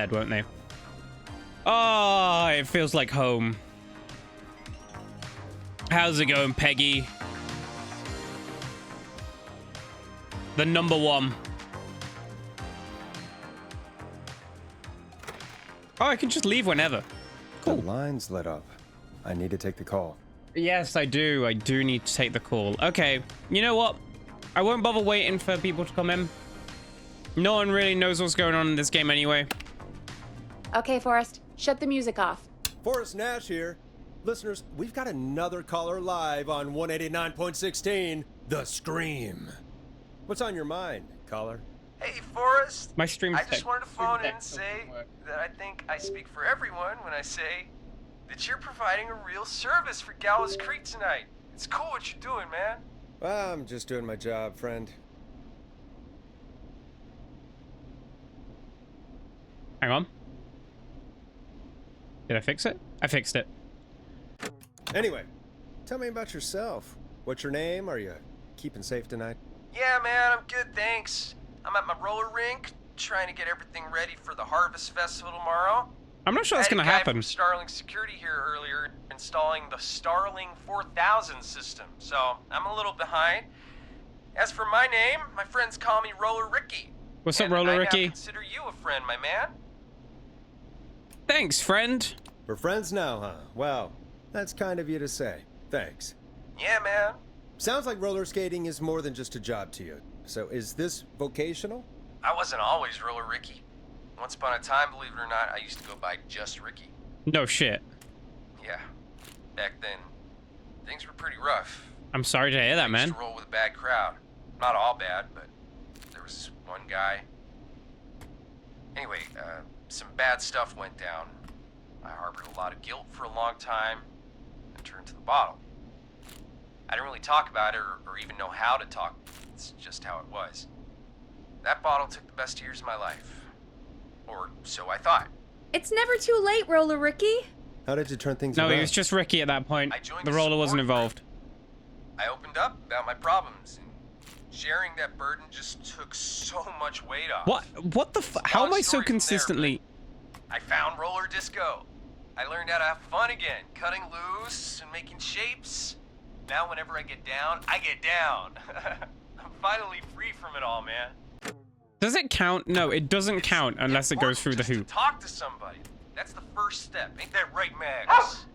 bed, won't they? Oh, it feels like home. How's it going, Peggy? The number one. Oh, I can just leave whenever. Cool. The line's lit up. I need to take the call. Yes, I do. I do need to take the call. Okay, you know what? I won't bother waiting for people to come in. No one really knows what's going on in this game anyway. Okay, Forrest, shut the music off. Forrest Nash here. Listeners, we've got another caller live on 189.16, The Scream. What's on your mind, caller? Hey, Forrest. My stream I just wanted to phone in and say that I think I speak for everyone when I say that you're providing a real service for Gallows Creek tonight. It's cool what you're doing, man. Well, I'm just doing my job, friend. Hang on. Did I fix it? I fixed it. Anyway, tell me about yourself. What's your name? Are you keeping safe tonight? Yeah, man, I'm good, thanks. I'm at my roller rink, trying to get everything ready for the Harvest Festival tomorrow. I'm not sure that's gonna I had a guy happen. from Starling Security here earlier installing the Starling 4000 system, so I'm a little behind. As for my name, my friends call me Roller Ricky. What's up, Roller Ricky? I now consider you a friend, my man. Thanks, friend. We're friends now, huh? Well, that's kind of you to say. Thanks. Yeah, man. Sounds like roller skating is more than just a job to you. So is this vocational? I wasn't always Roller Ricky. Once upon a time, believe it or not, I used to go by just Ricky. No shit. Yeah. Back then, things were pretty rough. I'm sorry to hear that, I man. used to roll with a bad crowd. Not all bad, but there was this one guy. Anyway, some bad stuff went down. I harbored a lot of guilt for a long time and turned to the bottle. I didn't really talk about it or even know how to talk. It's just how it was. That bottle took the best years of my life. Or so I thought. It's never too late, Roller Ricky. How did you turn things No, around? it was just Ricky at that point. I joined The a roller wasn't support involved. I opened up about my problems, and sharing that burden just took so much weight off. What the how am I so Long story from there, consistently... but I found roller disco. I learned how to have fun again, cutting loose and making shapes. Now whenever I get down, I get down. I'm finally free from it all, man. Does it count? No, it doesn't count unless it goes through the Just to hoop. talk to somebody. That's the first step. Ain't that right, Max?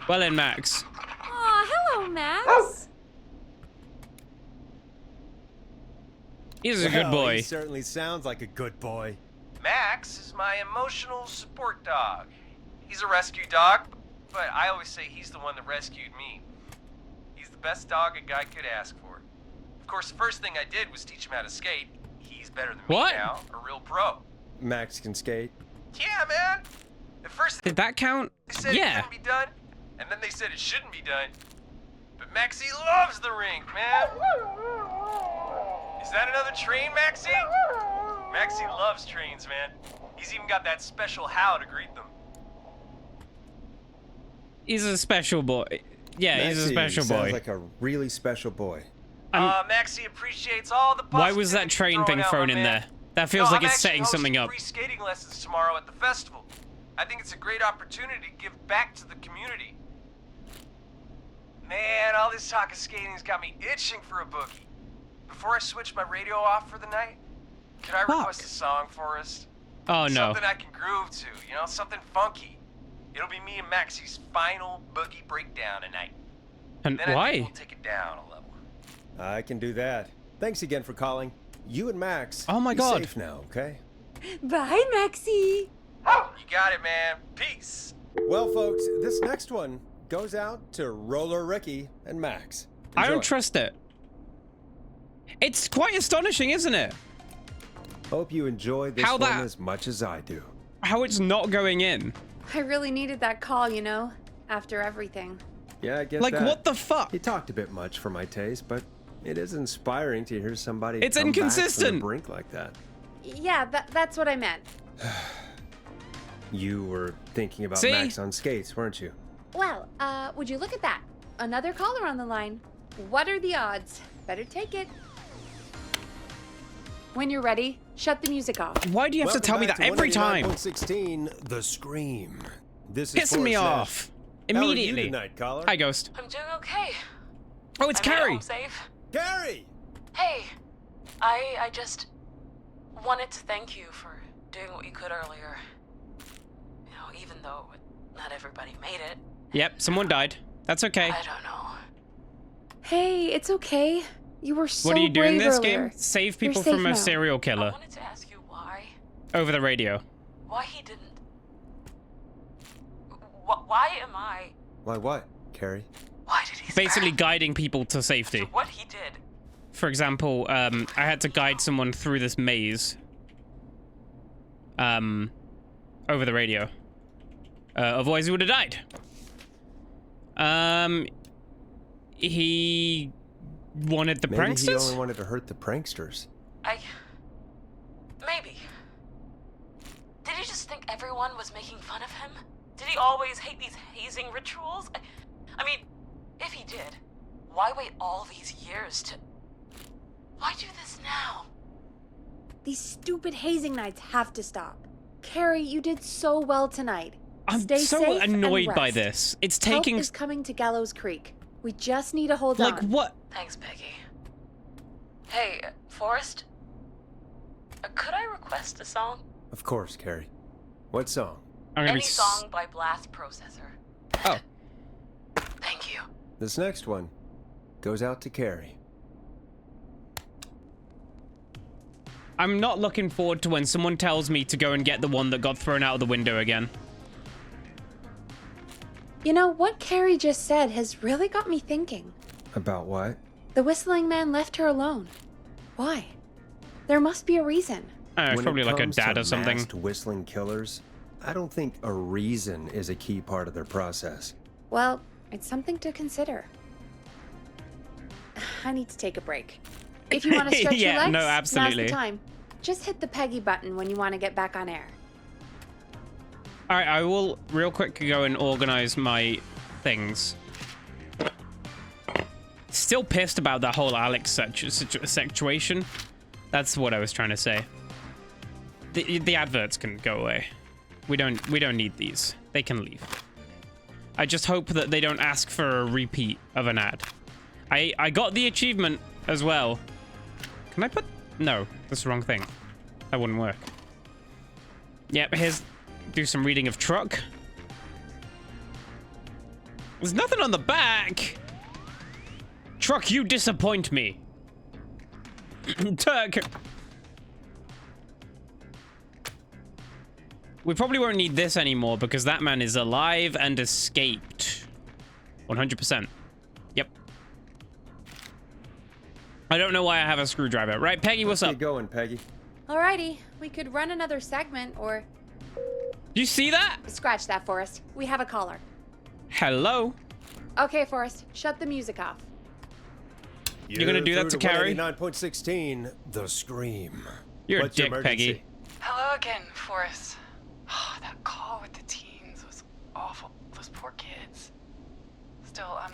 Well then, Max. Aw, hello, Max. He's a good Well, boy. He certainly sounds like a good boy. Max is my emotional support dog. He's a rescue dog, but I always say he's the one that rescued me. He's the best dog a guy could ask for. Of course, the first thing I did was teach him how to skate. He's better than What? me now, a real pro. Max can skate. Yeah, man. At first Did that count? they said Yeah. it couldn't be done, and then they said it shouldn't be done. But Maxie loves the rink, man. Is that another train, Maxie? Maxie loves trains, man. He's even got that special how to greet them. He's a special boy. Yeah, he's a Maxie special sounds boy. like a really special boy. Maxie appreciates all the Why was that positivity train thrown thing out, thrown my in man. there? That feels No, like I'm it's actually setting something hosting up. free skating lessons tomorrow at the festival. I think it's a great opportunity to give back to the community. Man, all this talk of skating's got me itching for a boogie. Before I switch my radio off for the night, could I request a song for us? Oh no. Something I can groove to, you know, something funky. It'll be me and Maxie's final boogie breakdown tonight. And Then I why? think we'll take it down a level. I can do that. Thanks again for calling. You and Max. Oh my be God. safe now, okay? Bye, Maxie. You got it, man. Peace. Well, folks, this next one goes out to Roller Ricky and Max. I don't Enjoy. trust it. It's quite astonishing, isn't it? Hope you enjoy this How one that- as much as I do. How it's not going in. I really needed that call, you know, after everything. Yeah, I get Like, that. what the fuck? He talked a bit much for my taste, but it is inspiring to hear somebody It's come back from inconsistent. the brink like that. Yeah, that's what I meant. You were thinking about See? Max on skates, weren't you? Well, would you look at that? Another caller on the line. What are the odds? Better take it. When you're ready, Shut the music off. Why do you have to tell me that every time? 189.16, The Scream. This is Pissing me off. Immediately. How are you tonight, caller? Hi, Ghost. I'm doing okay. Oh, it's I made it Carrie. home safe. Gary! Hey, I just wanted to thank you for doing what you could earlier. You know, even though not everybody made it. Yep, someone died. That's okay. I don't know. Hey, it's okay. You were so What are you doing brave this earlier. game? Save You're people safe from a now. serial I killer wanted to ask you why over the radio. he didn't. Why am I? Why what, Carrie? Why did he? Basically scrap guiding people to safety. after what he did? For example, I had to guide someone through this maze. Over the radio. Otherwise he would have died. He wanted the Maybe he pranksters? only wanted to hurt the pranksters. Maybe. Did he just think everyone was making fun of him? Did he always hate these hazing rituals? I mean, if he did, why wait all these years to... Why do this now? These stupid hazing nights have to stop. Carrie, you did so well tonight. I'm Stay so safe and annoyed by rest. this. It's Help taking... is coming to Gallows Creek. We just need to hold Like, on. what? Thanks, Peggy. Hey, Forrest? Could I request a song? Of course, Carrie. What song? I'm gonna Any be song by Blast Processor. Oh. Thank you. This next one goes out to Carrie. I'm not looking forward to when someone tells me to go and get the one that got thrown out of the window again. You know, what Carrie just said has really got me thinking. About what? The whistling man left her alone. Why? There must be a reason. It's When probably it like a comes dad to or something. masked whistling killers, I don't think a reason is a key part of their process. Well, it's something to consider. I need to take a break. If you want to stretch Yeah, your legs, no, now's absolutely. the time. Just hit the Peggy button when you want to get back on air. All right, I will real quick go and organize my things. Still pissed about that whole Alex situation. That's what I was trying to say. The adverts can go away. We don't need these. They can leave. I just hope that they don't ask for a repeat of an ad. I got the achievement as well. Can I put... No, that's the wrong thing. That wouldn't work. Yep, here's... Do some reading of truck. There's nothing on the back. Truck, you disappoint me. Turk. We probably won't need this anymore because that man is alive and escaped. 100%. Yep. I don't know why I have a screwdriver. Right, Peggy, what's Let's up? get going, Peggy. Alrighty, we could run another segment or... You see that? Scratch that, Forrest. We have a caller. Hello? Okay, Forrest, shut the music off. You're gonna do that to Carrie? 189.16, The Scream. You're What's a your dick, emergency? Peggy. Hello again, Forrest. Oh, that call with the teens was awful. Those poor kids. Still, I'm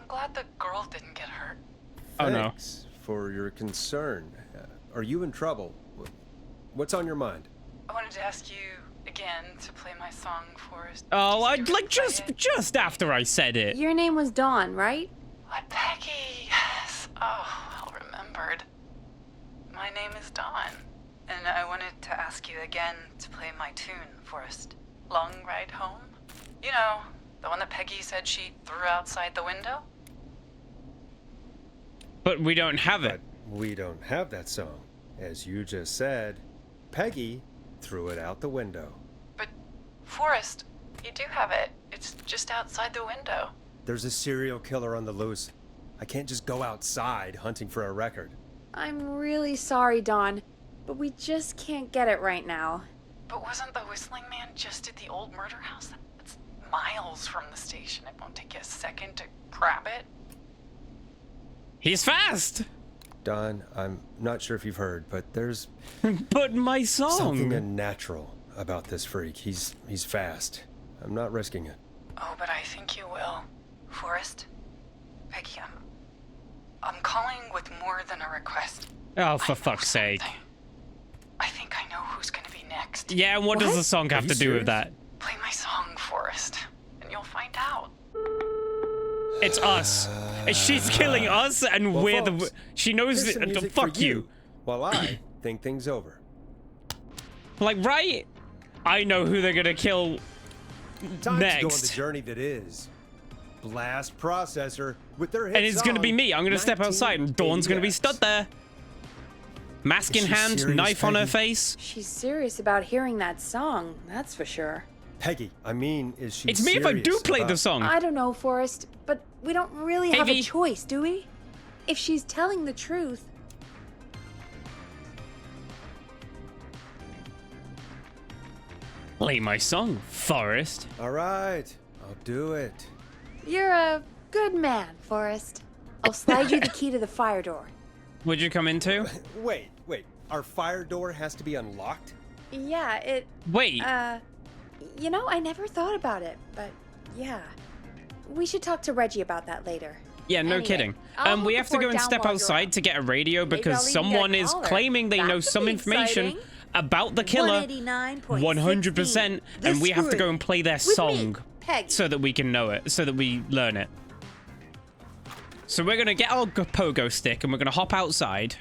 glad the girl didn't get hurt. Oh, no. Thanks for your concern. Are you in trouble? What's on your mind? I wanted to ask you again to play my song, Forrest. Oh, Just I'd hear like me play it. just after I said it. Your name was Dawn, right? What, Peggy? Yes. Oh, well remembered. My name is Dawn, and I wanted to ask you again to play my tune, Forrest. Long Ride Home? You know, the one that Peggy said she threw outside the window? But we don't have it. But we don't have that song. As you just said, Peggy threw it out the window. But, Forrest, you do have it. It's just outside the window. There's a serial killer on the loose. I can't just go outside hunting for a record. I'm really sorry, Dawn, but we just can't get it right now. But wasn't the whistling man just at the old murder house? It's miles from the station. It won't take you a second to grab it. He's fast. Don, I'm not sure if you've heard, but there's But my song. something unnatural about this freak. He's fast. I'm not risking it. Oh, but I think you will. Forrest? Peggy, I'm calling with more than a request. Oh, I for know fuck's sake. something. I think I know who's gonna be next. Yeah, and what does What? the song have Are to you do with serious? that? Play my song, Forrest, and you'll find out. It's us. She's killing us, and Well, we're folks, she knows here's some the music fuck for you. while I think things over. Like, right? I know who they're gonna kill Time to go on the next. journey that is. Blast Processor with their hit And it's gonna be song, me. I'm gonna step outside, and Dawn's gonna be 1980X. stood there. Mask in Is she hand, serious, knife on her Peggy? face. She's serious about hearing that song, that's for sure. Peggy, I mean, is she It's me if I do serious play the about- song. I don't know, Forrest, but we don't really Hey, have V. a choice, do we? If she's telling the truth, Play my song, Forrest. All right, I'll do it. you're a good man, Forrest. I'll slide you the key to the fire door. Would you come into? Wait, our fire door has to be unlocked? Yeah, it, Wait. you know, I never thought about it, but yeah. We should talk to Reggie about that later. Yeah, no Anyway, kidding. I'll We hold have the to go fort and down step while you're outside out. to get a radio Maybe because I'll even get a someone is caller. claiming they That know could some be information exciting. about the killer 189.16, 100%, The and we have to go Scream. and play their With me, song Peggy. so that we can know it, so that we learn it. So we're gonna get our pogo stick and we're gonna hop outside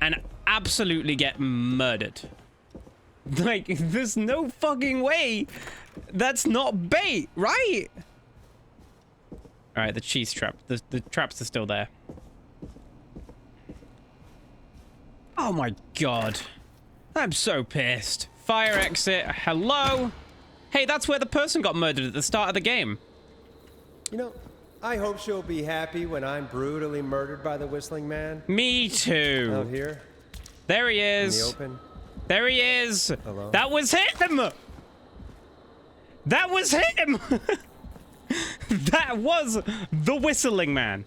and absolutely get murdered. Like, there's no fucking way that's not bait, right? All right, the cheese trap. The traps are still there. Oh my god. I'm so pissed. Fire exit. Hello? Hey, that's where the person got murdered at the start of the game. You know, I hope she'll be happy when I'm brutally murdered by the Whistling Man Me out too. here There he in the is. open. There he is. Hello? That was him. That was him. That was the Whistling Man.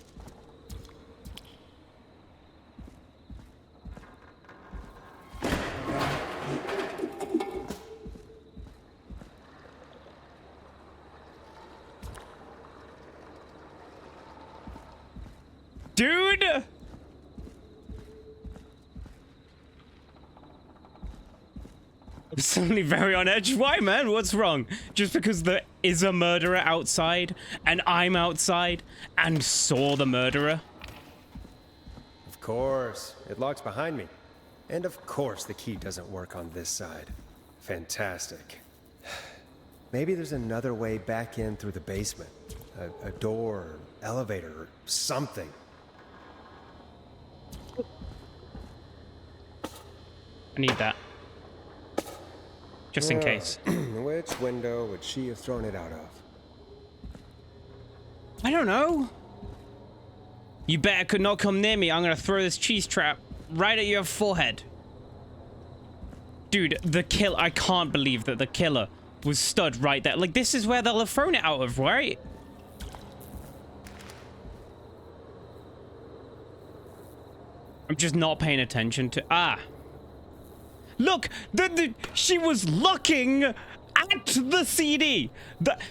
Dude! I'm suddenly very on edge. Why, man? What's wrong? Just because there is a murderer outside, and I'm outside, and saw the murderer? Of course, it locks behind me. And of course the key doesn't work on this side. Fantastic. Maybe there's another way back in through the basement. A door, or elevator, or something. I need that. Just in case. Which window would she have thrown it out of? I don't know. You better could not come near me. I'm gonna throw this cheese trap right at your forehead. Dude, the kill. I can't believe that the killer was stood right there. Like, this is where they'll have thrown it out of, right? I'm just not paying attention to... Ah. Look! She was looking at the CD!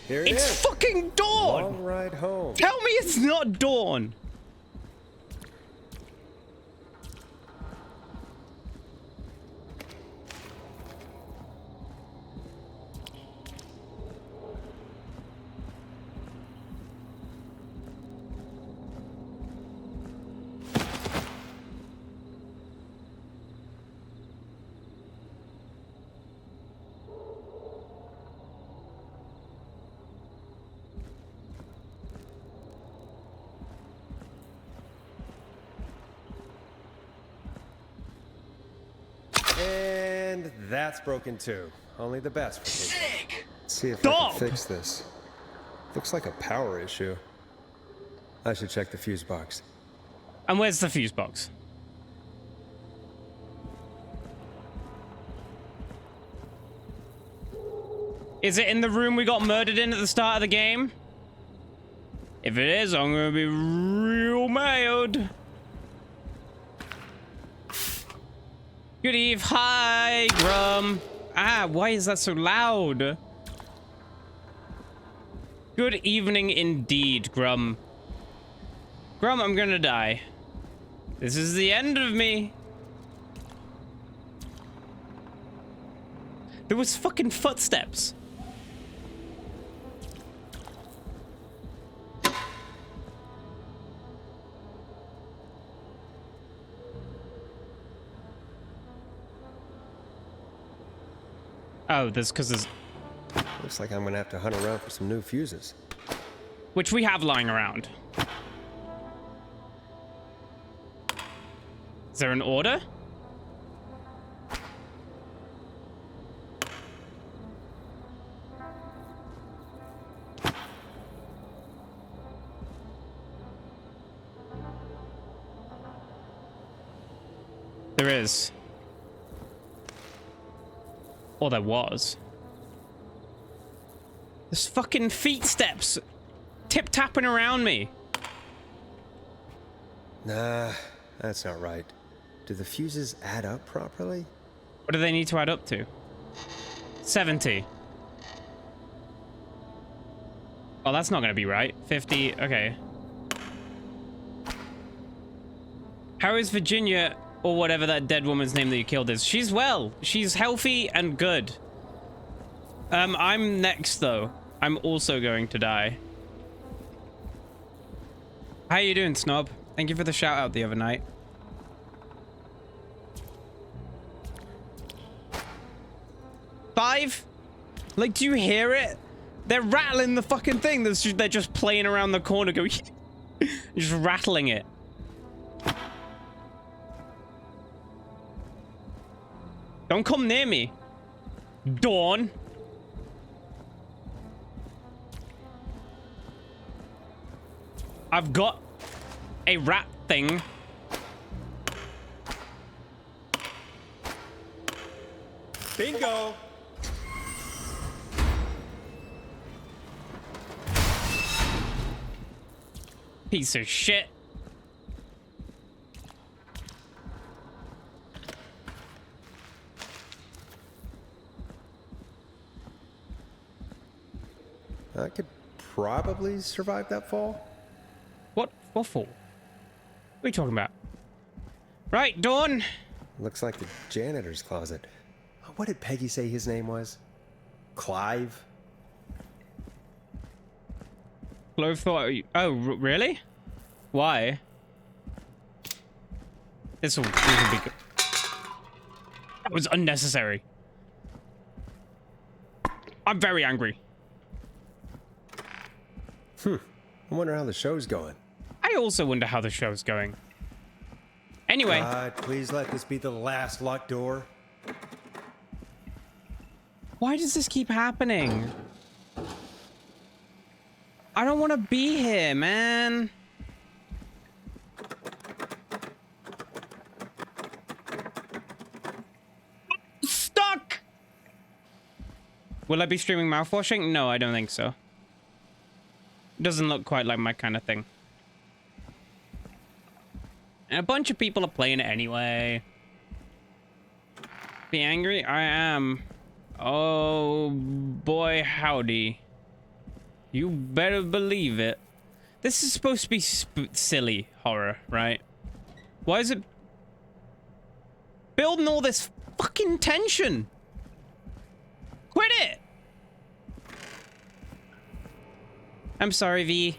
Here it It's is. fucking Dawn! Long ride home. Tell me it's not Dawn! And that's broken too. Only the best for me. Let's see if I Stop! can fix this. Looks like a power issue. I should check the fuse box. And where's the fuse box? Is it in the room we got murdered in at the start of the game? If it is, I'm gonna be real mad. Good eve. Hi, Grum. Ah, why is that so loud? Good evening indeed, Grum. Grum, I'm gonna die. This is the end of me. There was fucking footsteps. Oh, that's because there's... Looks like I'm gonna have to hunt around for some new fuses. Which we have lying around. Is there an order? There is. Or there was. There's fucking feet steps tip-tapping around me. Nah, that's not right. Do the fuses add up properly? What do they need to add up to? 70. Oh, that's not gonna be right. 50, okay. How is Virginia, or whatever that dead woman's name that you killed is? She's well. She's healthy and good. I'm next, though. I'm also going to die. How you doing, Snob? Thank you for the shout out the other night. Five? Like, do you hear it? They're rattling the fucking thing. They're just playing around the corner going... just rattling it. Don't come near me. Dawn. I've got a rat thing. Bingo! Piece of shit. I could probably survive that fall. What for? What are you talking about? Right, Dawn. Looks like the janitor's closet. What did Peggy say his name was? Clive? Clove thought... Oh, really? Why? This will be good. That was unnecessary. I'm very angry. I wonder how the show's going. I also wonder how the show's going. Anyway. God, please let this be the last locked door. Why does this keep happening? I don't want to be here, man. Stuck! Will I be streaming mouthwashing? No, I don't think so. Doesn't look quite like my kind of thing. And a bunch of people are playing it anyway. Be angry? I am. Oh boy, howdy. You better believe it. This is supposed to be silly horror, right? Why is it building all this fucking tension? Quit it! I'm sorry, V.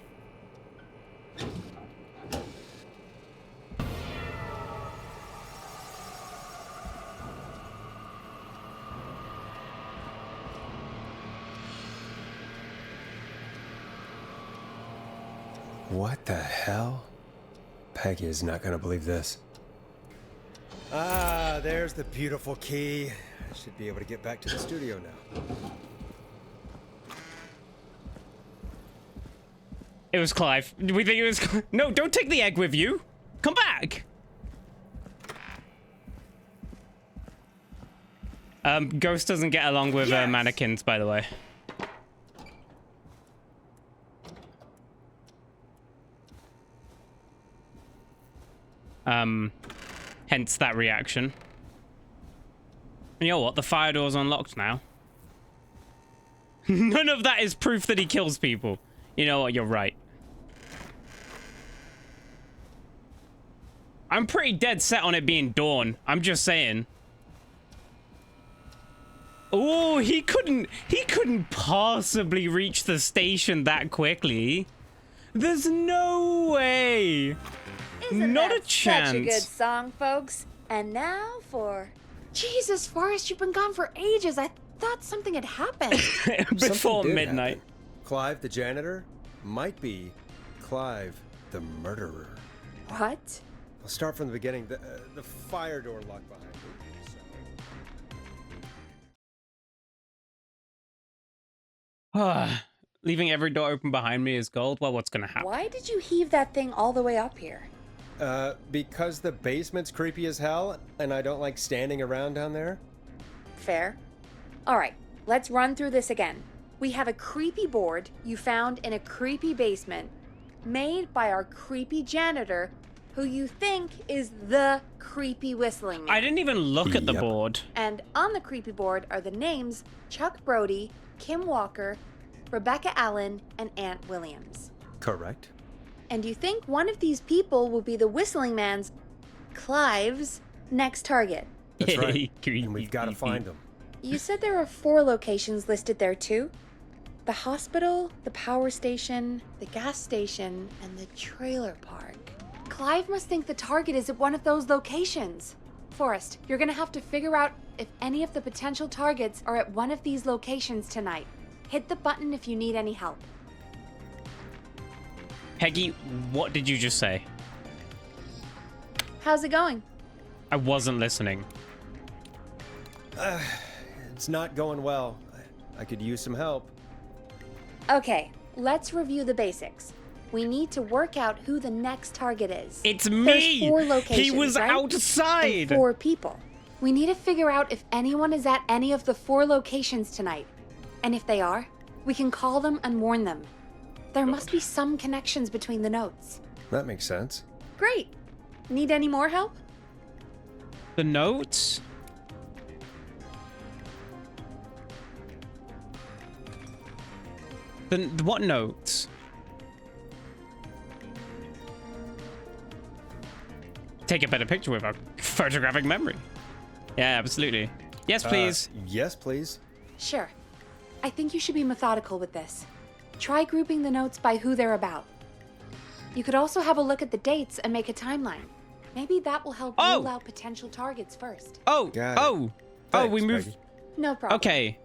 What the hell? Peggy is not gonna believe this. Ah, there's the beautiful key. I should be able to get back to the studio now. It was Clive. Do we think it was Clive? No, don't take the egg with you. Come back. Ghost doesn't get along with mannequins, by the way. Hence that reaction. And you know what? The fire door's unlocked now. None of that is proof that he kills people. You know what? You're right. I'm pretty dead set on it being Dawn. I'm just saying. Oh, he couldn't possibly reach the station that quickly. There's no way. Isn't Not that a chance. Such a good song, folks. And now for... Jesus, Forrest, you've been gone for ages. I thought something had happened. Before Something did midnight. happen. Clive the janitor might be Clive the murderer. What? I'll start from the beginning. The fire door locked behind me. Leaving every door open behind me is gold. Well, what's gonna happen? Why did you heave that thing all the way up here? Because the basement's creepy as hell, and I don't like standing around down there. Fair. All right, let's run through this again. We have a creepy board you found in a creepy basement, made by our creepy janitor, who you think is the creepy whistling man. I didn't even look at the Yep. board. And on the creepy board are the names Chuck Brody, Kim Walker, Rebecca Allen, and Aunt Williams. Correct. And you think one of these people will be the whistling man's, Clive's, next target. That's right. Creepy, And we've got to creepy. find them. You said there are 4 locations listed there too? The hospital, the power station, the gas station, and the trailer park. Clive must think the target is at one of those locations. Forrest, you're gonna have to figure out if any of the potential targets are at one of these locations tonight. Hit the button if you need any help. Peggy, what did you just say? How's it going? I wasn't listening. It's not going well. I could use some help. Okay, let's review the basics. We need to work out who the next target is. It's me! There's 4 locations, He was right? outside! And 4 people. We need to figure out if anyone is at any of the 4 locations tonight. And if they are, we can call them and warn them. There must be some connections between the notes. That makes sense. Great. Need any more help? The notes? What notes? Take a better picture with our photographic memory. Yeah, absolutely. Yes, please. Yes, please. Sure. I think you should be methodical with this. Try grouping the notes by who they're about. You could also have a look at the dates and make a timeline. Maybe that will help Oh! rule out potential targets first. Oh, Got it. oh, Thanks, we moved. Peggy. No problem. Okay.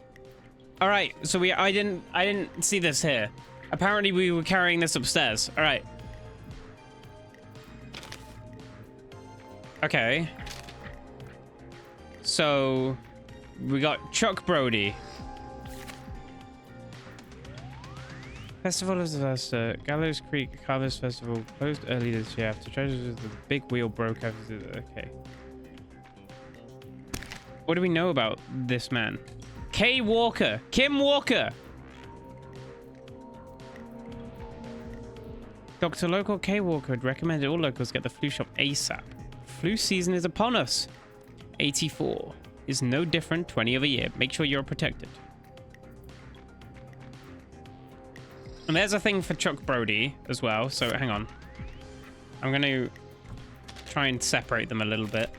All right. So I didn't see this here. Apparently we were carrying this upstairs. All right. Okay. So we got Chuck Brody. Festival of Disaster. Gallows Creek Harvest Festival closed early this year after treasures of the big wheel broke after. Okay. What do we know about this man? Kay Walker. Kim Walker. Dr. Local Kay Walker had recommended all locals get the flu shot ASAP. Flu season is upon us. 84 is no different to any other year. Make sure you're protected. And there's a thing for Chuck Brody as well. So hang on. I'm going to try and separate them a little bit.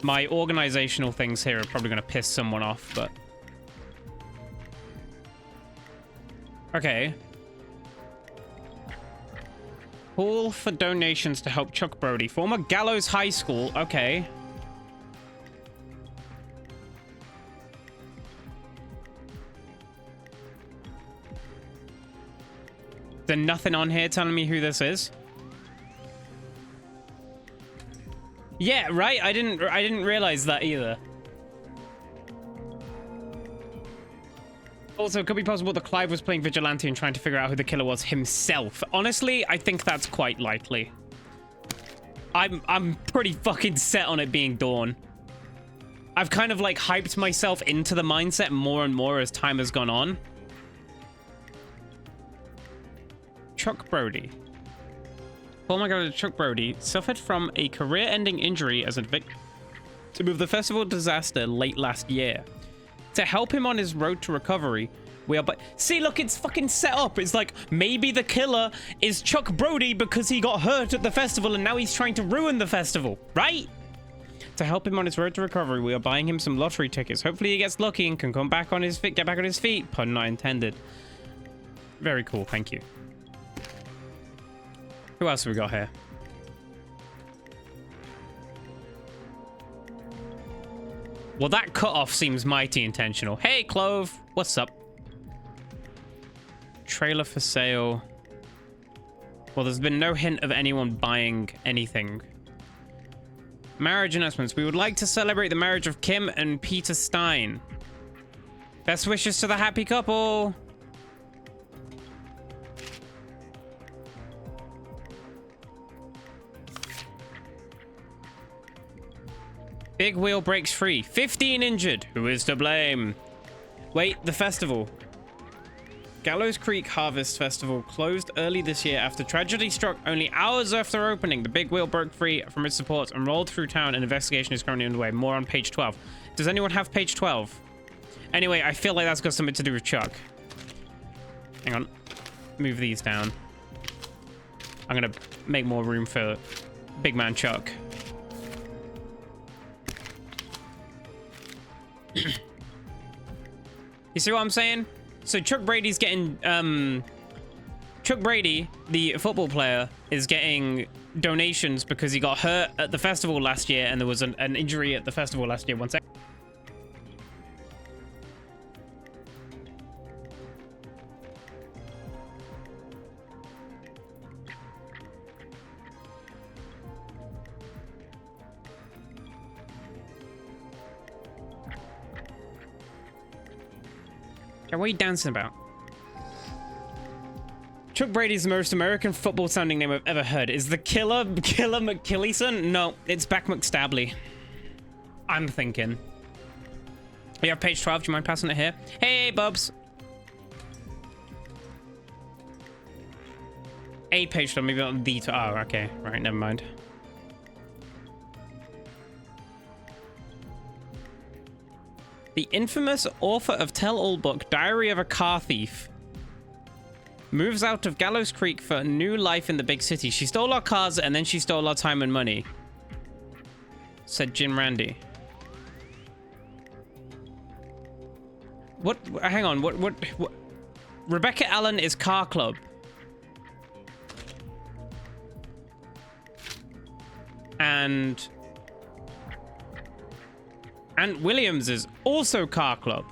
My organizational things here are probably going to piss someone off, but... Okay. Call for donations to help Chuck Brody. Former Gallows High School. Okay. There's nothing on here telling me who this is. Yeah, right. I didn't realize that either. Also, it could be possible that Clive was playing vigilante and trying to figure out who the killer was himself. Honestly, I think that's quite likely. I'm pretty fucking set on it being Dawn. I've kind of like hyped myself into the mindset more and more as time has gone on. Chuck Brody. Oh my god, Chuck Brody suffered from a career-ending injury as a victim of the festival disaster late last year. To help him on his road to recovery, we are see, look, it's fucking set up. It's like maybe the killer is Chuck Brody because he got hurt at the festival and now he's trying to ruin the festival, right? To help him on his road to recovery, we are buying him some lottery tickets. Hopefully he gets lucky and can come back on his feet, get back on his feet. Pun not intended. Very cool, thank you. Who else have we got here? Well, that cutoff seems mighty intentional. Hey, Clove, what's up? Trailer for sale. Well, there's been no hint of anyone buying anything. Marriage announcements. We would like to celebrate the marriage of Kim and Peter Stein. Best wishes to the happy couple. Big wheel breaks free. 15 injured. Who is to blame? Wait, the festival. Gallows Creek Harvest Festival closed early this year after tragedy struck only hours after opening. The big wheel broke free from its supports and rolled through town. An investigation is currently underway. More on page 12. Does anyone have page 12? Anyway, I feel like that's got something to do with Chuck. Hang on. Move these down. I'm gonna make more room for big man Chuck. You see what I'm saying? So Chuck Brady's getting, Chuck Brady, the football player, is getting donations because he got hurt at the festival last year and there was an injury at the festival last year. One sec. What are you dancing about? Chuck Brady's the most American football sounding name I've ever heard. Is the Killer McKillison? No, it's Back McStably. I'm thinking. We have page 12. Do you mind passing it here? Hey, Bubs. A page 12, maybe not the. Oh, okay. Right, never mind. The infamous author of tell-all book Diary of a Car Thief moves out of Gallows Creek for a new life in the big city. She stole our cars and then she stole our time and money, said Jim Randy. What? Hang on. What? Rebecca Allen is Car Club. And Ant Williams is also Car Club.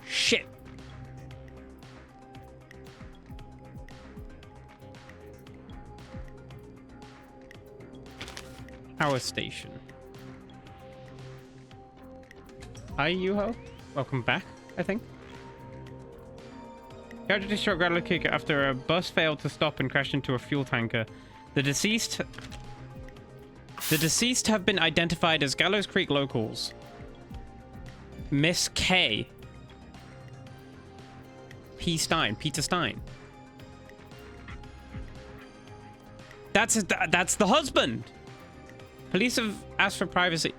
Shit. Power station. Hi, Yuho. Welcome back, I think. Tragedy struck Rattler Creek after a bus failed to stop and crashed into a fuel tanker. The deceased have been identified as Gallows Creek locals. Miss K. P. Stein. Peter Stein. That's the husband. Police have asked for privacy.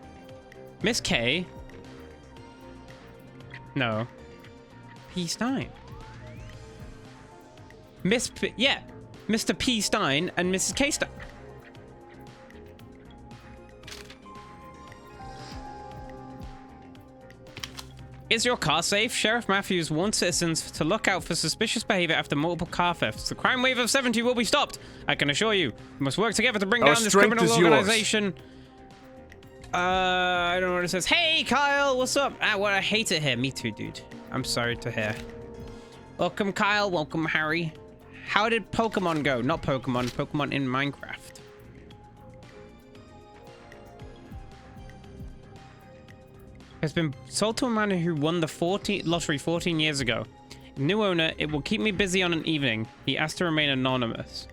Miss K. No. P. Stein. Miss P. Yeah. Mr. P. Stein and Mrs. K. Stein. Is your car safe? Sheriff Matthews warned citizens to look out for suspicious behavior after multiple car thefts. The crime wave of 70 will be stopped. I can assure you. We must work together to bring down this criminal organization. I don't know what it says. Hey, Kyle, what's up? Well, I hate it here. Me too, dude. I'm sorry to hear. Welcome, Kyle. Welcome, Harry. How did Pokemon go? Not Pokemon. Pokemon in Minecraft. Has been sold to a man who won the lottery 14 years ago. New owner, it will keep me busy on an evening. He asked to remain anonymous.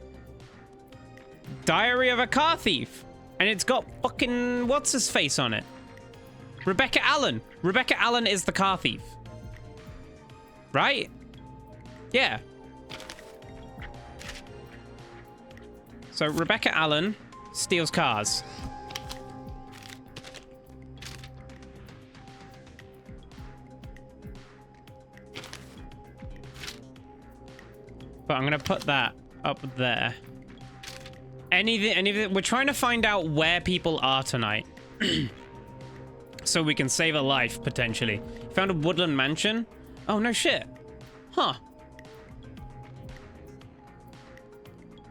Diary of a Car Thief. And it's got fucking what's his face on it. Rebecca Allen. Rebecca Allen is the car thief. Right? Yeah. So Rebecca Allen steals cars. But I'm going to put that up there. Anything. We're trying to find out where people are tonight. So we can save a life, potentially. Found a woodland mansion? Oh, no shit. Huh.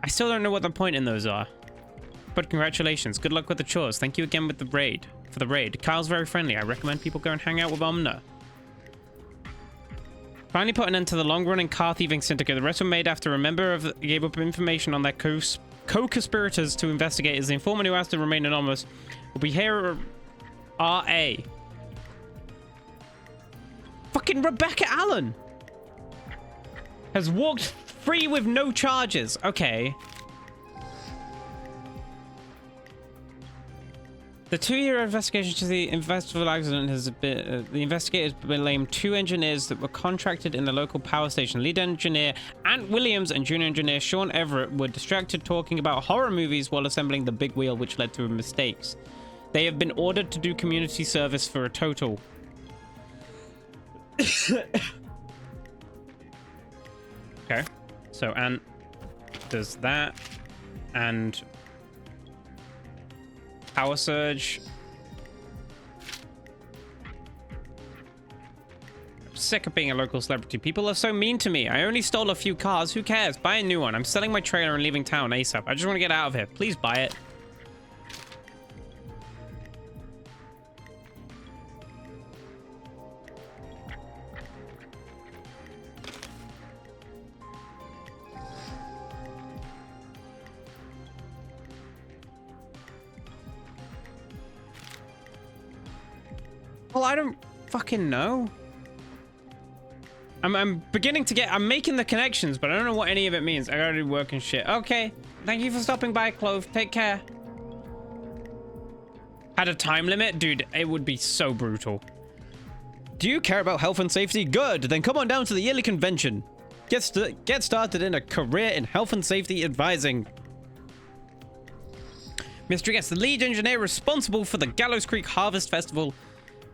I still don't know what the point in those are. But congratulations. Good luck with the chores. Thank you again with the raid. For the raid. Kyle's very friendly. I recommend people go and hang out with Omna. Finally put an end to the long-running car thieving syndicate. The rest were made after a member of gave up information on their co-conspirators to investigators. The informant who has to remain anonymous will be here. R.A. Fucking Rebecca Allen has walked free with no charges. Okay. The 2-year investigation to the investigative accident has been... the investigators blamed 2 engineers that were contracted in the local power station. Lead engineer Ant Williams and junior engineer Sean Everett were distracted talking about horror movies while assembling the big wheel, which led to mistakes. They have been ordered to do community service for a total. Okay. So Ant does that. And power surge. I'm sick of being a local celebrity. People are so mean to me. I only stole a few cars. Who cares? Buy a new one. I'm selling my trailer and leaving town ASAP. I just want to get out of here. Please buy it. Well, I don't fucking know. I'm beginning to get... I'm making the connections, but I don't know what any of it means. I gotta do work and shit. Okay. Thank you for stopping by, Clove. Take care. Had a time limit? Dude, it would be so brutal. Do you care about health and safety? Good. Then come on down to the yearly convention. Get started in a career in health and safety advising. Mr. Guest, the lead engineer responsible for the Gallows Creek Harvest Festival.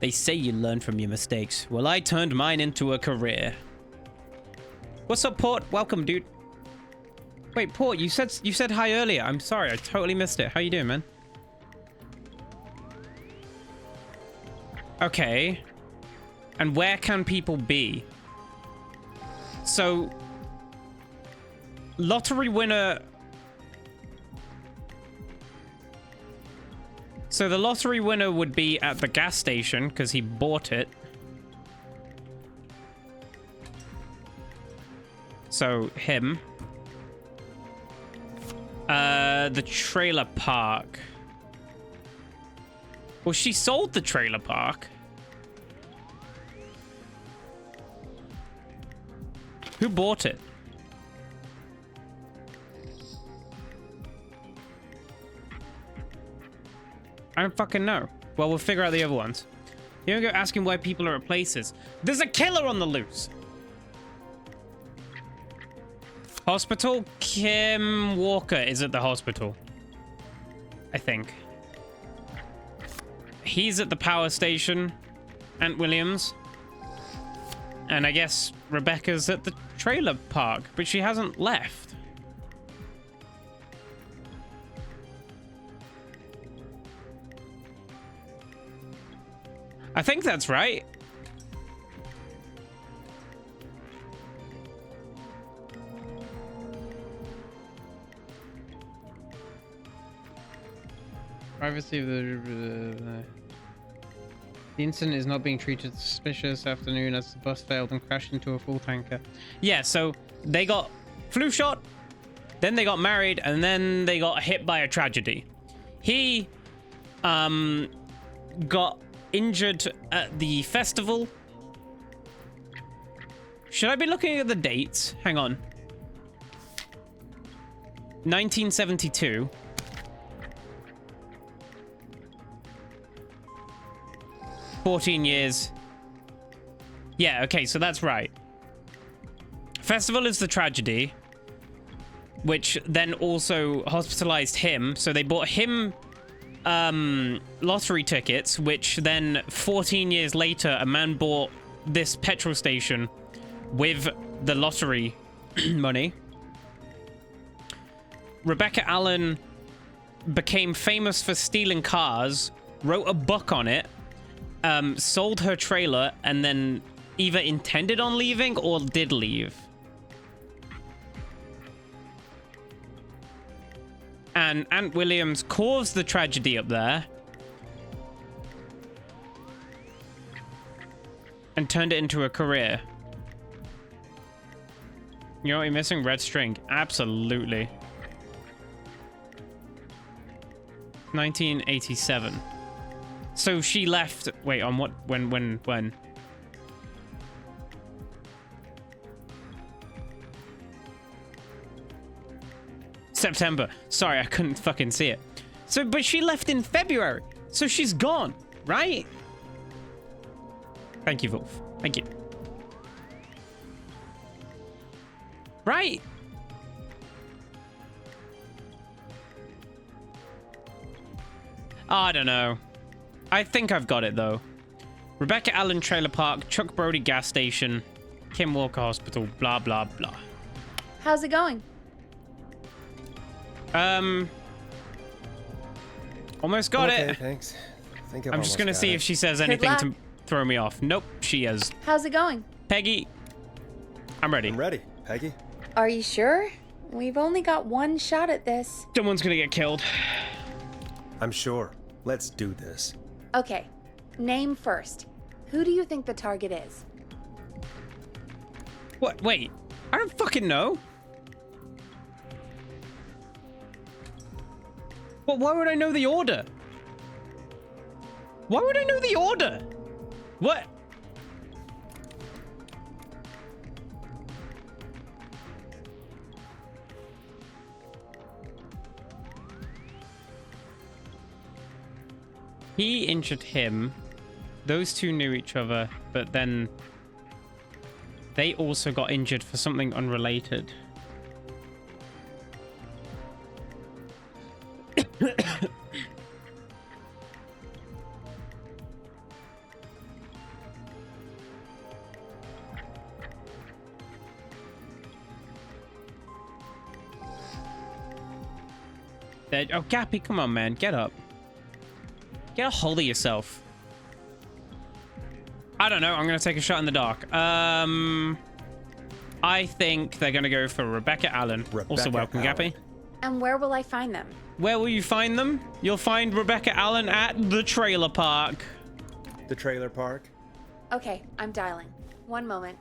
They say you learn from your mistakes. Well, I turned mine into a career. What's up, Port? Welcome, dude. Wait, Port, you said hi earlier. I'm sorry, I totally missed it. How you doing, man? Okay. And where can people be? So, lottery winner... So the lottery winner would be at the gas station because he bought it. So him. The trailer park. Well, she sold the trailer park. Who bought it? I don't fucking know. Well, we'll figure out the other ones. You don't go asking why people are at places. There's a killer on the loose. Hospital? Kim Walker is at the hospital. I think. He's at the power station. Ant Williams. And I guess Rebecca's at the trailer park, but she hasn't left. I think that's right. Privacy of the incident is not being treated suspicious afternoon as the bus failed and crashed into a full tanker. Yeah, so they got flu shot, then they got married, and then they got hit by a tragedy. He got injured at the festival. Should I be looking at the dates? Hang on. 1972. "14 years. Yeah, okay, so that's right. Festival is the tragedy, which then also hospitalized him. So they bought him lottery tickets, which then 14 years later, a man bought this petrol station with the lottery money. Rebecca Allen became famous for stealing cars, wrote a book on it, sold her trailer, and then either intended on leaving or did leave. And Aunt Williams caused the tragedy up there and turned it into a career. You know what you're missing? Red string. Absolutely. 1987. So she left. Wait, on what? When? September. Sorry, I couldn't fucking see it. So, but she left in February. So she's gone, right? Thank you, Wolf. Thank you. Right. I don't know. I think I've got it, though. Rebecca Allen Trailer Park, Chuck Brody Gas Station, Kim Walker Hospital, blah, blah, blah. How's it going? Almost got okay, it. Thanks. I think I've I'm just almost gonna got see it. if she says anything to luck. throw me off. Nope, she is. How's it going? Peggy, I'm ready. I'm ready, Peggy. Are you sure? We've only got one shot at this. Someone's gonna get killed. I'm sure. Let's do this. Okay, name first. Who do you think the target is? What? Wait, I don't fucking know. Well, why would I know the order? Why would I know the order? What? He injured him. Those two knew each other, but then they also got injured for something unrelated. Oh, Gappy, come on, man. Get up. Get a hold of yourself. I don't know. I'm going to take a shot in the dark. I think they're going to go for Rebecca Allen. Also, welcome, Allen. Gappy. And where will I find them? Where will you find them? You'll find Rebecca Allen at the trailer park. The trailer park? Okay, I'm dialing. One moment.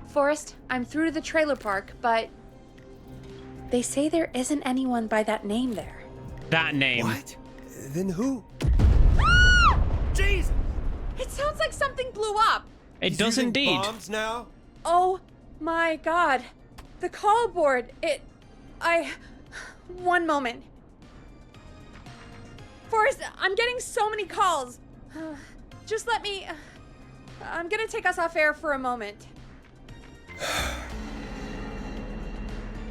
Forrest, I'm through to the trailer park, but they say there isn't anyone by that name there. That name. What? Then who? Jesus! It sounds like something blew up. It He's does using indeed. Bombs now? Oh my god. The call board. One moment. Forrest, I'm getting so many calls. Just let me. I'm gonna take us off air for a moment.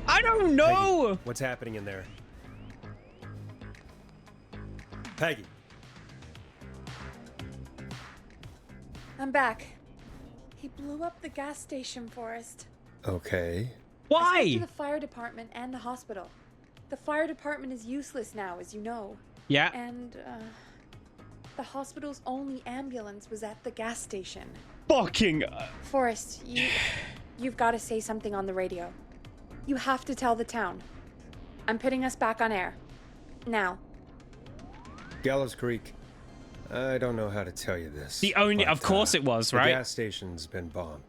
I don't know. Peggy, what's happening in there? Peggy. I'm back. He blew up the gas station, Forrest. Okay. I spoke Why? to the fire department and the hospital. The fire department is useless now, as you know. Yeah. And, the hospital's only ambulance was at the gas station. Fucking. Forrest, you've got to say something on the radio. You have to tell the town. I'm putting us back on air. Now. Gallows Creek. I don't know how to tell you this. The only. but, Of course it was, the right? gas station's been bombed.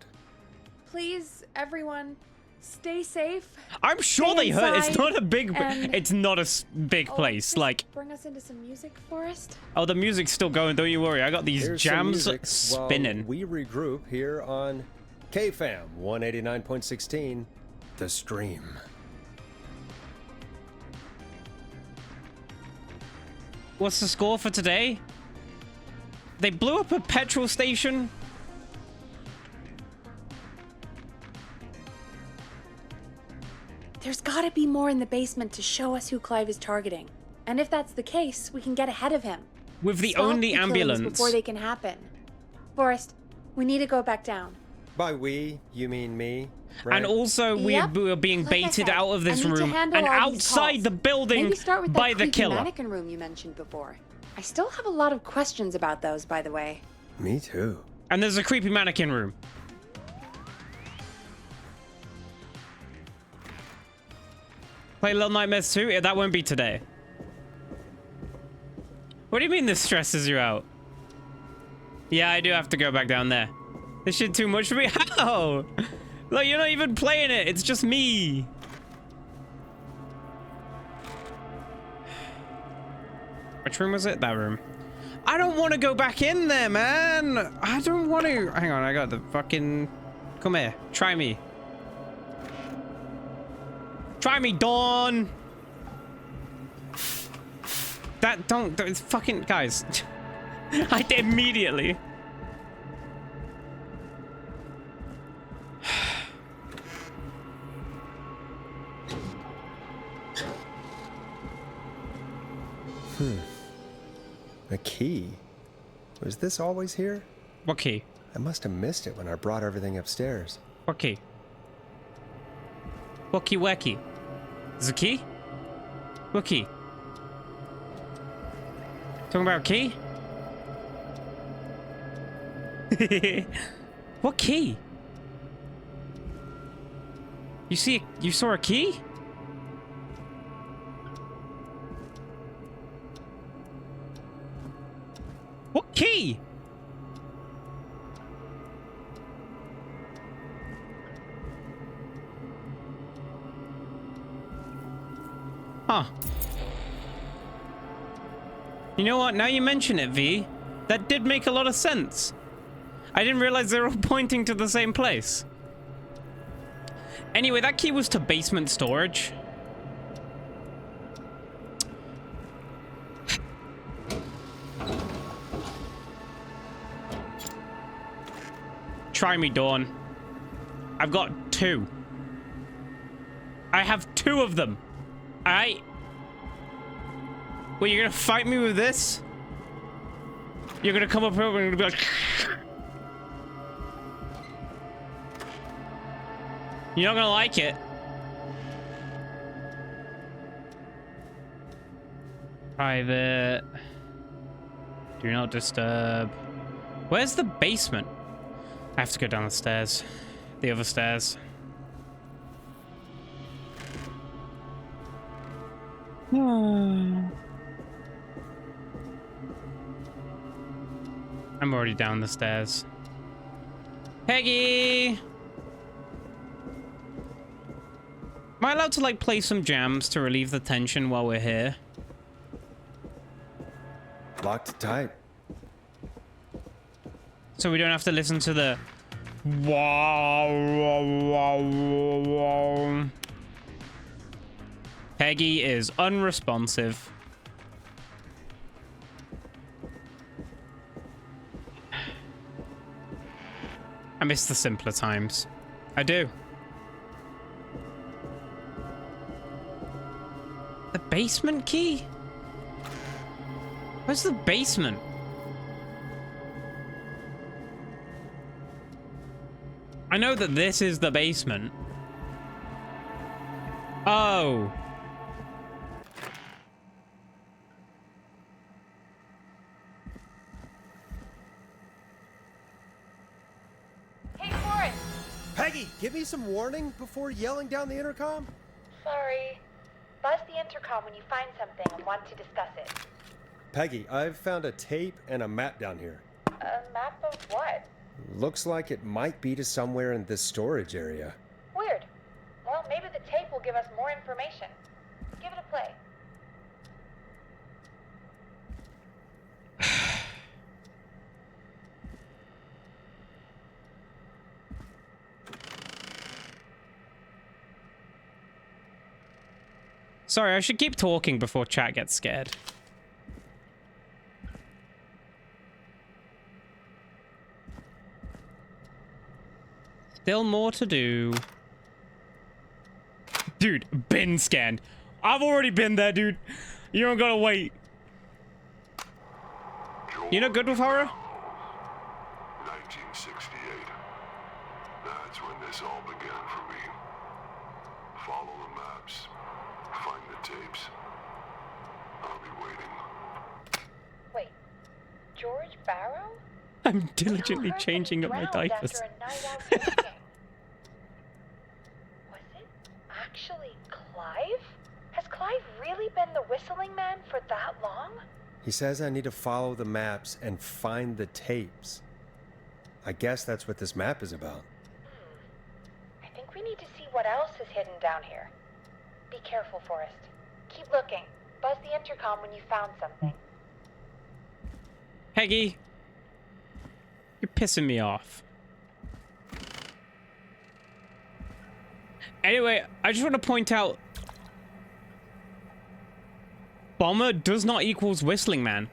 Please, everyone, stay safe. I'm sure Stay they heard. It's inside not a big. and- It's not a big Oh, place. just Like, bring us into some music, Forrest. oh, the music's still going. Don't you worry. I got these Here's some jams music spinning. while we regroup here on KFAM 189.16, The Stream. What's the score for today? They blew up a petrol station. There's gotta be more in the basement to show us who Clive is targeting. And if that's the case, we can get ahead of him. with the Stop only killings ambulance. before they can happen. Forrest, we need to go back down. By we, you mean me, right? And also, Yep. we're being Like I baited said, out of this I need to room handle and all these outside calls. the building Maybe start with by that the creepy killer. mannequin room you mentioned before. I still have a lot of questions about those, by the way. Me too. And there's a creepy mannequin room. Play Little Nightmares 2? Yeah, that won't be today. What do you mean this stresses you out? Yeah, I do have to go back down there. This shit too much for me? How? Look, you're not even playing it. It's just me. Which room was it? That room. I don't want to go back in there, man. I don't want to. Hang on, I got the fucking... Come here. Try me. Try me, Dawn. Don't, it's fucking... Guys. I did immediately. A key? Was this always here? What key? I must have missed it when I brought everything upstairs. What key? What key? Where key? Is a key? What key? Talking about key? What key? You saw a key? What key? Huh. You know what? Now you mention it, V. That did make a lot of sense. I didn't realize they were all pointing to the same place. Anyway, that key was to basement storage. Try me, Dawn. I've got 2. I have 2 of them. Alright? Well, you're gonna fight me with this? You're gonna come up here and you're gonna be like... You're not gonna like it. Private. Do not disturb. Where's the basement? I have to go down the stairs. The other stairs. I'm already down the stairs. Peggy! Am I allowed to, like, play some jams to relieve the tension while we're here? Locked tight. So we don't have to listen to the... Wow. Peggy is unresponsive. I miss the simpler times. I do. The basement key? Where's the basement? I know that this is the basement. Oh. Hey, Forrest! Peggy, give me some warning before yelling down the intercom. Sorry. Buzz the intercom when you find something and want to discuss it. Peggy, I've found a tape and a map down here. A map of what? Looks like it might be to somewhere in this storage area. Weird. Well, maybe the tape will give us more information. Give it a play. Sorry, I should keep talking before chat gets scared. Still more to do. Dude, bin scanned. I've already been there, dude. You don't gotta wait. You know good with horror? 1968. That's when this all began for me. Follow the maps. Find the tapes. I'll be waiting. Wait, George Barrow? I'm diligently changing up my diapers. After a night out drinking. Was it actually Clive? Has Clive really been the whistling man for that long? He says I need to follow the maps and find the tapes. I guess that's what this map is about. I think we need to see what else is hidden down here. Be careful, Forrest. Keep looking. Buzz the intercom when you found something. Peggy, you're pissing me off. Anyway, I just want to point out, bomber does not equals whistling man.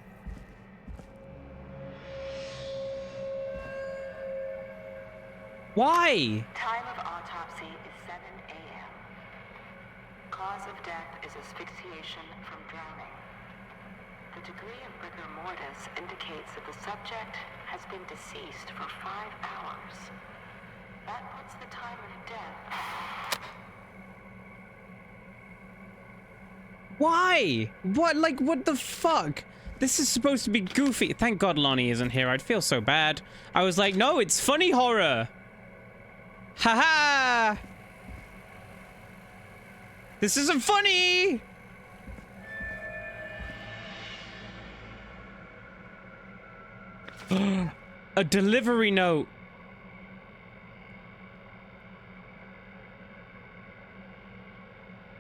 Why? Time of autopsy is 7 a.m. Cause of death is asphyxiation from drowning. The degree of rigor mortis indicates that the subject has been deceased for 5 hours. That puts the time of death. Why? What, like, what the fuck? This is supposed to be goofy. Thank God Lonnie isn't here. I'd feel so bad. I was like, no, it's funny horror. Haha! This isn't funny! A delivery note.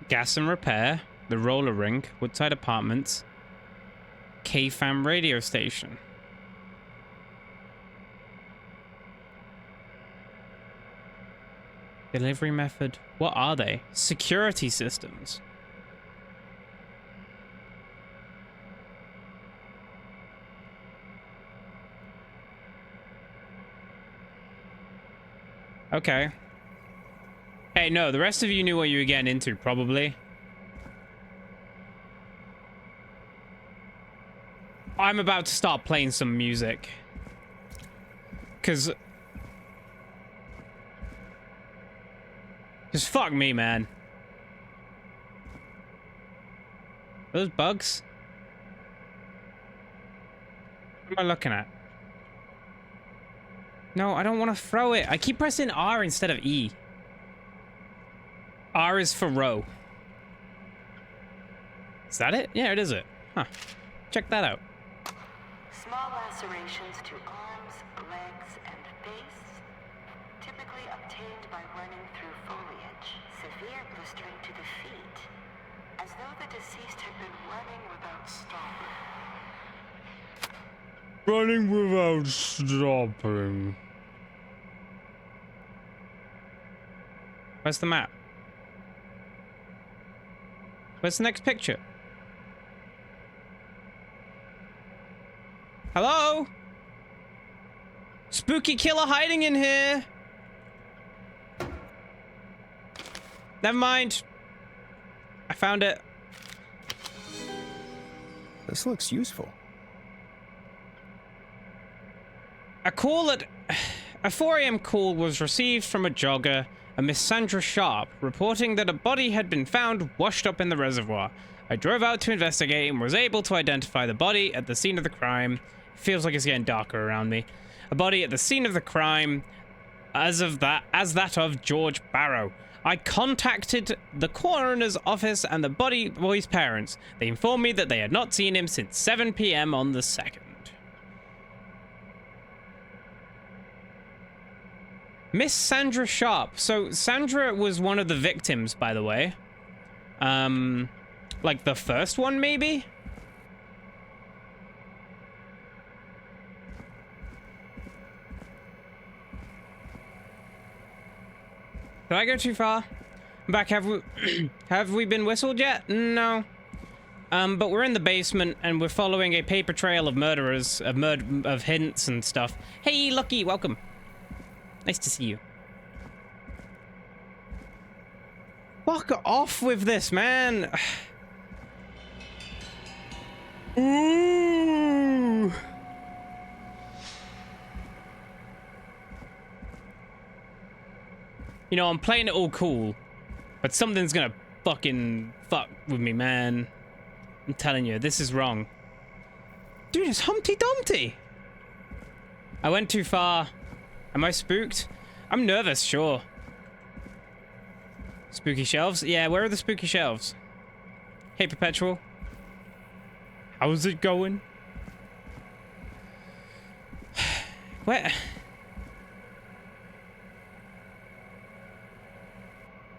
Gas and repair. The roller rink. Woodside Apartments. KFAM radio station. Delivery method. What are they? Security systems. Okay. Hey, no, the rest of you knew what you were getting into, probably. I'm about to start playing some music. Because fuck me, man. Are those bugs? What am I looking at? No, I don't want to throw it. I keep pressing R instead of E. R is for row. Is that it? Yeah, it is it. Huh. Check that out. Small lacerations to arms, legs, and face, typically obtained by running through foliage. Severe blistering to the feet, as though the deceased had been running without stopping. Running without stopping. Where's the map? Where's the next picture? Hello? Spooky killer hiding in here. Never mind. I found it. This looks useful. A 4 a.m. call was received from a jogger, a Miss Sandra Sharp, reporting that a body had been found washed up in the reservoir. I drove out to investigate and was able to identify the body at the scene of the crime. Feels like it's getting darker around me. A body at the scene of the crime as that of George Barrow. I contacted the coroner's office and the boy's parents. They informed me that they had not seen him since 7 p.m. on the 2nd. Miss Sandra Sharp. So Sandra was one of the victims, by the way. Like the first one, maybe? Did I go too far? Back, have we been whistled yet? No. But we're in the basement and we're following a paper trail of murderers, of hints and stuff. Hey, Lucky, welcome. Nice to see you. Fuck off with this, man. Ooh. You know, I'm playing it all cool, but something's gonna fucking fuck with me, man. I'm telling you, this is wrong. Dude, it's Humpty Dumpty. I went too far. Am I spooked? I'm nervous, sure. Spooky shelves? Yeah, where are the spooky shelves? Hey, Perpetual. How's it going? Where?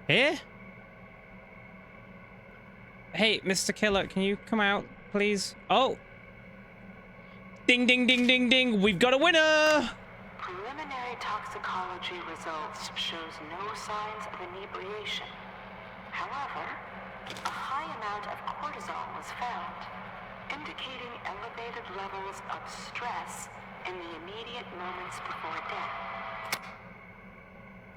Here? Hey, Mr. Killer, can you come out, please? Oh! Ding, ding, ding, ding, ding! We've got a winner! Preliminary toxicology results shows no signs of inebriation. However, a high amount of cortisol was found, indicating elevated levels of stress in the immediate moments before death.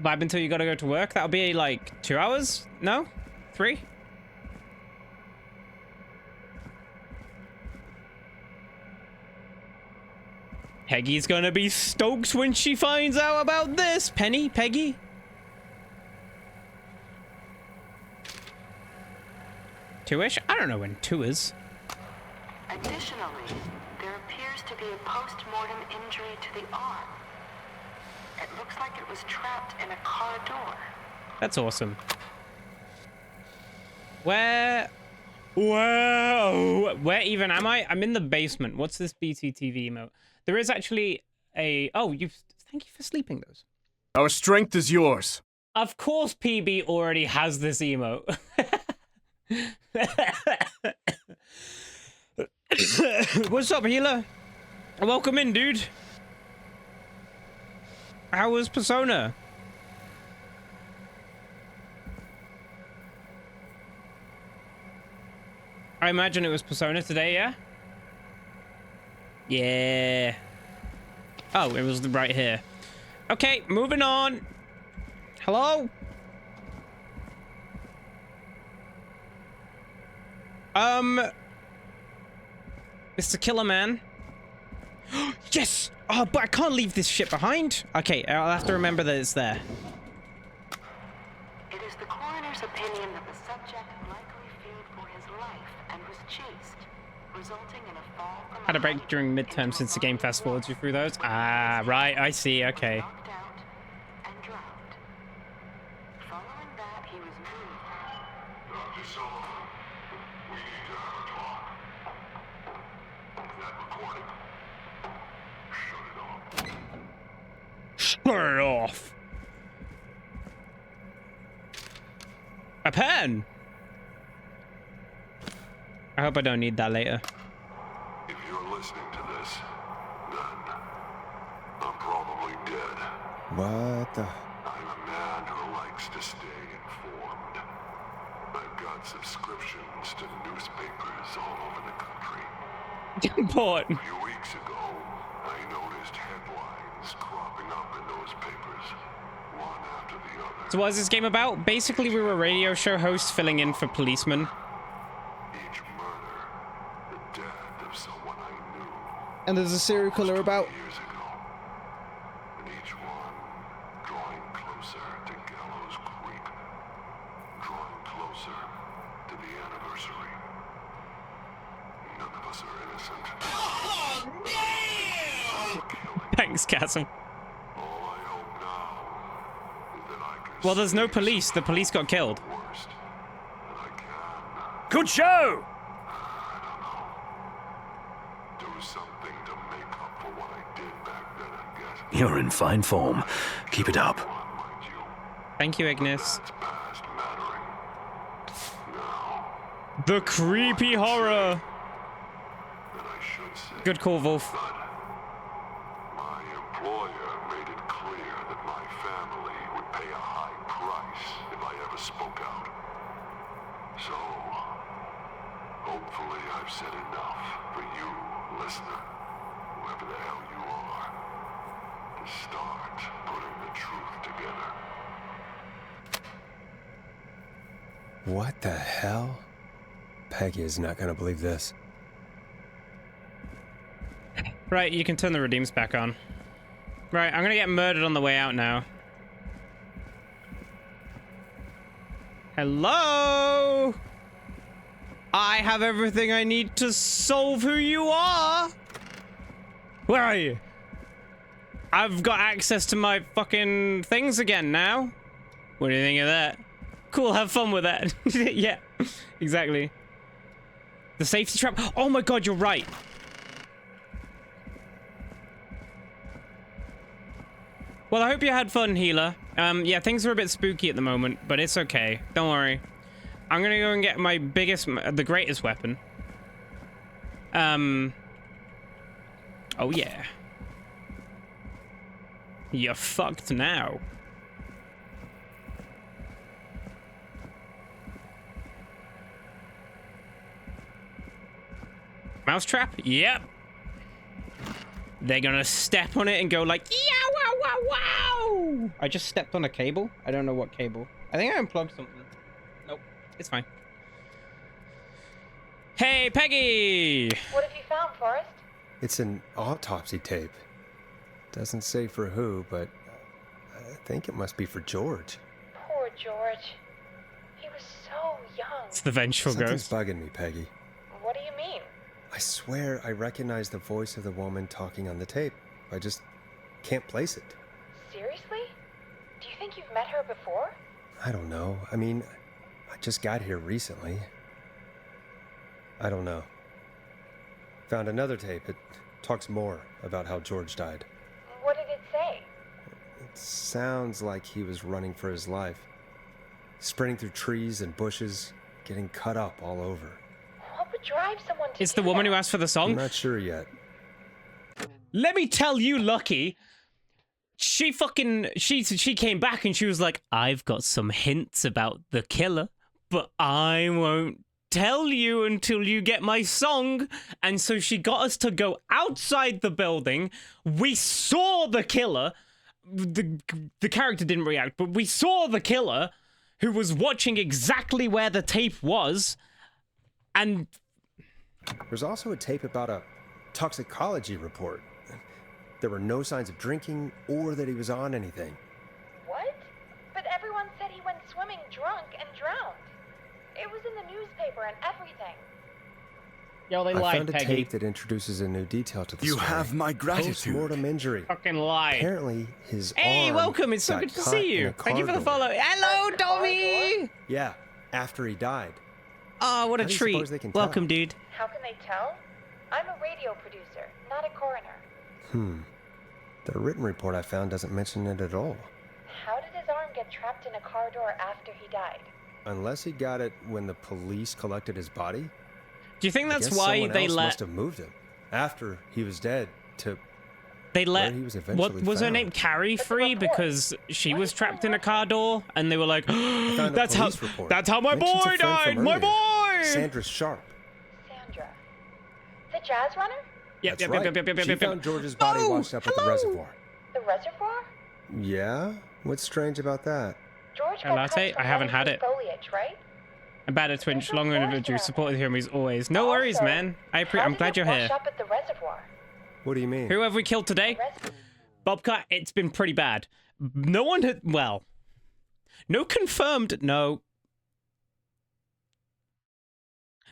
Vibe until you gotta go to work? That'll be like 2 hours? No? 3? Peggy's gonna be stoked when she finds out about this. Peggy? Two-ish? I don't know when 2 is. Additionally, there appears to be a post-mortem injury to the arm. It looks like it was trapped in a car door. That's awesome. Where even am I? I'm in the basement. What's this BTTV emote? There is actually a... Oh, thank you for sleeping those. Our strength is yours. Of course PB already has this emote. What's up, healer? Welcome in, dude. How was Persona? I imagine it was Persona today, yeah? Yeah. Oh, it was right here. Okay, moving on. Hello? Mr. Killerman. Yes! Oh, but I can't leave this shit behind. Okay, I'll have to remember that it's there. It is the coroner's opinion that the subject likely feared for his life and was chased, resulting in a fall from Had a break during midterm since the game fast forwards you through those. Ah, right, I see, okay. knocked out and drowned. Following that, he was moved. Dr. Sullivan, we need to have a talk. That recording. Shut it off. Shut it off. A pen! I hope I don't need that later. If you're listening to this, then I'm probably dead. What the? I'm a man who likes to stay informed. I've got subscriptions to newspapers all over the country. Important. A few weeks ago, I noticed headlines cropping up in those papers, one after the other. So what is this game about? Basically, we were radio show hosts filling in for policemen. Each murder, the death of someone I knew And there's a serial killer about. years ago. And each one drawing closer to Gallows Creek. Drawing closer to the anniversary. None of us are innocent. Killing. Thanks, Chasm. All I hope now is that I can Well, there's no save police. The police got killed. the worst that I can. Good show! Do something to make up for what I did back then, I guess. You're in fine form. Keep it up. Mind you, Thank you, Ignis. that's past mattering. Now, The creepy horror. that I should say. Good call, Wolf. But my employer made it clear that my family would pay a high price if I ever spoke out. So, hopefully I've said enough for you, listener, whoever the hell you are, to start putting the truth together. What the hell? Peggy is not gonna believe this. Right, you can turn the redeems back on. Right, I'm gonna get murdered on the way out now. Hello? I have everything I need to solve who you are. Where are you? I've got access to my fucking things again now. What do you think of that? Cool, have fun with that. Yeah, exactly. The safety trap. Oh my god, you're right. Well, I hope you had fun, healer. Yeah, things are a bit spooky at the moment, but it's okay. Don't worry. I'm gonna go and get my biggest, the greatest weapon. Oh yeah. You're fucked now. Mousetrap? Yep. They're gonna step on it and go like, yeah, wow, wow, wow. I just stepped on a cable. I don't know what cable. I think I unplugged something. Nope, it's fine. Hey, Peggy! What have you found, Forrest? It's an autopsy tape. Doesn't say for who, but I think it must be for George. Poor George. He was so young. It's the vengeful Something's ghost. bugging me, Peggy. What do you mean? I swear I recognize the voice of the woman talking on the tape. I just can't place it. Seriously? Do you think you've met her before? I don't know. I mean, I just got here recently. I don't know. Found another tape. It talks more about how George died. What did it say? It sounds like he was running for his life. Sprinting through trees and bushes, getting cut up all over. What would drive someone to It's do the woman that? who asked for the I'm song. not sure yet. Let me tell you, Lucky. She came back and she was like, I've got some hints about the killer, but I won't tell you until you get my song. And so she got us to go outside the building. We saw the killer. The character didn't react, but we saw the killer who was watching exactly where the tape was. And There's also a tape about a toxicology report. There were no signs of drinking or that he was on anything. What? But everyone said he went swimming drunk and drowned. It was in the newspaper and everything. yo, they I lied, found a Peggy. tape that introduces a new detail to the You story. have my gratitude. Post-mortem injury. Fucking lied. Apparently, his Hey, arm welcome. It's so got good to caught see in you. a Thank you for the car door. follow. Hello, Tommy. Yeah, after he died. Oh, what a How do you treat. suppose they can tell? Welcome, dude. How can they tell? I'm a radio producer, not a coroner. The written report I found doesn't mention it at all. How did his arm get trapped in a car door after he died? Unless he got it when the police collected his body. Do you think I that's guess why someone they else let must have moved him after he was dead to they let where he was what eventually was her found. name, Carrie, But the free report. because she What was is trapped in going a car door, and they were like, found a "That's how police report. that's how my Mentions a boy friend died, from my earlier, boy." Sandra Sharp. Sandra. The jazz runner? Yep, That's yep, right. yep, yep, yep, yep, She yep. found George's body Oh, washed up at the hello. reservoir. The reservoir? Yeah? What's strange about that? George A got latte? cut from I haven't running had through it. Foliage, right? About a twinge, There's no longer than a forest juice. around Support the homies always. No worries, Also, man. how I'm did glad it you're wash here. up at the reservoir? What do you mean? Who have we killed today? The Bobcat, it's been pretty bad. No one had, well,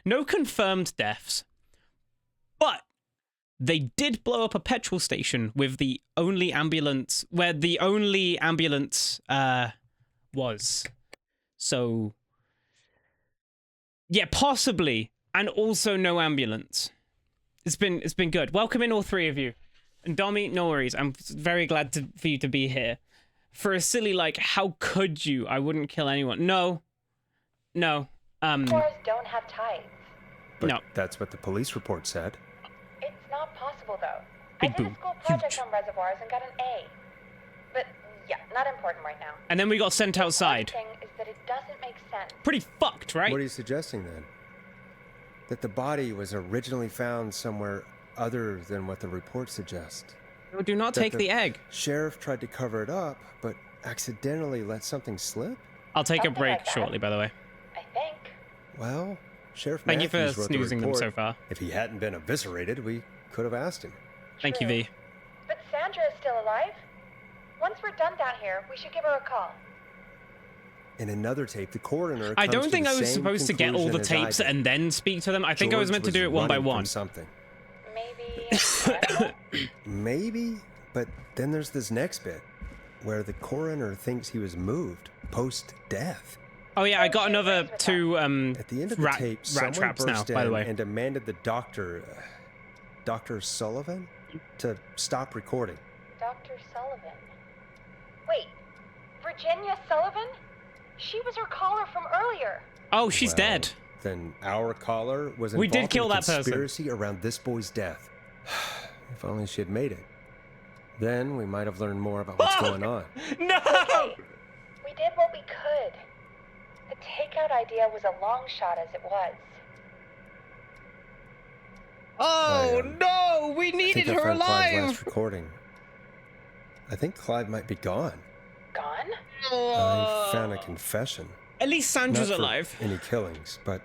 no confirmed deaths, but they did blow up a petrol station with the only ambulance, where the only ambulance was. So, yeah, possibly, and also no ambulance. It's been good. Welcome in, all three of you. And Dommy, no worries. I'm very glad for you to be here. For a silly, like, how could you? I wouldn't kill anyone. No. reservoirs don't have tides. But no. that's what the police report said. It's not possible, though. Big I did boom. a school project Huge. on reservoirs and got an A. But, yeah, not important right now. And then we got sent outside. The thing is that it doesn't make sense. Pretty fucked, right? What are you suggesting then? That the body was originally found somewhere other than what the report suggests. Do not That take the egg. Sheriff tried to cover it up, but accidentally let something slip? I'll take a Something break like that. shortly, by the way. I think. Well, Sheriff Thank you for Matthews wrote the snoozing them report. so far. If he hadn't been eviscerated, we could have asked him. Thank you, True. V. But Sandra is still alive. Once we're done down here, we should give her a call. In another tape, the coroner I comes don't to think the I was same supposed to get all the conclusion as I tapes did. and then speak to them. I think I was George meant to do it one by running from one. Something. Maybe Maybe, but then there's this next bit where the coroner thinks he was moved post-death. Oh yeah, I got another 2 At the end of the rat tape, rat someone traps now, burst by the in way. and demanded the doctor, Dr. Sullivan, to stop recording. Dr. Sullivan. Wait, Virginia Sullivan? She was her caller from earlier. Oh, she's Well, dead. Then our caller was involved We did kill in a that person. conspiracy around this boy's death. If only she had made it. Then we might have learned more about what's going on. No! Okay, we did what we could. The takeout idea was a long shot as it was. Oh no! We I needed think I her found Clive's alive. last recording. I think Clive might be gone. Gone? I found a confession. At least Sandra's Not for alive. any killings, but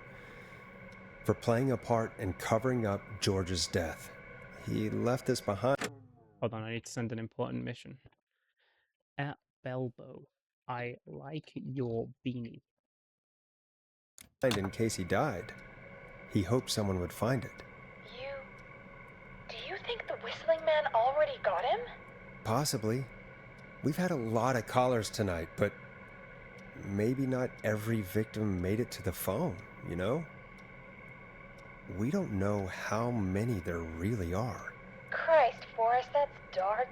for playing a part in covering up George's death. He left this behind Hold on, I need to send an important mission. At Belbo, I like your beanie. in case he died. He hoped someone would find it. Do you think the Whistling Man already got him? Possibly. We've had a lot of callers tonight, but maybe not every victim made it to the phone, you know? We don't know how many there really are. Christ, Forrest, that's dark.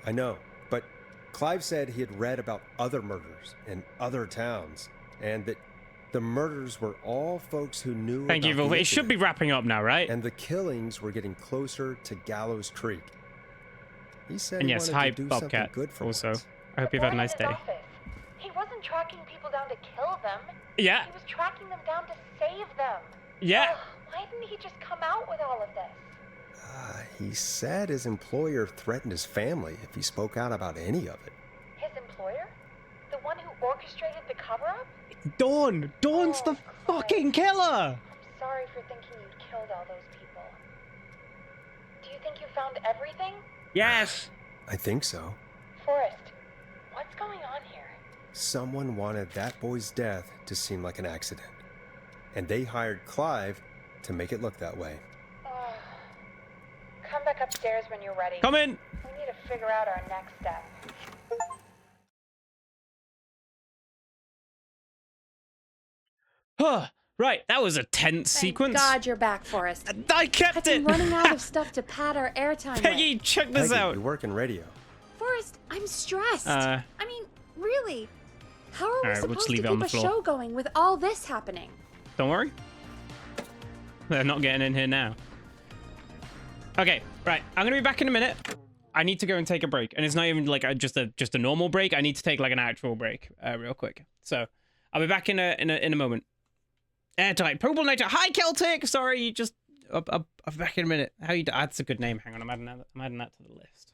I know, but Clive said he had read about other murders in other towns, and that the murders were all folks who knew Thank you, about the Wolf. It should be incident, wrapping up now, right? and the killings were getting closer to Gallows Creek. He said And he yes, wanted hi, to do Bobcat, something good for also. once. I hope you've had a nice day. He wasn't tracking people down to kill them. Yeah, He was tracking them down to save them. yeah. Ugh, why didn't he just come out with all of this? He said his employer threatened his family if he spoke out about any of it. His employer? The one who orchestrated the cover-up? Dawn! Dawn's the fucking killer! I'm sorry for thinking you'd killed all those people. Do you think you found everything? Yes! I think so. Forrest, what's going on here? Someone wanted that boy's death to seem like an accident, and they hired Clive to make it look that way. Ugh. Come back upstairs when you're ready. Come in! We need to figure out our next step. Huh, right, that was a tense sequence. Thank God you're back, Forrest. I kept I've it! been running out of stuff to pad our airtime Peggy, with. check this Peggy, out. you work in radio. Forrest, I'm stressed. Uh. I mean, really. How are we Alright, we'll supposed just to leave it keep on the a floor. show going with all this happening? Don't worry. They're not getting in here now. Okay, right. I'm gonna be back in a minute. I need to go and take a break, and it's not even like just a normal break. I need to take like an actual break, real quick. So I'll be back in a moment. Airtight, Probable Nature. Hi, Celtic. Sorry, just I'll be back in a minute. How you? That's a good name. Hang on, I'm adding that to the list.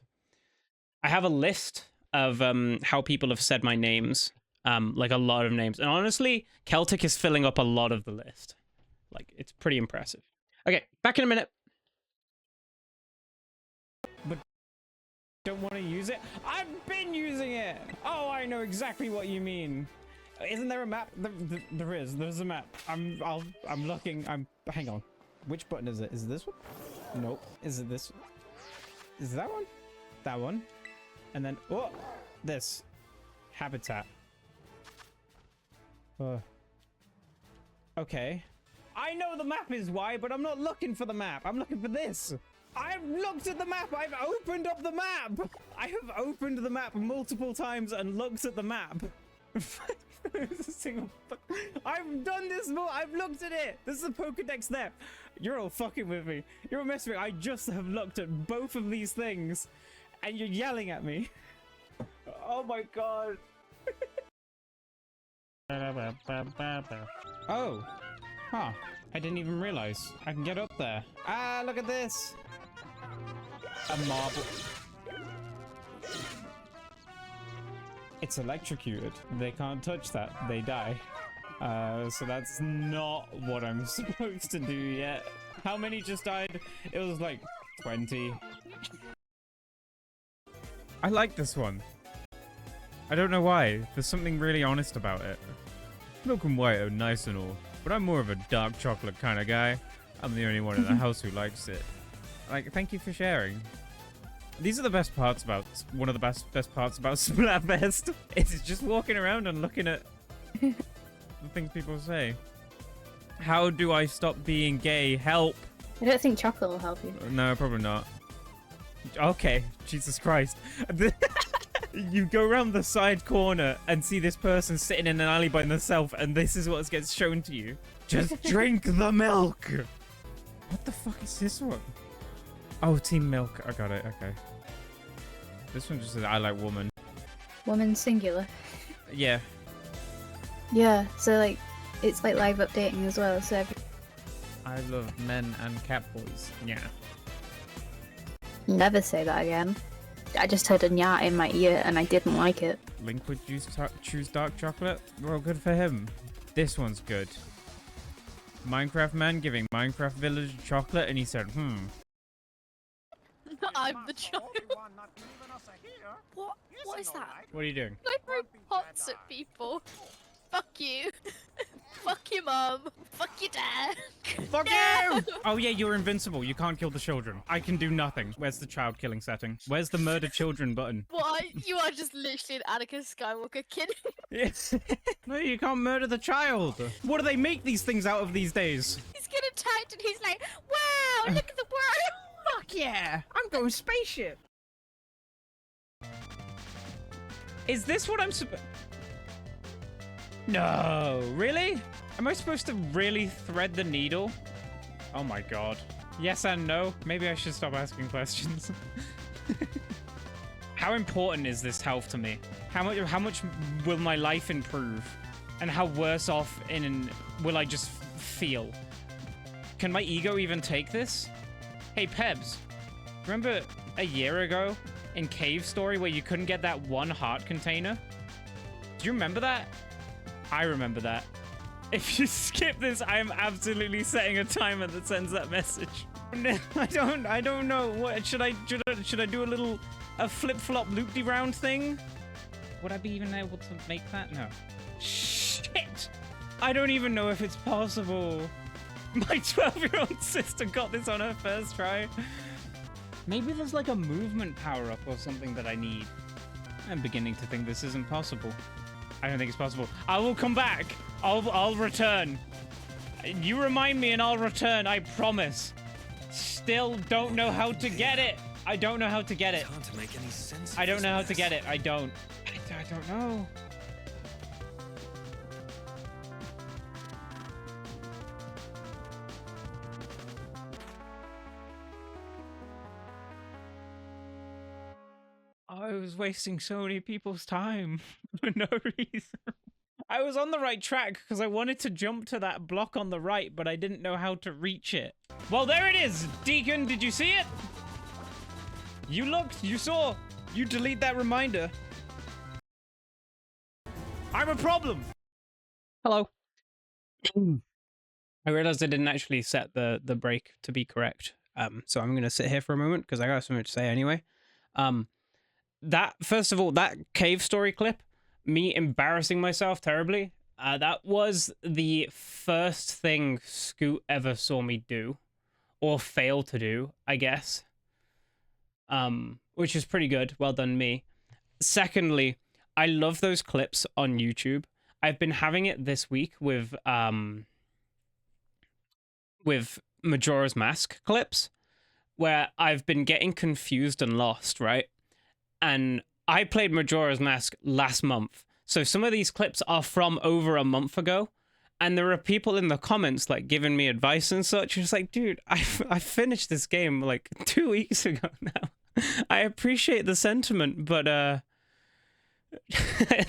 I have a list of how people have said my names, like a lot of names, and honestly, Celtic is filling up a lot of the list. Like, it's pretty impressive. Okay, back in a minute. But don't want to use it? I've been using it! Oh, I know exactly what you mean. Isn't there a map? There's a map. I'm looking. Hang on. Which button is it? Is it this one? Nope. Is it this? Is it that one? That one. And then, oh, this. Habitat. Okay. I know the map is why, but I'm not looking for the map. I'm looking for this. I've looked at the map. I've opened up the map. I have opened the map multiple times and looked at the map. I've done this more. I've looked at it. There's a Pokedex there. You're all fucking with me. You're all messing with me. I just have looked at both of these things and you're yelling at me. Oh my god. Oh. Huh. I didn't even realize. I can get up there. Ah, look at this. A marble. It's electrocuted. They can't touch that. They die. So that's not what I'm supposed to do yet. How many just died? It was like 20. I like this one. I don't know why. There's something really honest about it. Milk and white are nice and all, but I'm more of a dark chocolate kind of guy. I'm the only one in the house who likes it. Like, thank you for sharing. These are the best parts about, one of the best parts about Splatfest. It's just walking around and looking at the things people say. How do I stop being gay? Help. I don't think chocolate will help you. No, probably not. Okay, Jesus Christ. You go around the side corner and see this person sitting in an alley by themselves, and this is what gets shown to you. Just drink the milk. What the fuck is this one? Oh, Team Milk. I got it. Okay. This one just says, I like woman. Woman singular. Yeah. Yeah, so like, it's like live updating as well, so I love men and cat boys. Yeah. never say that again. I just heard a nyah in my ear and I didn't like it. Link would choose dark chocolate? Well, good for him. This one's good. Minecraft man giving Minecraft village chocolate, and he said, I'm the child. What is that? What are you doing? I throw pots at people. Fuck you. Fuck your mum. Fuck your dad. Fuck you! Oh yeah, you're invincible. You can't kill the children. I can do nothing. Where's the child killing setting? Where's the murder children button? Why? You are just literally an Anakin Skywalker kid. Yes. No, you can't murder the child. What do they make these things out of these days? He's getting attacked and he's like, wow, look at the world. Fuck yeah! I'm going spaceship. Is this what I'm supposed? No, really? Am I supposed to really thread the needle? Oh my god. Yes and no. Maybe I should stop asking questions. How important is this health to me? How much will my life improve? And how worse off will I just feel? Can my ego even take this? Hey Pebs, remember a year ago in Cave Story where you couldn't get that one heart container? Do you remember that? I remember that. If you skip this, I am absolutely setting a timer that sends that message. No, I don't know. What should I do a flip-flop loop-de-round thing? Would I be even able to make that? No. Shit! I don't even know if it's possible. My 12-year-old sister got this on her first try. Maybe there's like a movement power-up or something that I need. I'm beginning to think this isn't possible. I don't think it's possible. I will come back. I'll return. You remind me and I'll return, I promise. Still don't know how to get it. I don't know how to get it. It's hard to make any sense. I don't know how to get it. I don't know. I was wasting so many people's time for no reason. I was on the right track because I wanted to jump to that block on the right, but I didn't know how to reach it. Well, there it is. Deacon, did you see it? You looked, you saw. You delete that reminder. I'm a problem. Hello. I realized I didn't actually set the break to be correct. So I'm going to sit here for a moment because I got something to say anyway. That, first of all, that cave story clip, me embarrassing myself terribly, that was the first thing Scoot ever saw me do, or fail to do, I guess. Which is pretty good. Well done, me. Secondly, I love those clips on YouTube. I've been having it this week with Majora's Mask clips, where I've been getting confused and lost, right? And I played Majora's Mask last month. So some of these clips are from over a month ago. And there are people in the comments like giving me advice and such. It's like, dude, I finished this game like 2 weeks ago now. I appreciate the sentiment, but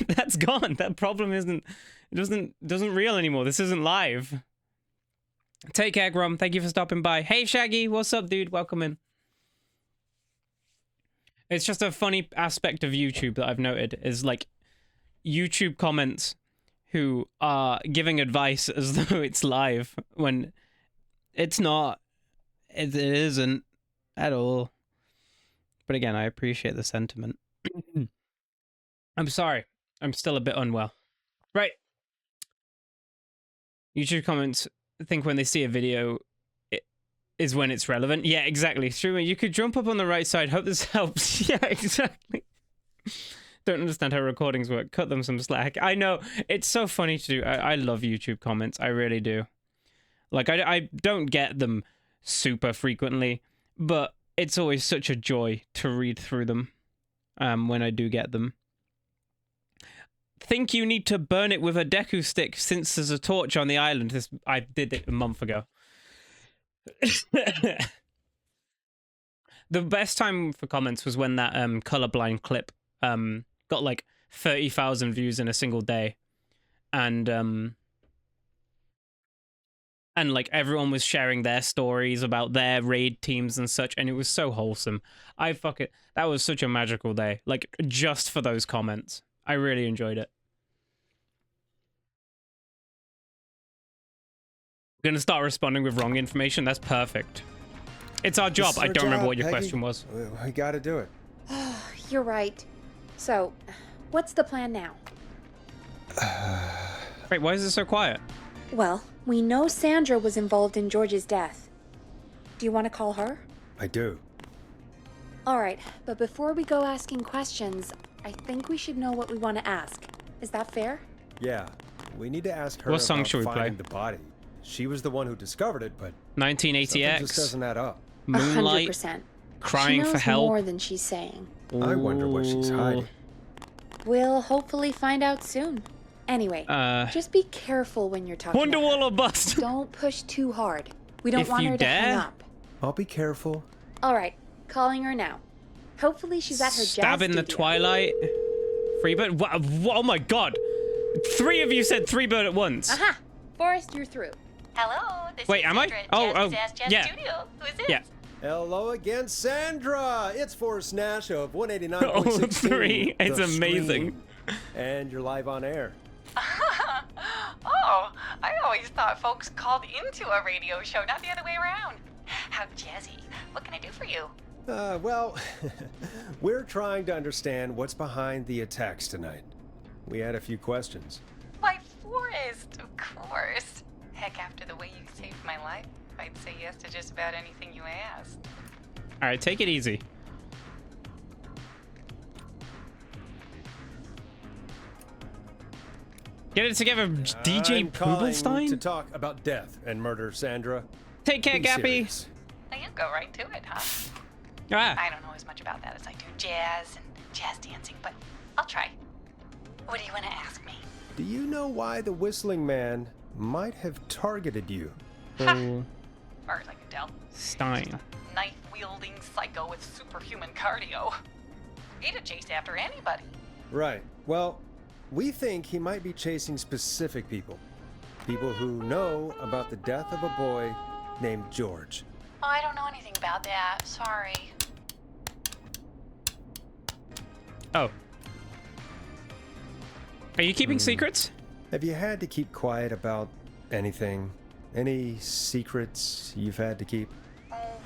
that's gone. That problem doesn't real anymore. This isn't live. Take care, Grum. Thank you for stopping by. Hey, Shaggy. What's up, dude? Welcome in. It's just a funny aspect of YouTube that I've noted is like YouTube comments who are giving advice as though it's live when it's not. It isn't at all. But again, I appreciate the sentiment. I'm sorry. I'm still a bit unwell. Right. YouTube comments think when they see a video it is when it's relevant. Yeah, exactly. Streamer, you could jump up on the right side. Hope this helps. Yeah, exactly. Don't understand how recordings work. Cut them some slack. I know. It's so funny to do. I love YouTube comments. I really do. Like, I don't get them super frequently, but it's always such a joy to read through them when I do get them. Think you need to burn it with a Deku stick since there's a torch on the island. I did it a month ago. The best time for comments was when that colorblind clip got like 30,000 views in a single day, and like everyone was sharing their stories about their raid teams and such, and it was so wholesome. That was such a magical day, like just for those comments. I really enjoyed it. Gonna start responding with wrong information. That's perfect. It's our job. I don't remember what your question was. We gotta do it. You're right. So, what's the plan now? Wait, why is it so quiet? Well, we know Sandra was involved in George's death. Do you want to call her? I do. All right, but before we go asking questions, I think we should know what we want to ask. Is that fair? Yeah, we need to ask her What song about should we finding play? the body. She was the one who discovered it, but 1980X. something just doesn't add up. Moonlight. 100%. Crying she knows for help. more than she's saying. I wonder what she's hiding. We'll hopefully find out soon. Anyway, just be careful when you're talking. Wonderwall or bust. Don't push too hard. We don't If want you her to hang dare. up. I'll be careful. All right, calling her now. Hopefully she's at her Stab jazz in the studio. twilight. Freebird. Oh my god. 3 of you said 3 bird at once. Aha! Forrest, you're through. Hello, this Wait, is am I? Sandra at Oh, Jazz Jazz yeah. Studio. Who is this? Yeah. Hello again, Sandra! It's Forrest Nash of Oh, 189.16. 3. It's The amazing. Stream. And you're live on air. Oh, I always thought folks called into a radio show, not the other way around. How jazzy. What can I do for you? Well, we're trying to understand what's behind the attacks tonight. We had a few questions. Why, Forrest, of course. Heck, after the way you saved my life, I'd say yes to just about anything you asked. All right, take it easy. Get it together, DJ I'm calling to Pooblestein. talk about death and murder, Sandra. Take care, Be Gappy. serious. Now you go right to it, huh? Ah. I don't know as much about that as I do jazz and jazz dancing, but I'll try. What do you want to ask me? Do you know why the Whistling Man might have targeted you? Oh, As far as I can tell. Stein. Knife-wielding psycho with superhuman cardio. He'd chase after anybody. Right. Well, we think he might be chasing specific people. People who know about the death of a boy named George. Oh, I don't know anything about that. Sorry. Oh. Are you keeping secrets? Have you had to keep quiet about anything? Any secrets you've had to keep?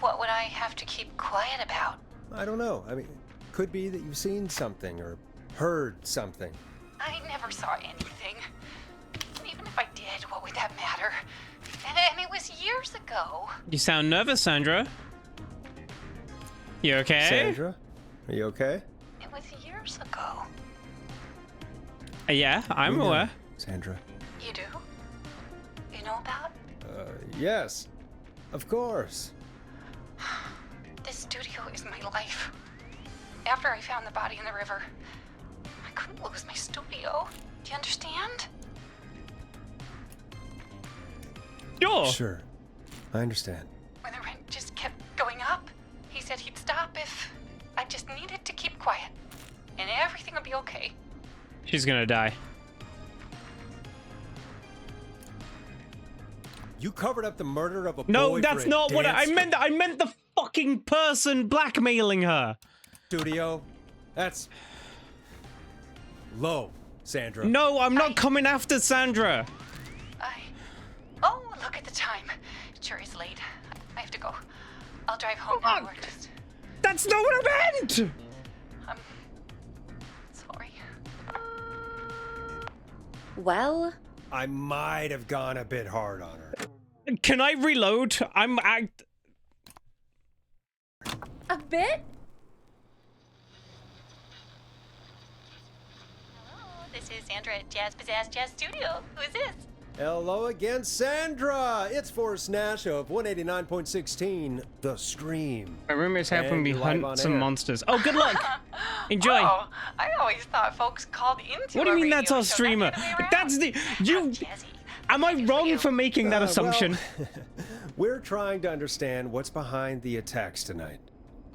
What would I have to keep quiet about? I don't know. I mean, could be that you've seen something or heard something. I never saw anything. And even if I did, what would that matter? And it was years ago. You sound nervous, Sandra. You okay? Sandra, are you okay? It was years ago. Yeah, I'm We know, aware. Sandra. You do? You know about? Yes. Of course. This studio is my life. After I found the body in the river, I couldn't lose my studio. Do you understand? Sure. I understand. When the rent just kept going up, he said he'd stop if I just needed to keep quiet. And everything would be okay. She's gonna die. You covered up the murder of a No, boy that's for a not what I dance meant. I meant the fucking person blackmailing her. studio. That's low, Sandra. No, I'm not coming after Sandra. Oh, look at the time. It sure is late. I have to go. I'll drive home now or just... That's not what I meant! I'm sorry. Well, I might have gone a bit hard on her. Can I reload? a bit? Hello, this is Sandra at Jazz Pizzazz Jazz Studio. Who is this? Hello again, Sandra! It's Forrest Nash of 189.16, The Stream. My roommate's helping me And live on hunt some air. monsters. Oh, good luck! Enjoy! Oh, I always thought folks called into What do you a mean that's radio our show, streamer? not the other way That's around. the... You... I'm Jazzy. Am I Good for wrong you. for making that assumption? Well, we're trying to understand what's behind the attacks tonight.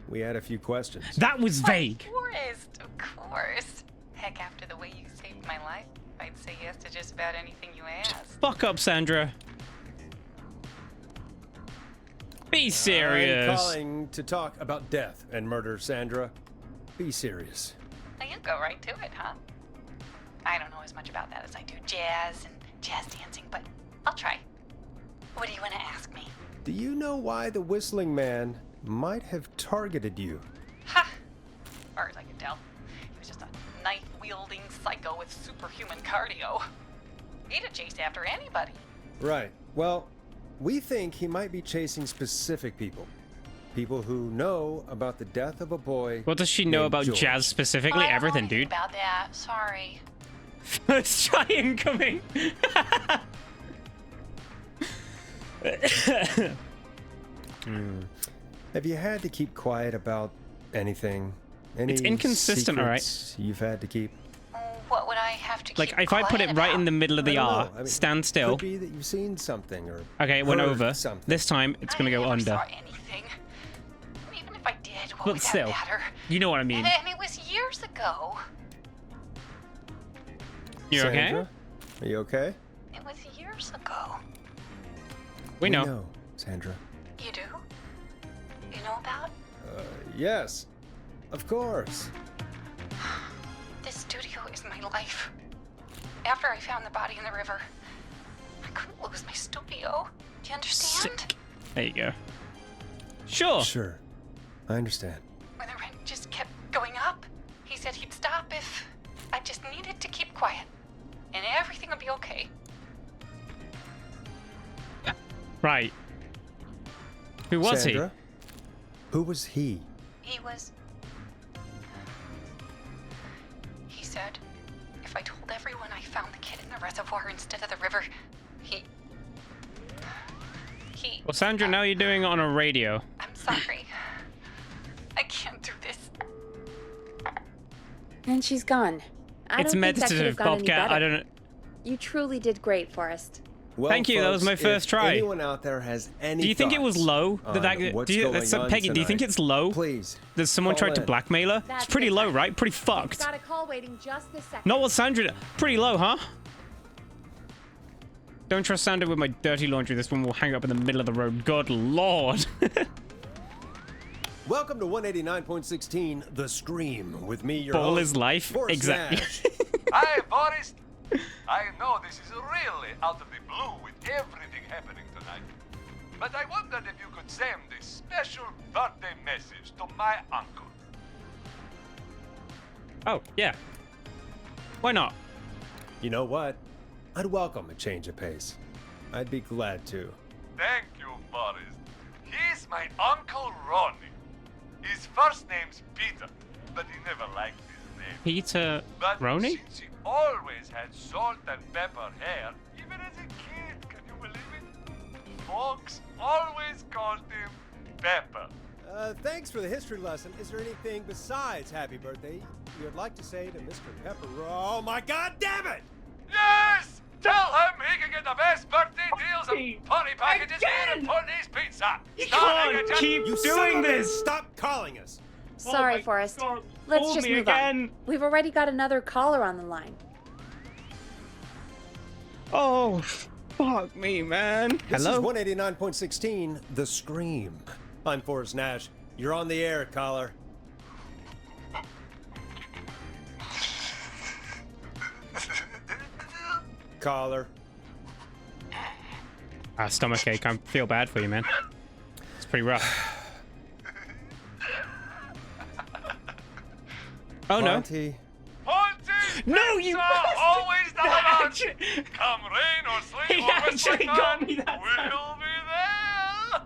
We had a few questions. That was vague. Forrest, of course. Heck, after the way you saved my life, I'd say yes to just about anything you asked. Fuck up, Sandra. Be I'm serious. calling to talk about death and murder, Sandra. Be serious. Now you go right to it, huh? I don't know as much about that as I do jazz and jazz dancing, but I'll try. What do you want to ask me? Do you know why the Whistling Man might have targeted you? Ha! As far as I can tell, he was just a knife-wielding psycho with superhuman cardio. He'd have chased after anybody. Right. Well, we think he might be chasing specific people. People who know about the death of a boy. What does she know named about George. jazz specifically? I don't know Everything, anything dude. about that. Sorry. First try incoming. Have you had to keep quiet about anything? Any It's inconsistent, all right? secrets you've had to keep? What would I have to Like, keep if I put it quiet right in about? the middle of I the don't R, know. I mean, stand still. Could be that you've seen something or Okay, it went heard over. something. This time, it's gonna I go never under. Saw anything. Even if I did, what But would still, that matter? you know what I mean. And it was years ago. You okay? Sandra? Are you okay? It was years ago. We know. Sandra. You do? You know about? Yes. Of course. This studio is my life. After I found the body in the river, I couldn't lose my studio. Do you understand? Sick. There you go. Sure. Sure. I understand. When the rent just kept going up, he said he'd stop if I just needed to keep quiet. And everything would be okay. Right. Who was Sandra? Who was he? He was... He said, if I told everyone I found the kid in the reservoir instead of the river, he... Well, Sandra, now you're doing it on a radio. I'm sorry. I can't do this. And she's gone. I It's don't think that could meditative, have gone any Bobcat. I better. don't know. You truly did great, Forrest. Well, Thank you, that was folks, my first if try. anyone out there has any Do you think it was thoughts low? on Peggy, what's going on do you think tonight, it's low? Please. That someone call tried to in. blackmail her? That's It's pretty it. low, right? Pretty fucked. Got a call waiting just this second. Not what Sandra... Pretty low, huh? Don't trust Sandra with my dirty laundry. This one will hang up in the middle of the road. Good lord. Welcome to 189.16, The Stream, with me, your Ball host, is life. Forrest Exactly. Nash. Hi, Forrest. I know this is really out of the blue with everything happening tonight. But I wondered if you could send a special birthday message to my uncle. Oh, yeah. Why not? You know what? I'd welcome a change of pace. I'd be glad to. Thank you, Forrest. He's my Uncle Ronnie. His first name's Peter, but he never liked his name. Peter But Roney? since he always had salt and pepper hair, even as a kid, can you believe it? Folks always called him Pepper. Thanks for the history lesson. Is there anything besides happy birthday you would like to say to Mr. Pepper? Oh my god damn it! Yes! Tell him he can get the best birthday deals and party packages here at Putney's Pizza. You Starting can't at keep You son doing of a- this! Stop calling us! Sorry, my Forrest. God, Let's fool just me move again. on. We've already got another caller on the line. Oh, fuck me, man. This Hello? is 189.16, The Scream. I'm Forrest Nash. You're on the air, caller. Caller. Stomachache. I feel bad for you, man. It's pretty rough. Oh, no. Monty. Ponty's No, you- Pizza always least of us. Come rain or sleet, He or actually got me that we'll time. be there.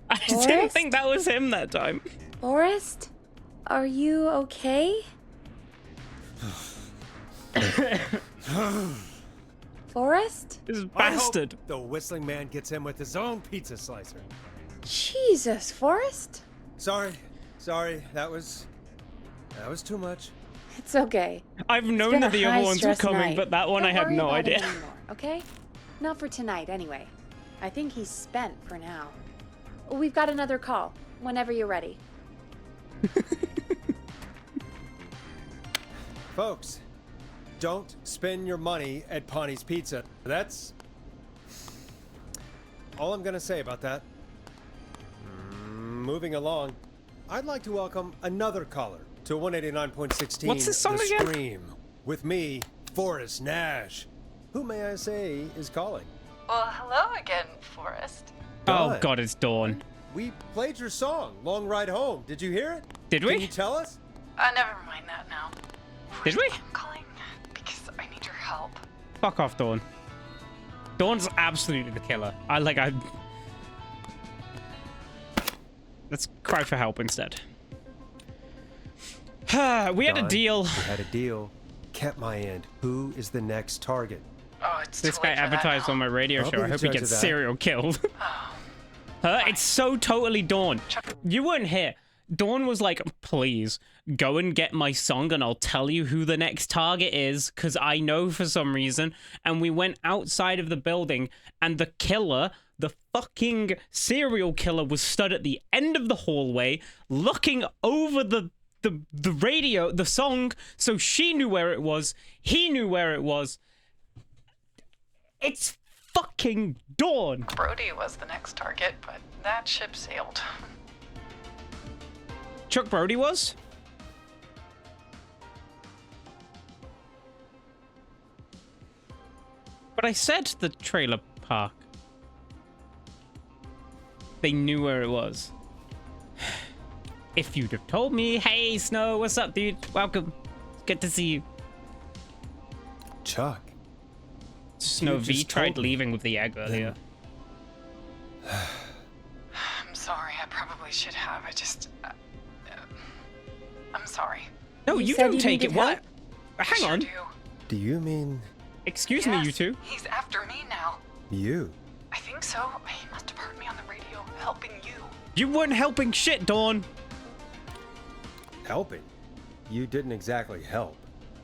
I didn't think that was him that time. Forrest? Are you okay? Forrest? This I hope bastard. the whistling man gets him with his own pizza slicer. Jesus, Forrest? Sorry, that was too much. It's okay. I've It's known been that a the other ones were high-stress coming, night. but that one Don't I had worry no about it idea. anymore, okay? Not for tonight, anyway. I think he's spent for now. We've got another call. Whenever you're ready. Folks, don't spend your money at Pawnee's Pizza. That's all I'm gonna say about that. Moving along, I'd like to welcome another caller to 189.16. What's this song The again? Stream. With me, Forrest Nash. Who may I say is calling? Well, hello again, Forrest. Oh Dawn. god, it's Dawn. We played your song, Long Ride Home. Did you hear it? Did we? Can you tell us? Never mind that now. Did we? I'm calling because I need your help. Fuck off, Dawn. Dawn's absolutely the killer. Let's cry for help instead. We had a Dawn, deal. We had a deal. Kept my end. Who is the next target? Oh, it's This too guy late for that advertised now. on my radio I'll show. be I the hope he judge gets of that. serial killed. Oh, It's so totally Dawn. You weren't here. Dawn was like, please, go and get my song and I'll tell you who the next target is, because I know for some reason. And we went outside of the building and the killer, the fucking serial killer, was stood at the end of the hallway looking over the radio, the song, so she knew where it was, he knew where it was. It's fucking Dawn. Brody was the next target, but that ship sailed. Chuck Brody was? But I said the trailer park. They knew where it was. If you'd have told me, hey, Snow, what's up, dude? Welcome. Good to see you. Chuck. Snow You V just tried told me. leaving with the egg earlier. I'm sorry, I probably should have. I'm sorry. No, You you said don't you take it. needed What? I Hang sure on. do. Do you mean Excuse me, you Yes, two. He's after me now. you? I think so. He must have heard me on the radio helping you. You weren't helping shit, Dawn. Helping? You didn't exactly help.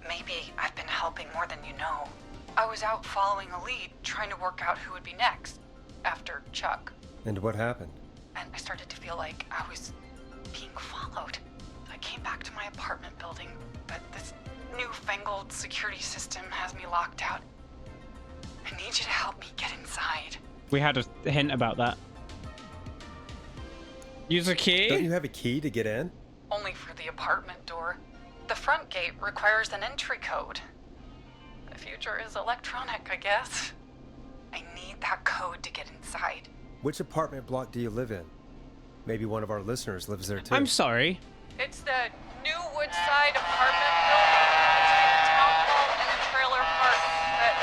Maybe I've been helping more than you know. I was out following a lead, trying to work out who would be next, after Chuck. And what happened? And I started to feel like I was being followed. I came back to my apartment building, but this newfangled security system has me locked out. I need you to help me get inside. We had a hint about that. Use a key? Don't you have a key to get in? Only for the apartment door. The front gate requires an entry code. The future is electronic, I guess. I need that code to get inside. Which apartment block do you live in? Maybe one of our listeners lives there too. I'm sorry. It's the New Woodside apartment building between the town hall and the trailer park. But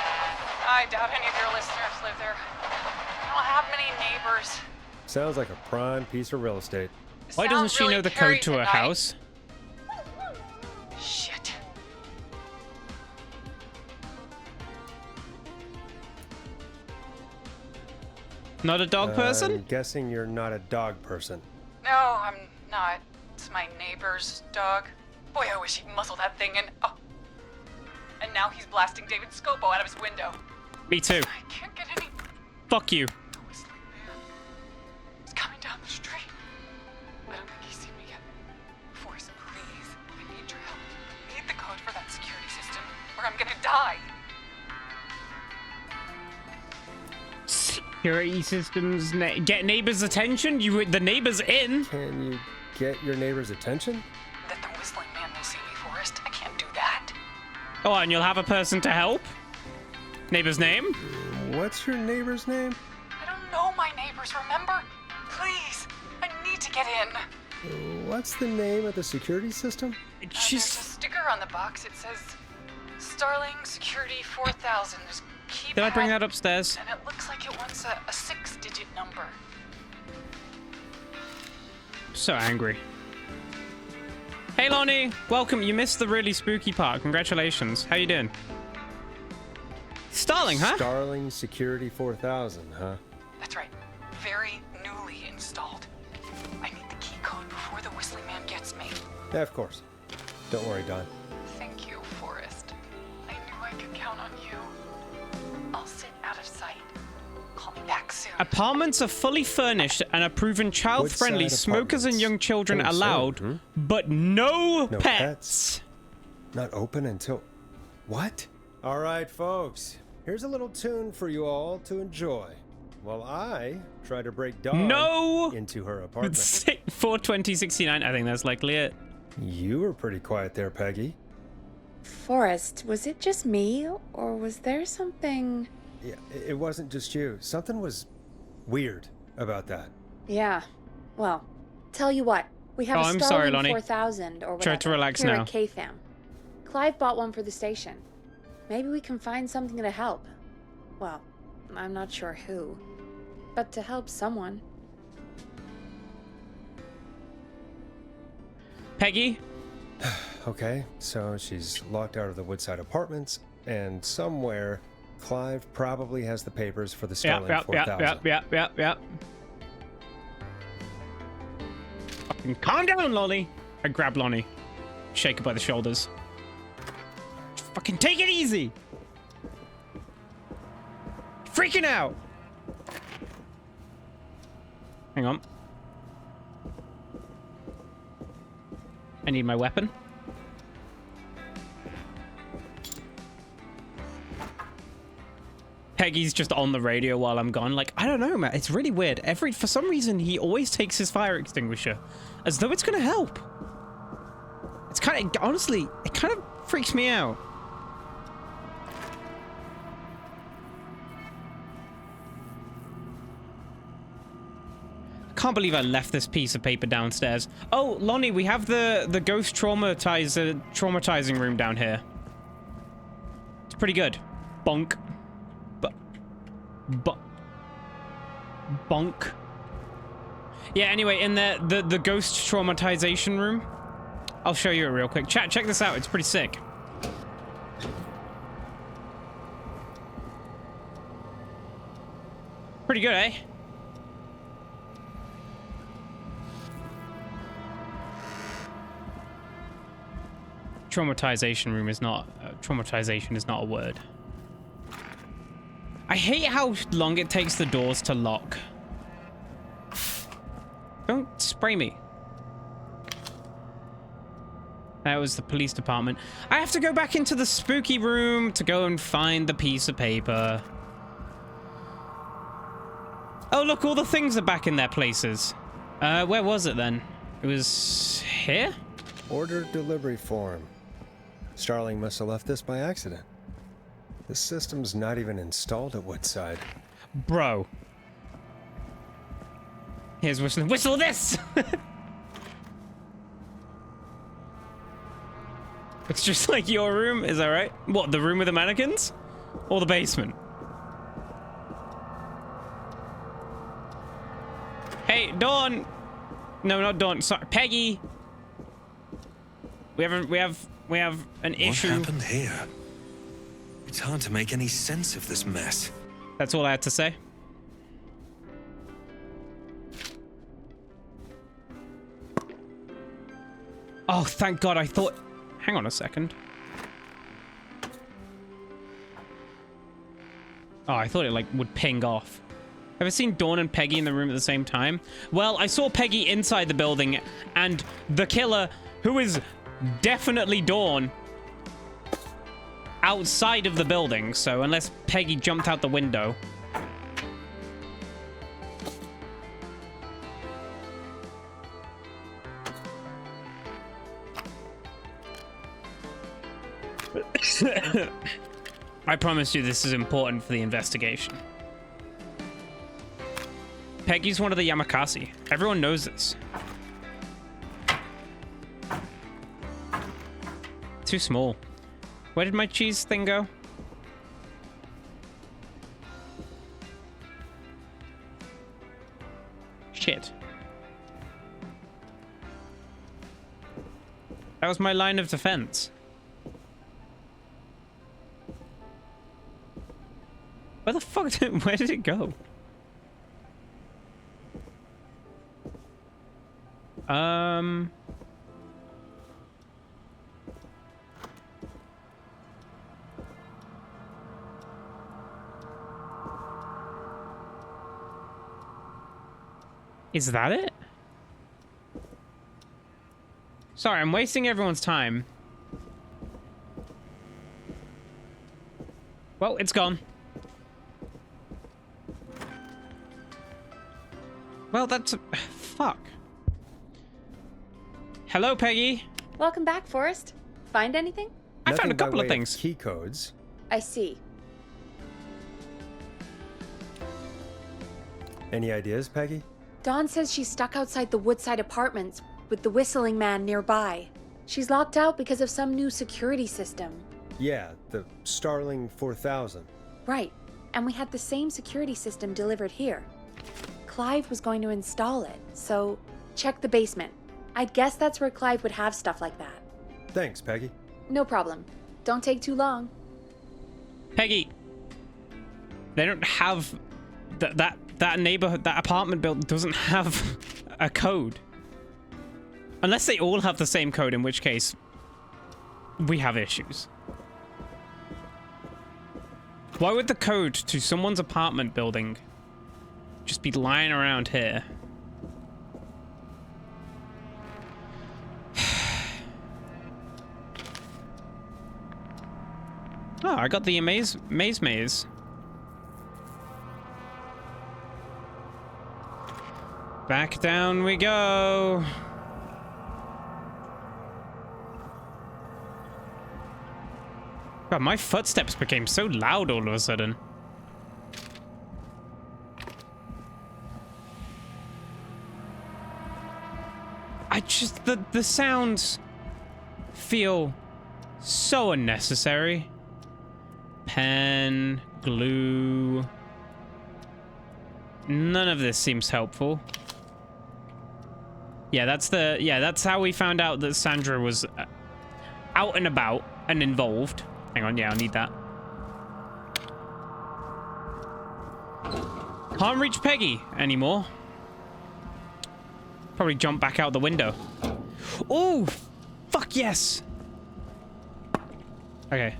I doubt any of your listeners live there. I don't have many neighbors. Sounds like a prime piece of real estate. Why Sound doesn't she really know the carried code to her tonight. house? Shit. Not a dog person? I'm guessing you're not a dog person. No, I'm not. It's my neighbor's dog. Boy, I wish he'd muzzle that thing and... Oh. And now he's blasting David Scopo out of his window. Me too. I can't get any... Fuck you. The whistling man. He's coming down the street. I don't think he's seen me yet. Forrest, please. I need your help. I need the code for that security system, or I'm gonna die. Security systems get neighbors' attention? The neighbor's in. Can you get your neighbor's attention? That the whistling man will see me, Forrest. I can't do that. Oh, and you'll have a person to help? Neighbor's name? What's your neighbor's name? I don't know my neighbors, remember? Please, I need to get in. What's the name of the security system? There's a sticker on the box. It says Starling Security 4000. There's keypad. Did I bring that upstairs? And it looks like it wants a 6-digit number. So angry. Hey Lonnie, welcome. You missed the really spooky part. Congratulations. How you doing? Starling, huh? Starling Security 4000, huh? That's right. Very newly installed. I need the key code before the Whistling Man gets me. Yeah, of course. Don't worry, Don. Thank you, Forrest. I knew I could count on you. I'll sit out of sight. Call me back soon. Apartments are fully furnished and are proven child-friendly. Smokers and young children allowed, but no pets. Not open until... What? All right, folks. Here's a little tune for you all to enjoy while I try to break Dawn into her apartment. 42069. I think that's likely it. You were pretty quiet there, Peggy. Forrest, was it just me, or was there something... Yeah, it wasn't just you. Something was weird about that. Yeah. Well, tell you what. We have a I'm Starling sorry, Lonnie. 4000 or whatever Try to relax here now. at KFAM. Clive bought one for the station. Maybe we can find something to help. Well, I'm not sure who. But to help someone. Peggy? Okay, so she's locked out of the Woodside Apartments, and somewhere Clive probably has the papers for the Starling 4000. Yep. Fucking calm down, Lonnie. I grab Lonnie. Shake her by the shoulders. Just fucking take it easy. Freaking out. Hang on. I need my weapon. Peggy's just on the radio while I'm gone. Like, I don't know, man. It's really weird. For some reason, he always takes his fire extinguisher as though it's gonna help. It's kind of, honestly, it kind of freaks me out. I can't believe I left this piece of paper downstairs. Oh, Lonnie, we have the ghost traumatizing room down here. It's pretty good. Bonk. Bonk. Yeah, anyway, in the ghost traumatization room, I'll show you it real quick. Chat, check this out. It's pretty sick. Pretty good, eh? Traumatization room is not... traumatization is not a word. I hate how long it takes the doors to lock. Don't spray me. That was the police department. I have to go back into the spooky room to go and find the piece of paper. Oh, look, all the things are back in their places. Where was it then? It was here? Order delivery form. Starling must have left this by accident. The system's not even installed at Woodside. Bro. Here's whistling. Whistle this! It's just like your room, is that right? What, the room with the mannequins? Or the basement? Hey, Dawn! No, not Dawn. Sorry, Peggy! We have an issue. What happened here? It's hard to make any sense of this mess. That's all I had to say. Oh, thank God, I thought... Hang on a second. Oh, I thought it, like, would ping off. Have I seen Dawn and Peggy in the room at the same time? Well, I saw Peggy inside the building, and the killer, who is definitely Dawn, outside of the building, so unless Peggy jumped out the window. I promise you this is important for the investigation. Peggy's one of the Yamakasi. Everyone knows this. too small. Where did my cheese thing go? Shit. That was my line of defense. Where the fuck where did it go? Is that it? Sorry, I'm wasting everyone's time. Well, it's gone. Well, that's... fuck. Hello, Peggy. Welcome back, Forrest. Find anything? I found a Nothing by couple of way things. Key codes. I see. Any ideas, Peggy? Dawn says she's stuck outside the Woodside Apartments with the whistling man nearby. She's locked out because of some new security system. Yeah, the Starling 4000. Right, and we had the same security system delivered here. Clive was going to install it, so check the basement. I'd guess that's where Clive would have stuff like that. Thanks, Peggy. No problem. Don't take too long. Peggy. They don't have... That neighborhood, that apartment building doesn't have a code. Unless they all have the same code, in which case we have issues. Why would the code to someone's apartment building just be lying around here? Oh, I got the maze. Back down we go. God, my footsteps became so loud all of a sudden. The sounds feel so unnecessary. Pen, glue. None of this seems helpful. Yeah, that's how we found out that Sandra was out and about and involved. Hang on, yeah, I'll need that. Can't reach Peggy anymore. Probably jump back out the window. Oh, fuck yes. Okay.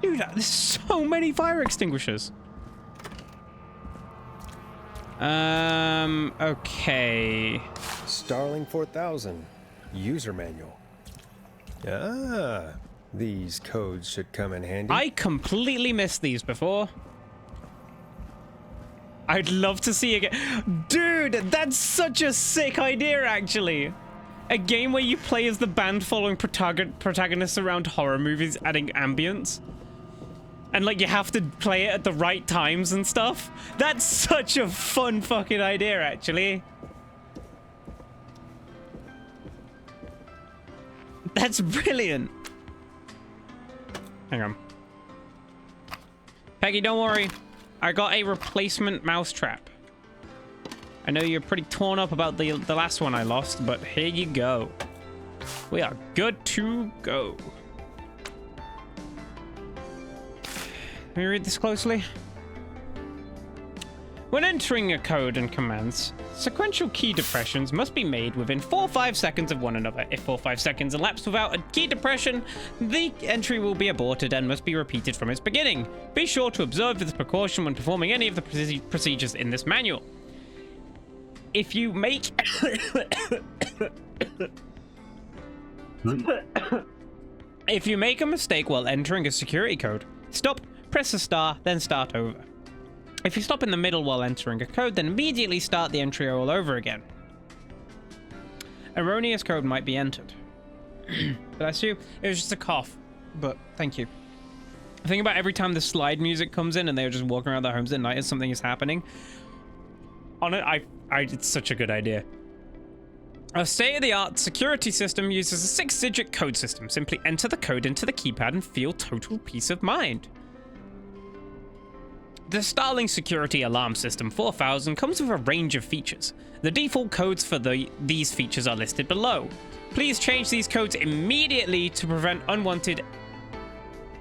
Dude, there's so many fire extinguishers. Okay. Starling 4000. User manual. Ah, these codes should come in handy. I completely missed these before. I'd love to see again. Dude, that's such a sick idea, actually. A game where you play as the band following protagonists around horror movies, adding ambience. And, like, you have to play it at the right times and stuff. That's such a fun fucking idea, actually. That's brilliant. Hang on. Peggy, don't worry. I got a replacement mousetrap. I know you're pretty torn up about the last one I lost, but here you go. We are good to go. Let me read this closely. When entering a code and commands, sequential key depressions must be made within 4 or 5 seconds of one another. If 4 or 5 seconds elapse without a key depression, the entry will be aborted and must be repeated from its beginning. Be sure to observe this precaution when performing any of the procedures in this manual. If you make... If you make a mistake while entering a security code, stop, press a star, then start over. If you stop in the middle while entering a code, then immediately start the entry all over again. Erroneous code might be entered. Bless you. It was just a cough, but thank you. I think about every time the slide music comes in and they're just walking around their homes at night as something is happening. on it. It's such a good idea. A state-of-the-art security system uses a 6-digit code system. Simply enter the code into the keypad and feel total peace of mind. The Starling Security Alarm System 4000 comes with a range of features. The default codes for these features are listed below. Please change these codes immediately to prevent unwanted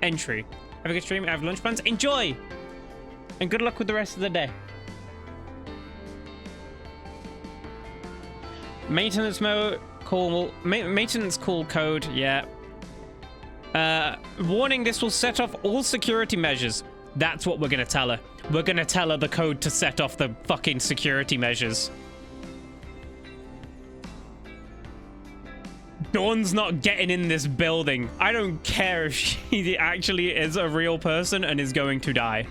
entry. Have a good stream. I have lunch plans. Enjoy! And good luck with the rest of the day. Maintenance mode, maintenance call code, yeah. Warning, this will set off all security measures. That's what we're gonna tell her. We're gonna tell her the code to set off the fucking security measures. Dawn's not getting in this building. I don't care if she actually is a real person and is going to die.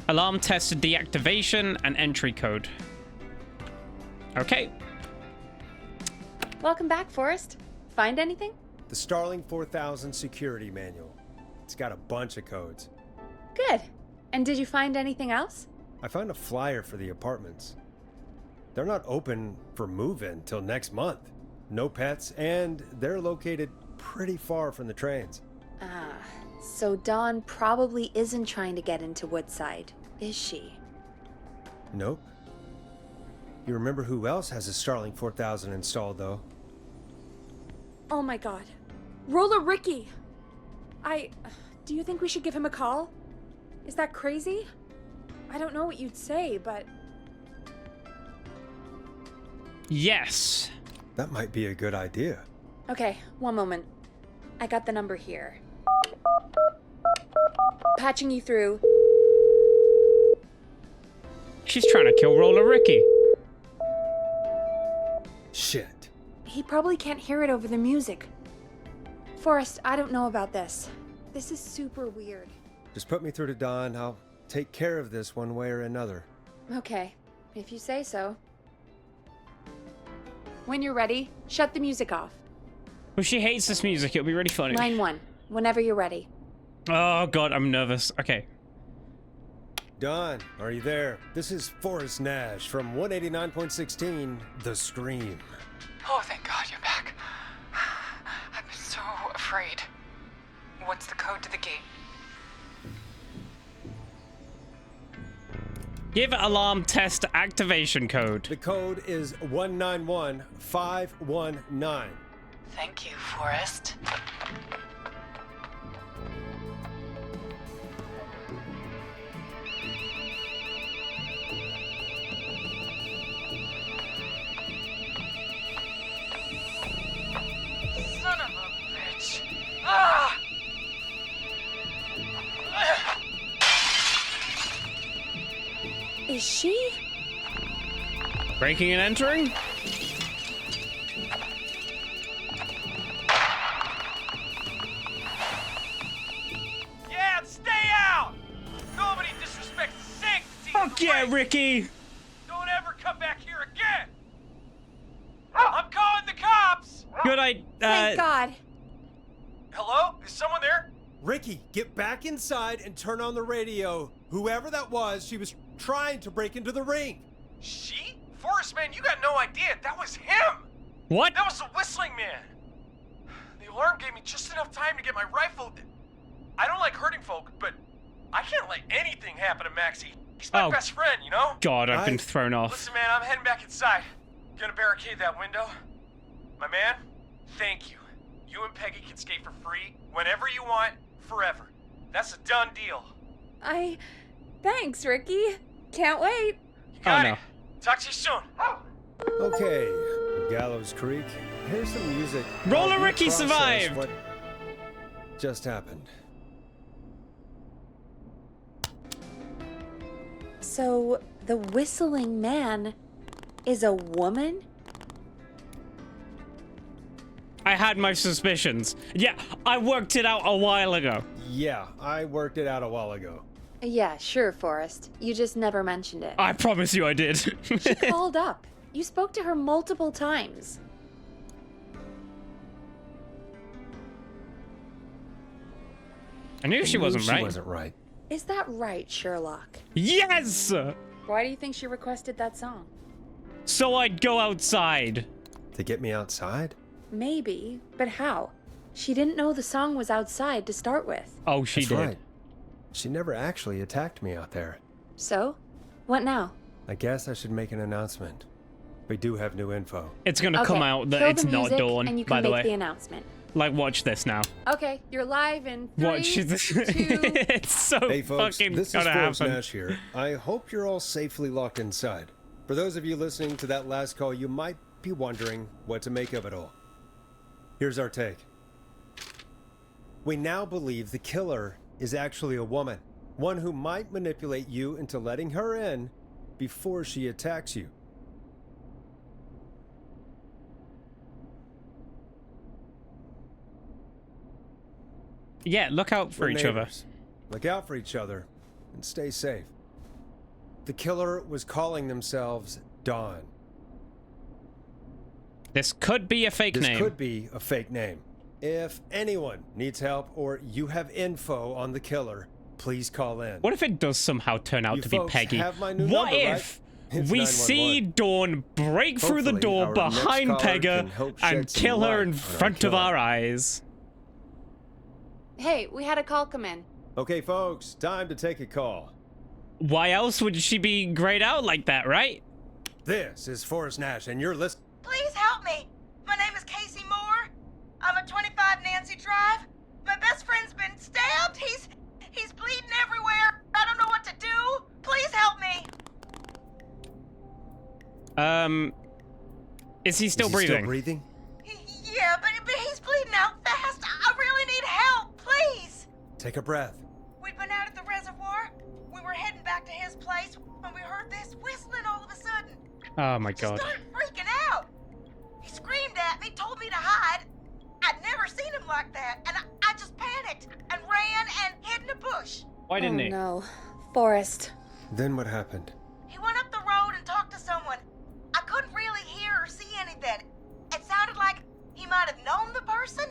Alarm test deactivation and entry code. Okay. Welcome back, Forrest. Find anything? The Starling 4000 security manual. It's got a bunch of codes. Good. And did you find anything else? I found a flyer for the apartments. They're not open for move-in till next month. No pets, and they're located pretty far from the trains. Ah, so Dawn probably isn't trying to get into Woodside, is she? Nope. You remember who else has a Starling 4000 installed, though? Oh my god. Roller Ricky! Do you think we should give him a call? Is that crazy? I don't know what you'd say, but... Yes. That might be a good idea. Okay, one moment. I got the number here. Patching you through. She's trying to kill Roller Ricky. Shit. He probably can't hear it over the music. Forrest, I don't know about this. This is super weird. Just put me through to Dawn. I'll take care of this one way or another. Okay, if you say so. When you're ready, shut the music off. Well, she hates this music. It'll be really funny. Line 1, whenever you're ready. Oh, God, I'm nervous. Okay. Dawn, are you there? This is Forrest Nash from 189.16, The Scream. Oh, thank God you're back. I'm so afraid. What's the code to the gate? Give alarm test activation code. The code is 191519. Thank you, Forrest. Son of a bitch. Ah! Is she? Breaking and entering? Yeah, stay out! Nobody disrespects the sanctity of Fuck the yeah, race. Ricky! Don't ever come back here again! I'm calling the cops! Good idea. Thank God. Hello? Is someone there? Ricky, get back inside and turn on the radio. Whoever that was, she was trying to break into the ring. She? Forrest, man, you got no idea. That was him! What? That was the whistling man! The alarm gave me just enough time to get my rifle. I don't like hurting folk, but I can't let anything happen to Maxie. He's my best friend, you know? God, I've been thrown off. Listen, man, I'm heading back inside. Gonna barricade that window. My man, thank you. You and Peggy can skate for free whenever you want, forever. That's a done deal. Thanks, Ricky. Can't wait. You got it. Talk to you soon. Okay, Gallows Creek. Here's some music. Roller While you Ricky process survived. What just happened? So, the whistling man is a woman? I had my suspicions. Yeah, I worked it out a while ago. Yeah, I worked it out a while ago. Yeah, sure, Forrest. You just never mentioned it. I promise you I did. She called up. You spoke to her multiple times. I knew she wasn't right. She wasn't right. Is that right, Sherlock? Yes! Why do you think she requested that song? So I'd go outside. To get me outside? Maybe, but how? She didn't know the song was outside to start with. Oh, she That's did. right. She never actually attacked me out there. So? What now? I guess I should make an announcement. We do have new info. It's gonna come out that kill it's the not music, Dawn, and you can by the make way. the announcement. Like, watch this now. Okay, you're live in 3, Watch 2... this. It's so Hey folks, fucking this is gonna Forrest happen. Nash here. I hope you're all safely locked inside. For those of you listening to that last call, you might be wondering what to make of it all. Here's our take. We now believe the killer is actually a woman. One who might manipulate you into letting her in before she attacks you. Yeah, look out for We're each other. neighbors. Look out for each other and stay safe. The killer was calling themselves Dawn. This could be a fake name. This could be a fake name. If anyone needs help or you have info on the killer, please call in. What if it does somehow turn out You to be folks Peggy? have my new What number, if right? It's we 911. see Dawn break through the Hopefully, door our next behind caller Peggy can help shed and some kill her light in on our front of killer. our eyes? Hey, we had a call come in. Okay, folks, time to take a call. Why else would she be grayed out like that, right? This is Forrest Nash, and you're listening. Please help me. My name is Casey Moore. I'm at 25 Nancy Drive. My best friend's been stabbed. He's bleeding everywhere. I don't know what to do. Please help me. Is he still Is he breathing? Still breathing? Yeah, but he's bleeding out fast. I really need help. Please. Take a breath. We'd been out at the reservoir. We were heading back to his place when we heard this whistling all of a sudden. Oh my god. Started freaking out. He screamed at me, told me to hide. I'd never seen him like that, and I just panicked and ran and hid in a bush. Why didn't he? No. Forrest. Then what happened? He went up the road and talked to someone. I couldn't really hear or see anything. It sounded like he might have known the person,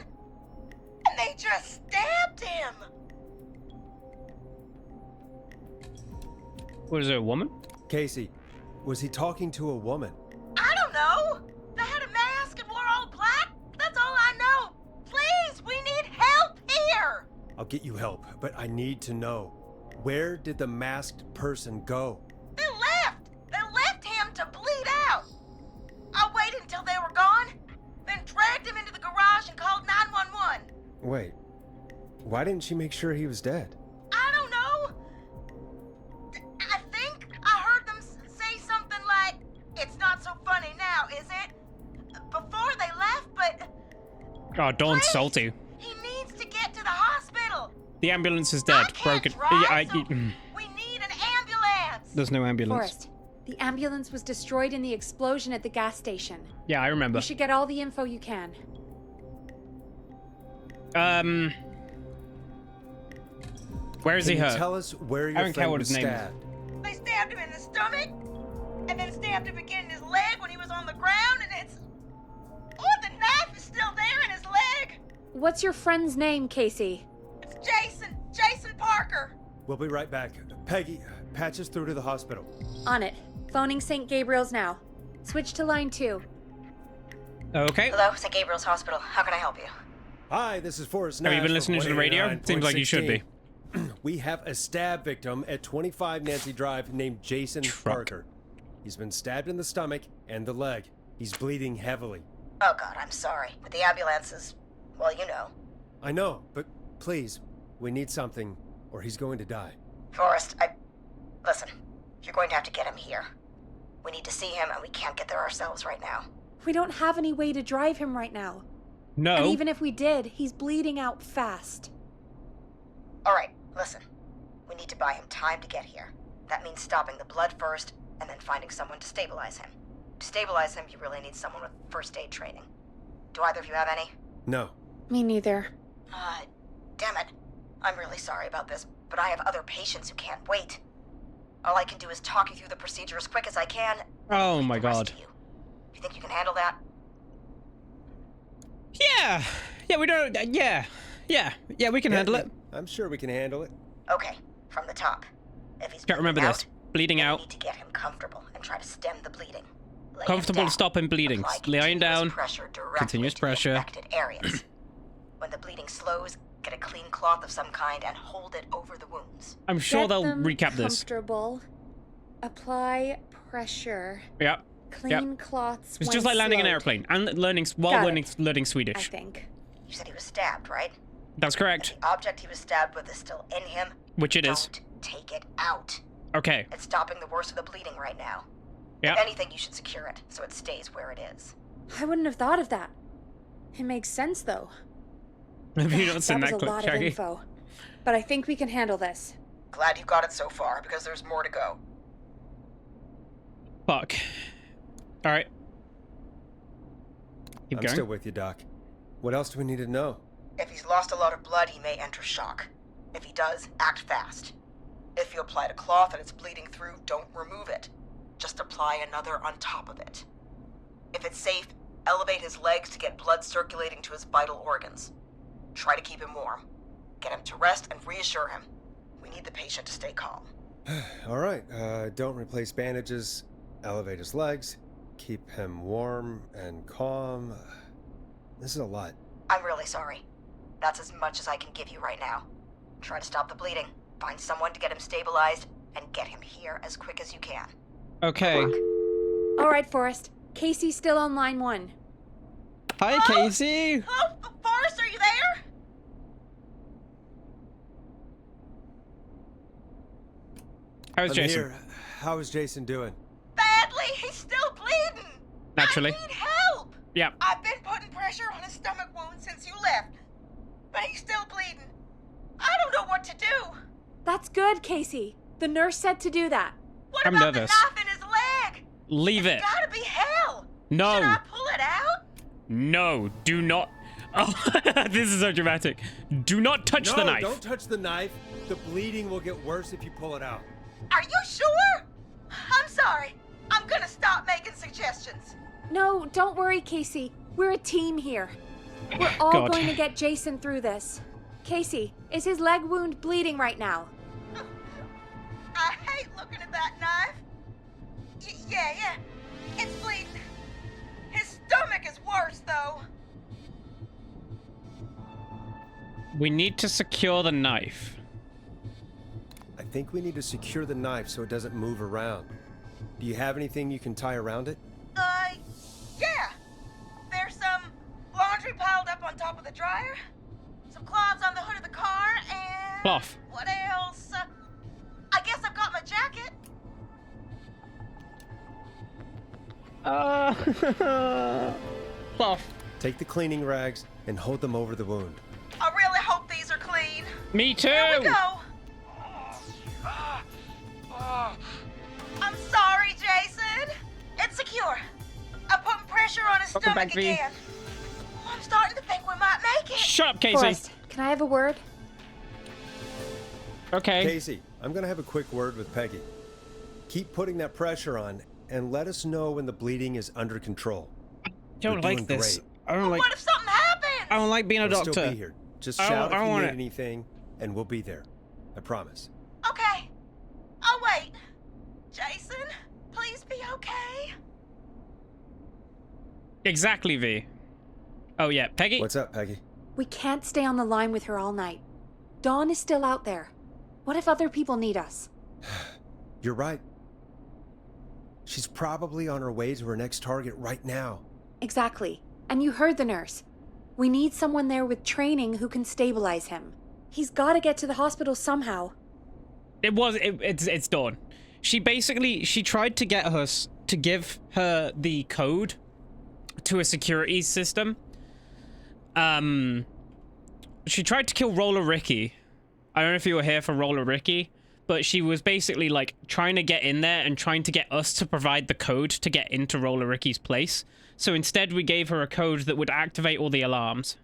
and they just stabbed him. Was it a woman? Casey, was he talking to a woman? I don't know. They had a mask and wore all black. That's all I know. Please, we need help here. I'll get you help, but I need to know. Where did the masked person go? They left. They left him to bleed out. I waited until they were gone, then dragged him into the garage and called 911. Wait, why didn't she make sure he was dead? I don't know. I think I heard them say something like, "It's not so funny now, is it?" Before they left, but Oh, Dawn's please, salty. he needs to get to the hospital. The ambulance is dead. I can't Broken. drive, Yeah, so we need an ambulance. There's no ambulance. Forrest. The ambulance was destroyed in the explosion at the gas station. Yeah, I remember. You should get all the info you can. Where is he Can you hurt? tell us where your I don't care friend what was his name is. stabbed? They stabbed him in the stomach, and then stabbed him again in his leg when he was on the ground, and it's... Oh, the knife is still there in his leg. What's your friend's name, Casey? It's Jason Parker. We'll be right back. Peggy, patch us through to the hospital. On it. Phoning St. Gabriel's now. Switch to line 2. Okay. Hello, St. Gabriel's Hospital. How can I help you? Hi, this is Forrest Have Nash. you been from listening to the radio? Seems like you should be. 189.16. We have a stab victim at 25 Nancy Drive named Jason Parker. He's been stabbed in the stomach and the leg. He's bleeding heavily. Oh, God, I'm sorry. But the ambulance is... well, you know. I know, but please, we need something, or he's going to die. Forrest, listen, you're going to have to get him here. We need to see him, and we can't get there ourselves right now. We don't have any way to drive him right now. No. And even if we did, he's bleeding out fast. All right, listen. We need to buy him time to get here. That means stopping the blood first, and then finding someone to stabilize him. To stabilize him, you really need someone with first aid training. Do either of you have any? No. Me neither. Damn it. I'm really sorry about this, but I have other patients who can't wait. All I can do is talk you through the procedure as quick as I can. Oh my god. You think you can handle that? Yeah. Yeah, we don't. Yeah, we can handle it. I'm sure we can handle it. Okay, from the top. If he's Can't remember bleeding this. out, Bleeding You out. need to get him comfortable and try to stem the bleeding. Lay him Comfortable down. to stop him bleeding. Apply Lying down. pressure directly Continuous to the pressure. affected areas. When the bleeding slows, get a clean cloth of some kind and hold it over the wounds. I'm sure Get they'll them recap this. Comfortable. Apply pressure. Yeah. Clean cloths. It's when just like landing an slowed. airplane and learning Got learning it. learning I Swedish. think. You said he was stabbed, right? That's correct. The object he was stabbed with is still in him. Which it is. Don't take it out. Okay. It's stopping the worst of the bleeding right now. Yeah. If anything, you should secure it so it stays where it is. I wouldn't have thought of that. It makes sense though. Have you not seen that that was a clip, lot Shaggy? of info. But I think we can handle this. Glad you got it so far, because there's more to go. Fuck. All right. Keep I'm going. still with you, Doc. What else do we need to know? If he's lost a lot of blood, he may enter shock. If he does, act fast. If you applied a cloth and it's bleeding through, don't remove it. Just apply another on top of it. If it's safe, elevate his legs to get blood circulating to his vital organs. Try to keep him warm. Get him to rest and reassure him. We need the patient to stay calm. All right, don't replace bandages. Elevate his legs. Keep him warm and calm. This is a lot. I'm really sorry. That's as much as I can give you right now. Try to stop the bleeding, find someone to get him stabilized, and get him here as quick as you can. Okay. All right, Forrest. Casey's still on line 1. Hi, Casey. Oh, Forrest, are you there? How's I'm Jason? here. How is Jason doing? Badly, he's still bleeding. Naturally. I need help. Yeah. I've been putting pressure on his stomach wound since you left, but he's still bleeding. I don't know what to do. That's good, Casey. The nurse said to do that. What I'm about nervous. the knife in his leg? Leave it. It's gotta be hell. No. Should I pull it out? No. Do not. Oh, this is so dramatic. Do not touch the knife. No, don't touch the knife. The bleeding will get worse if you pull it out. Are you sure? I'm sorry. I'm gonna stop making suggestions. No, don't worry, Casey. We're a team here. We're all God. going to get Jason through this. Casey, is his leg wound bleeding right now? I hate looking at that knife. Yeah. It's bleeding. His stomach is worse, though. We need to secure the knife. I think we need to secure the knife so it doesn't move around. Do you have anything you can tie around it? Yeah. There's some laundry piled up on top of the dryer, some cloths on the hood of the car, and... Cloth. What else? I guess I've got my jacket. Cloth. Take the cleaning rags and hold them over the wound. I really hope these are clean. Me too. Here we go. I'm sorry, Jason. It's secure. I'm putting pressure on his Welcome stomach back, V. again. I'm starting to think we might make it. Shut up, Casey. Forrest, can I have a word? Okay. Casey, I'm gonna have a quick word with Peggy. Keep putting that pressure on and let us know when the bleeding is under control. I don't You're like doing this. great. I don't like. What if something happens? I don't like being a We'll doctor. still be here. Just I don't- shout I if don't you want need it. anything, and we'll be there. I promise. Okay. I'll wait. Jason, please be okay. Exactly, V. Oh yeah, Peggy. What's up, Peggy? We can't stay on the line with her all night. Dawn is still out there. What if other people need us? You're right. She's probably on her way to her next target right now. Exactly. And you heard the nurse. We need someone there with training who can stabilize him. He's got to get to the hospital somehow. It's Dawn. She tried to get us to give her the code to a security system. She tried to kill Roller Ricky. I don't know if you were here for Roller Ricky, but she was basically like trying to get in there and trying to get us to provide the code to get into Roller Ricky's place. So instead we gave her a code that would activate all the alarms.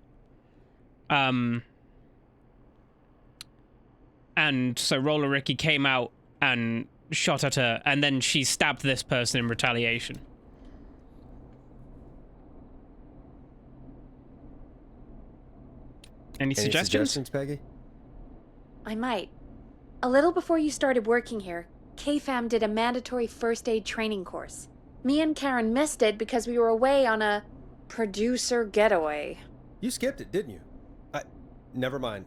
And so Roller Ricky came out and shot at her, and then she stabbed this person in retaliation. Any suggestions? Peggy? I might. A little before you started working here, K-Fam did a mandatory first aid training course. Me and Karen missed it because we were away on a producer getaway. You skipped it, didn't you? Never mind.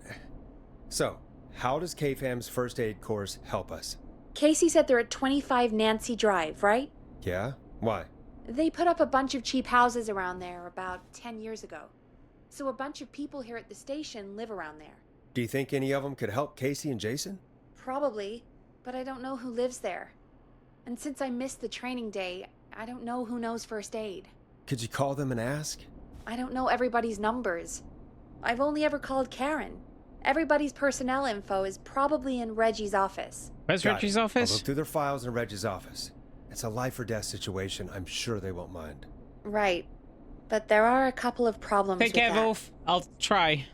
So, how does K-Fam's first aid course help us? Casey said they're at 25 Nancy Drive, right? Yeah? Why? They put up a bunch of cheap houses around there about 10 years ago. So a bunch of people here at the station live around there. Do you think any of them could help Casey and Jason? Probably, but I don't know who lives there. And since I missed the training day, I don't know who knows first aid. Could you call them and ask? I don't know everybody's numbers. I've only ever called Karen. Everybody's personnel info is probably in Reggie's office. Where's Reggie's office? I'll look through their files in Reggie's office. It's a life or death situation. I'm sure they won't mind. Right. But there are a couple of problems with Take care, that. Wolf. I'll try.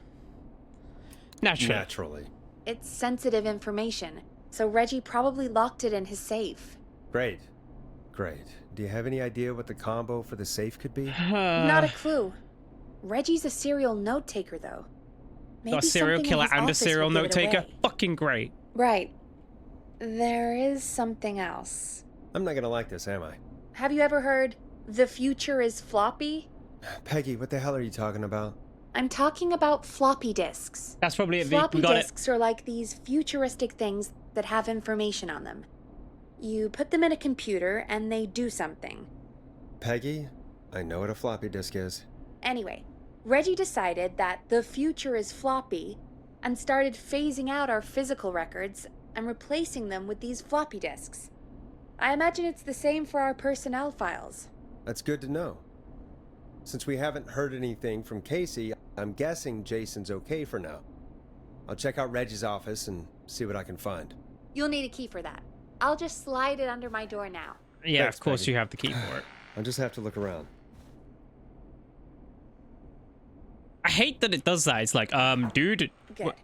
Naturally. It's sensitive information, so Reggie probably locked it in his safe. Great. Do you have any idea what the combo for the safe could be? Not a clue. Reggie's a serial note taker, though. Maybe a serial something in killer his and a office serial would give note it taker? away. Fucking great. Right. There is something else. I'm not gonna like this, am I? Have you ever heard, the future is floppy? Peggy, what the hell are you talking about? I'm talking about floppy disks. That's probably it. Floppy We got disks are like these futuristic things that have information on them. You put them in a computer and they do something. Peggy, I know what a floppy disk is. Anyway, Reggie decided that the future is floppy and started phasing out our physical records and replacing them with these floppy disks. I imagine it's the same for our personnel files. That's good to know. Since we haven't heard anything from Casey, I'm guessing Jason's okay for now. I'll check out Reggie's office and see what I can find. You'll need a key for that. I'll just slide it under my door now. Yeah, Thanks, of course Peggy. you have the key for it. I'll just have to look around. I hate that it does that. It's like, dude. Good.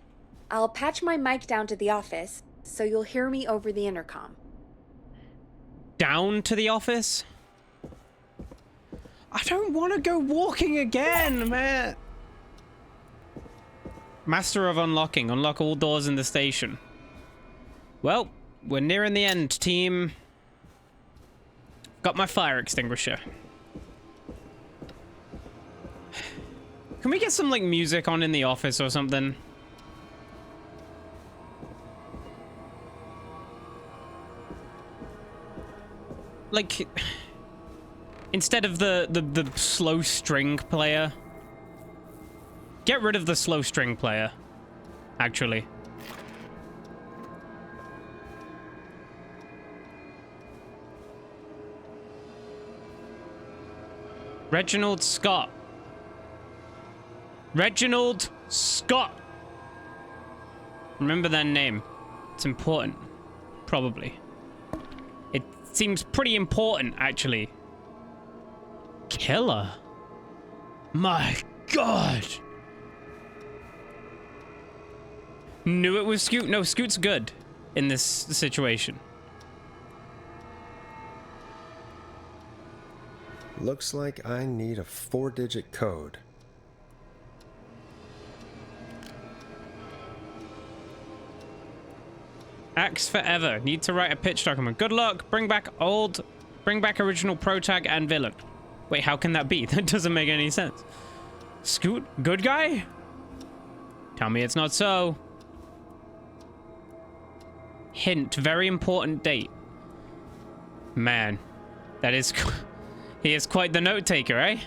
I'll patch my mic down to the office, so you'll hear me over the intercom. Down to the office? I don't want to go walking again, man. Master of unlocking. Unlock all doors in the station. Well, we're nearing the end, team. Got my fire extinguisher. Can we get some, like, music on in the office or something? Like, instead of the slow string player. Get rid of the slow string player, actually. Reginald Scott. Reginald Scott. Remember that name. It's important. Probably. It seems pretty important, actually. Killer. My God. Knew it was Scoot. No, Scoot's good in this situation. Looks like I need a 4-digit code. Axe forever. Need to write a pitch document. Good luck. Bring back original protag and villain. Wait, how can that be? That doesn't make any sense. Scoot, good guy? Tell me it's not so. Hint, very important date. Man, that is... He is quite the note taker, eh?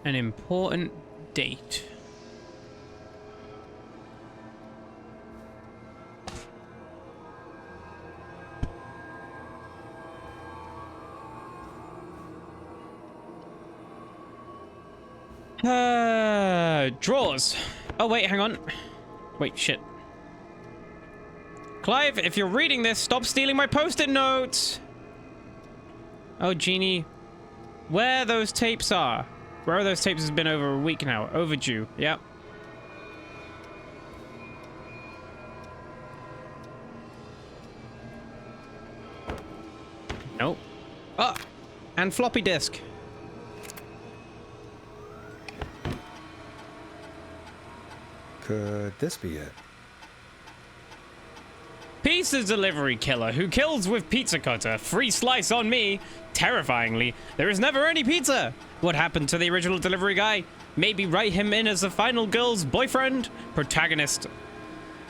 An important date. Drawers. Oh, wait, hang on. Wait, shit. Clive, if you're reading this, stop stealing my post-it notes. Oh, Jeannie. Where those tapes are. Where are those tapes has been over a week now. Overdue. Yep. Nope. Oh, and floppy disk. Could this be it? Pizza delivery killer who kills with pizza cutter. Free slice on me. Terrifyingly, there is never any pizza. What happened to the original delivery guy? Maybe write him in as the final girl's boyfriend? Protagonist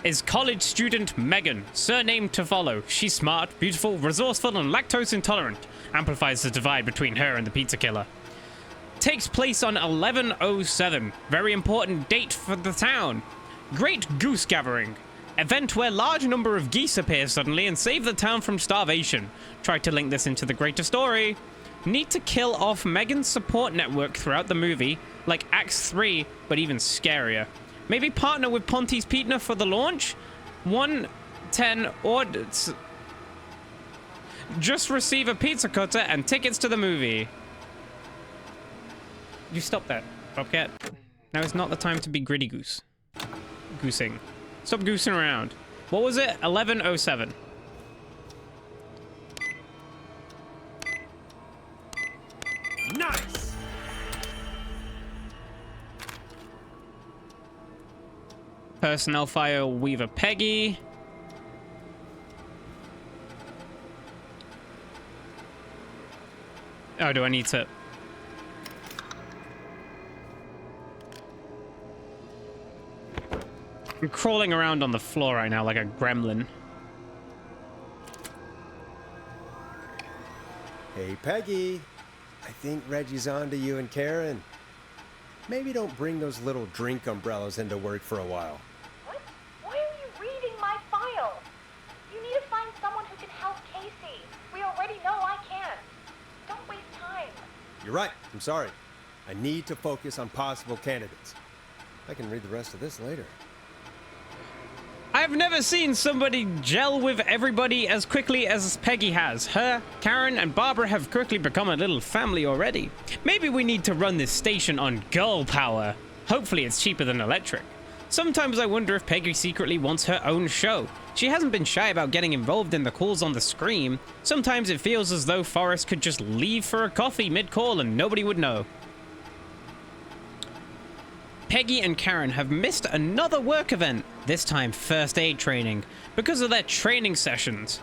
is college student Megan. Surname to follow. She's smart, beautiful, resourceful, and lactose intolerant. Amplifies the divide between her and the pizza killer. Takes place on 11/07. Very important date for the town. Great Goose Gathering. Event where large number of geese appear suddenly and save the town from starvation. Try to link this into the greater story. Need to kill off Megan's support network throughout the movie, like Acts 3, but even scarier. Maybe partner with Ponti's Pizza for the launch? 110 orders. Just receive a pizza cutter and tickets to the movie. You stop that, Bobcat. Now is not the time to be gritty goose. Goosing. Stop goosing around. What was it? 11:07. Nice! Personnel file Weaver Peggy. Oh, do I need to... I'm crawling around on the floor right now like a gremlin. Hey, Peggy. I think Reggie's on to you and Karen. Maybe don't bring those little drink umbrellas into work for a while. What? Why are you reading my file? You need to find someone who can help Casey. We already know I can. Don't waste time. You're right. I'm sorry. I need to focus on possible candidates. I can read the rest of this later. I've never seen somebody gel with everybody as quickly as Peggy has. Her, Karen, and Barbara have quickly become a little family already. Maybe we need to run this station on girl power. Hopefully it's cheaper than electric. Sometimes I wonder if Peggy secretly wants her own show. She hasn't been shy about getting involved in the calls on the screen. Sometimes it feels as though Forrest could just leave for a coffee mid-call and nobody would know. Peggy and Karen have missed another work event, this time first aid training, because of their training sessions.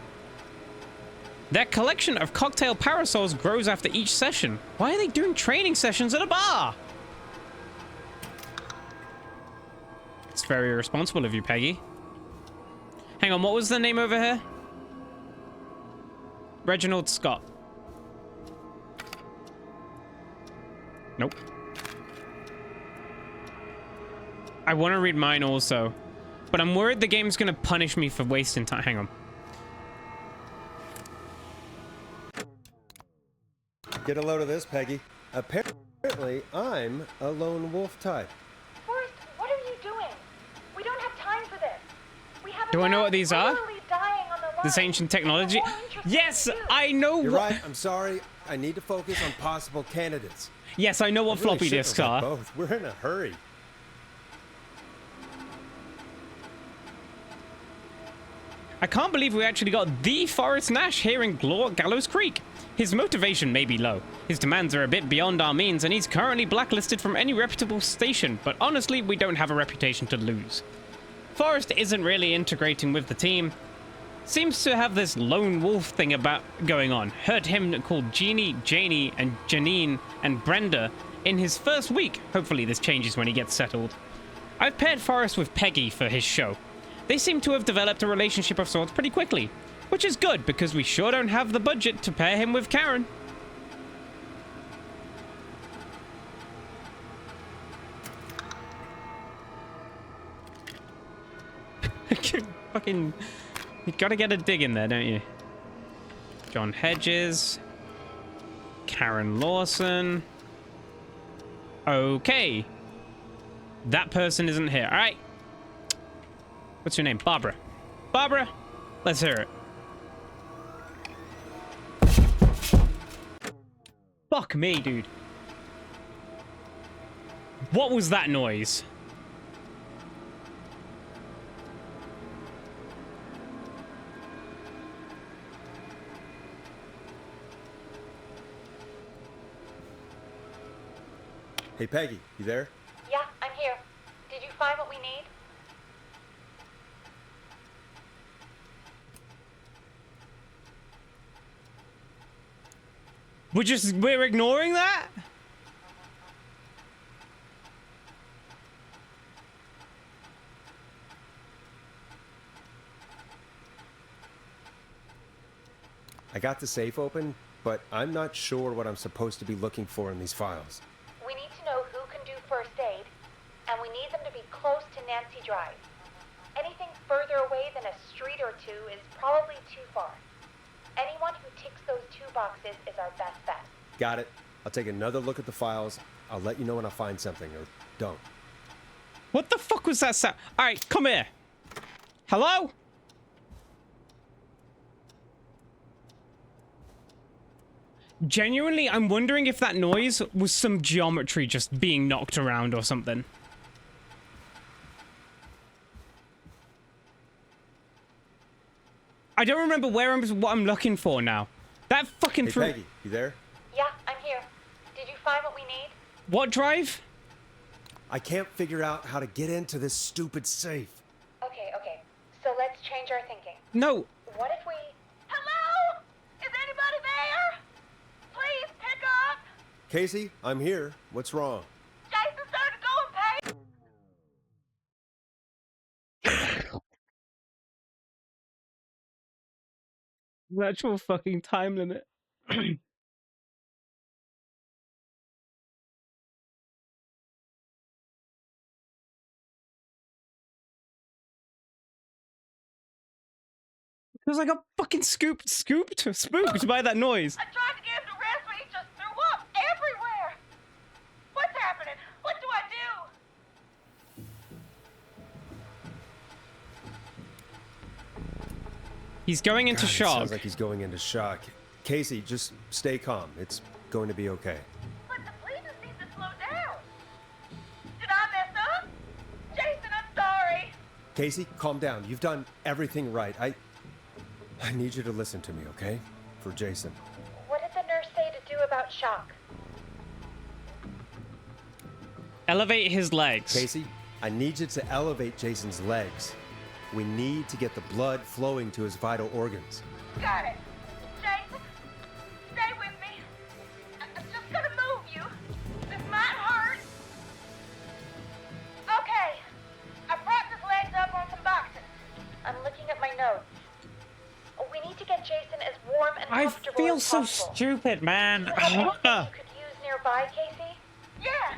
Their collection of cocktail parasols grows after each session. Why are they doing training sessions at a bar? It's very irresponsible of you, Peggy. Hang on, what was the name over here? Reginald Scott. Nope. I want to read mine also, but I'm worried the game's going to punish me for wasting time. Hang on. Get a load of this, Peggy. Apparently, I'm a lone wolf type. Forrest, what are you doing? We don't have time for this. We have Do I know what these are? Dying on the line. This ancient technology? Yes, I know. You're right. I'm sorry. I need to focus on possible candidates. Yes, I know what floppy disks are. Both. We're in a hurry. I can't believe we actually got the Forrest Nash here in Gallows Creek. His motivation may be low. His demands are a bit beyond our means, and he's currently blacklisted from any reputable station, but honestly, we don't have a reputation to lose. Forrest isn't really integrating with the team. Seems to have this lone wolf thing about going on. Heard him called Jeannie, Janie, and Janine, and Brenda in his first week. Hopefully this changes when he gets settled. I've paired Forrest with Peggy for his show. They seem to have developed a relationship of sorts pretty quickly, which is good because we sure don't have the budget to pair him with Karen. Fucking, you gotta get a dig in there, don't you? John Hedges, Karen Lawson. Okay, that person isn't here. All right. What's your name? Barbara. Barbara, let's hear it. Fuck me, dude. What was that noise? Hey, Peggy, you there? Yeah, I'm here. Did you find what we need? We're ignoring that? I got the safe open, but I'm not sure what I'm supposed to be looking for in these files. We need to know who can do first aid, and we need them to be close to Nancy Drive. Anything further away than a street or two is probably too far. Anyone who ticks those 2 boxes is our best bet. Got it. I'll take another look at the files. I'll let you know when I find something, or don't. What the fuck was that sound? Alright, come here. Hello? Genuinely, I'm wondering if that noise was some geometry just being knocked around or something. I don't remember what I'm looking for now. That fucking Hey, Peggy, you there? Yeah, I'm here. Did you find what we need? What drive? I can't figure out how to get into this stupid safe. Okay. So let's change our thinking. No. What if we... Hello? Is anybody there? Please pick up. Casey, I'm here. What's wrong? Jason started to go and pay. Actual fucking time limit. It was like a fucking spooked by that noise. I tried to get him to rest, but he just threw up everywhere. What's happening? What do I do? He's going into shock. Sounds like he's going into shock. Casey, just stay calm. It's going to be okay. But the police need to slow down. Did I mess up? Jason, I'm sorry. Casey, calm down. You've done everything right. I need you to listen to me, okay? For Jason. What did the nurse say to do about shock? Elevate his legs. Casey, I need you to elevate Jason's legs. We need to get the blood flowing to his vital organs. Got it. Jason, stay with me. I'm just gonna move you. This might hurt. Okay. I propped his legs up on some boxes. I'm looking at my notes. We need to get Jason as warm and I comfortable feel as so possible. stupid, man. Do you have anything you could use nearby, Casey? Yeah.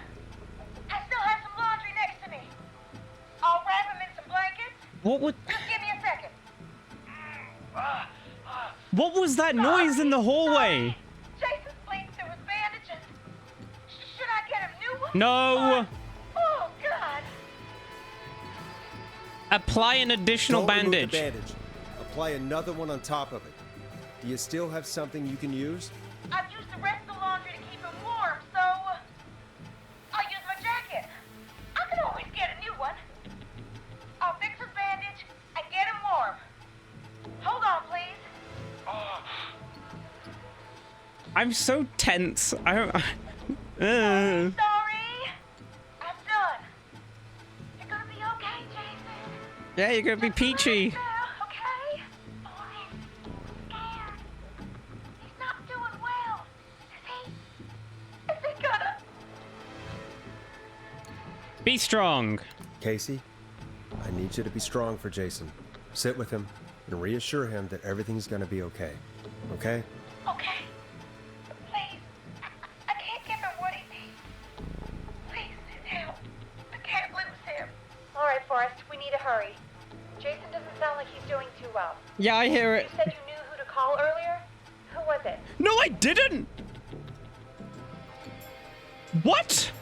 I still have some laundry next to me. I'll wrap him in some blankets. What would... Just give me a second. What was that noise in the hallway? Jason's bleeding through his bandages. Should I get him new ones? No. Oh, God. Apply an additional Don't remove bandage. the bandage. Apply another one on top of it. Do you still have something you can use? I've used the rest of the laundry to keep him warm, so I'll use my jacket. I can always get a new one. I'll fix his bandage and get him warm. Hold on, please. I'm so tense. I don't... Sorry. I'm done. You're gonna be okay, Jason. Yeah, you're gonna be peachy. Now, okay? Oh, he's scared. He's not doing well. Is he gonna... Be strong. Casey, I need you to be strong for Jason. Sit with him and reassure him that everything's gonna be okay. Okay? Okay. Please. I can't give him what he needs. Please, help. I can't lose him. All right, Forrest, we need to hurry. Jason doesn't sound like he's doing too well. Yeah, I hear it. You said you knew who to call earlier? Who was it? No, I didn't. What?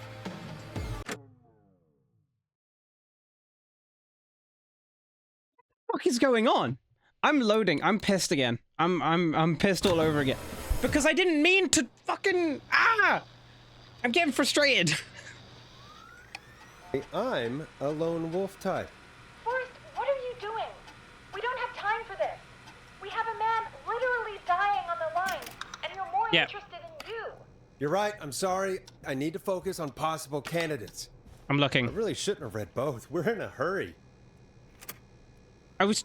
What is going on? I'm loading. I'm pissed again. I'm pissed all over again. Because I didn't mean to fucking... Ah! I'm getting frustrated. I'm a lone wolf type. Forrest, what are you doing? We don't have time for this. We have a man literally dying on the line, and you're more interested in you. You're right. I'm sorry. I need to focus on possible candidates. I'm looking. I really shouldn't have read both. We're in a hurry. I was...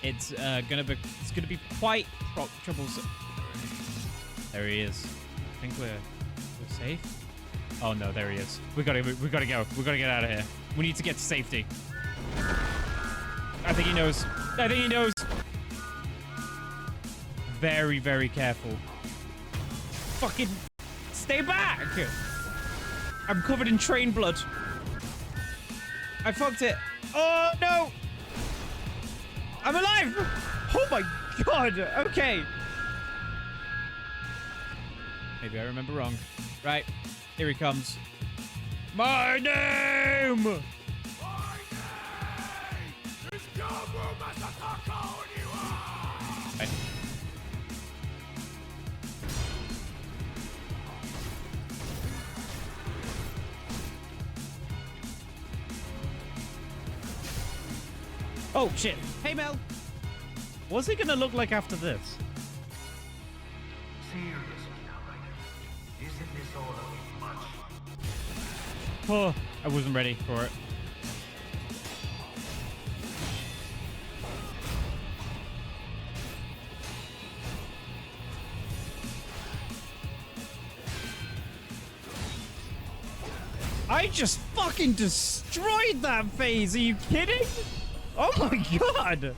it's gonna be quite troublesome. There he is. I think we're safe. Oh no, there he is. We gotta go. We gotta get out of here. We need to get to safety. I think he knows. I think he knows. Very, very careful. Fucking stay back! I'm covered in train blood. I fucked it. Oh no! I'm alive! Oh my god! Okay. Maybe I remember wrong. Right. Here he comes. My name! My name is Right. Oh shit. Hey Mel. What's he gonna look like after this? Seriously, Alright. Isn't this all a bit much? Oh, I wasn't ready for it. I just fucking destroyed that phase. Are you kidding? Oh my god.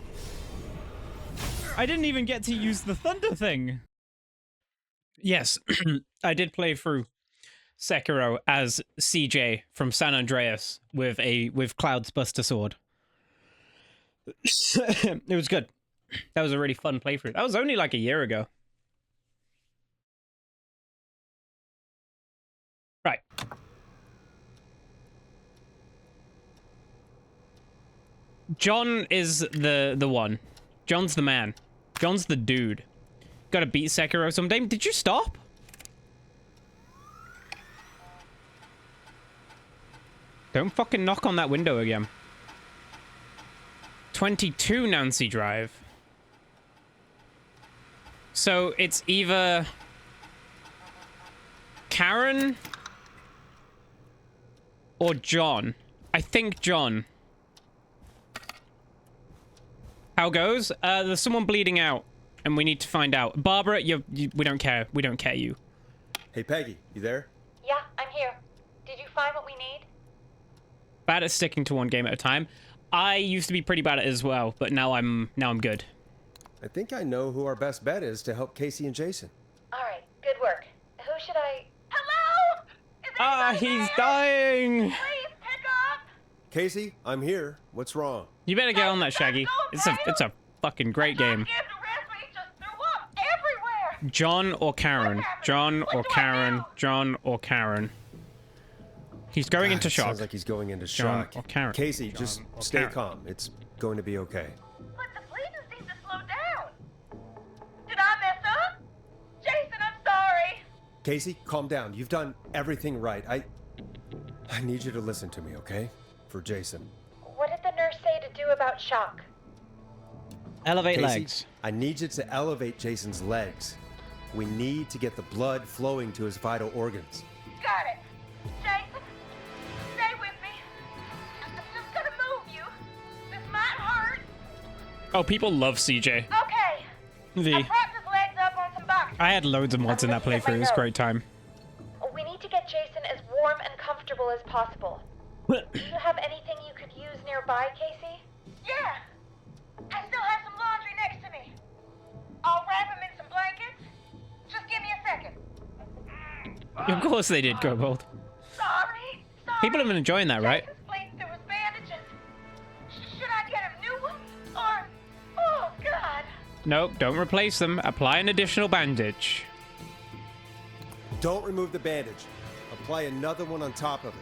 I didn't even get to use the thunder thing. Yes, I did play through Sekiro as CJ from San Andreas with Cloud's Buster Sword. It was good. That was a really fun playthrough. That was only like a year ago. Right. John is the one. John's the man. John's the dude. Gotta beat Sekiro someday. Did you stop? Don't fucking knock on that window again. 22 Nancy Drive. So it's either Karen or John. I think John. How goes? There's someone bleeding out, and we need to find out. Barbara, we don't care. We don't care you. Hey, Peggy, you there? Yeah, I'm here. Did you find what we need? Bad at sticking to one game at a time. I used to be pretty bad at it as well, but now I'm good. I think I know who our best bet is to help Casey and Jason. All right, good work. Who should I... Hello? Is He's there? dying. Please pick up. Casey, I'm here. What's wrong? You better get on that, Shaggy. It's a fucking great game. John or Karen? John or Karen? John or Karen? He's going into shock. Sounds like he's going into John shock. or Karen? Casey, John just or stay Karen? calm. It's going to be okay. But the bleeding seemed to slow down. Did I mess up? Jason, I'm sorry. Casey, calm down. You've done everything right. I need you to listen to me, okay? For Jason. What did the nurse say to do about shock? Elevate Casey, legs. I need you to elevate Jason's legs. We need to get the blood flowing to his vital organs. Got it. Jason, stay with me. I'm just gonna move you. This might hurt. Oh, people love CJ. Okay. V. I propped his legs up on some boxes. I had loads of mods in that playthrough. It was a great time. We need to get Jason as warm and comfortable as possible. Do you have anything you could use nearby, Casey? Yeah. I still have some laundry next to me. I'll wrap him in some blankets. Just give me a second. Of course they did, Kobold. Sorry. People have been enjoying that, right? Jason's bleeding through his bandages. Should I get him new ones? Or... Oh, God. Nope, don't replace them. Apply an additional bandage. Don't remove the bandage. Apply another one on top of it.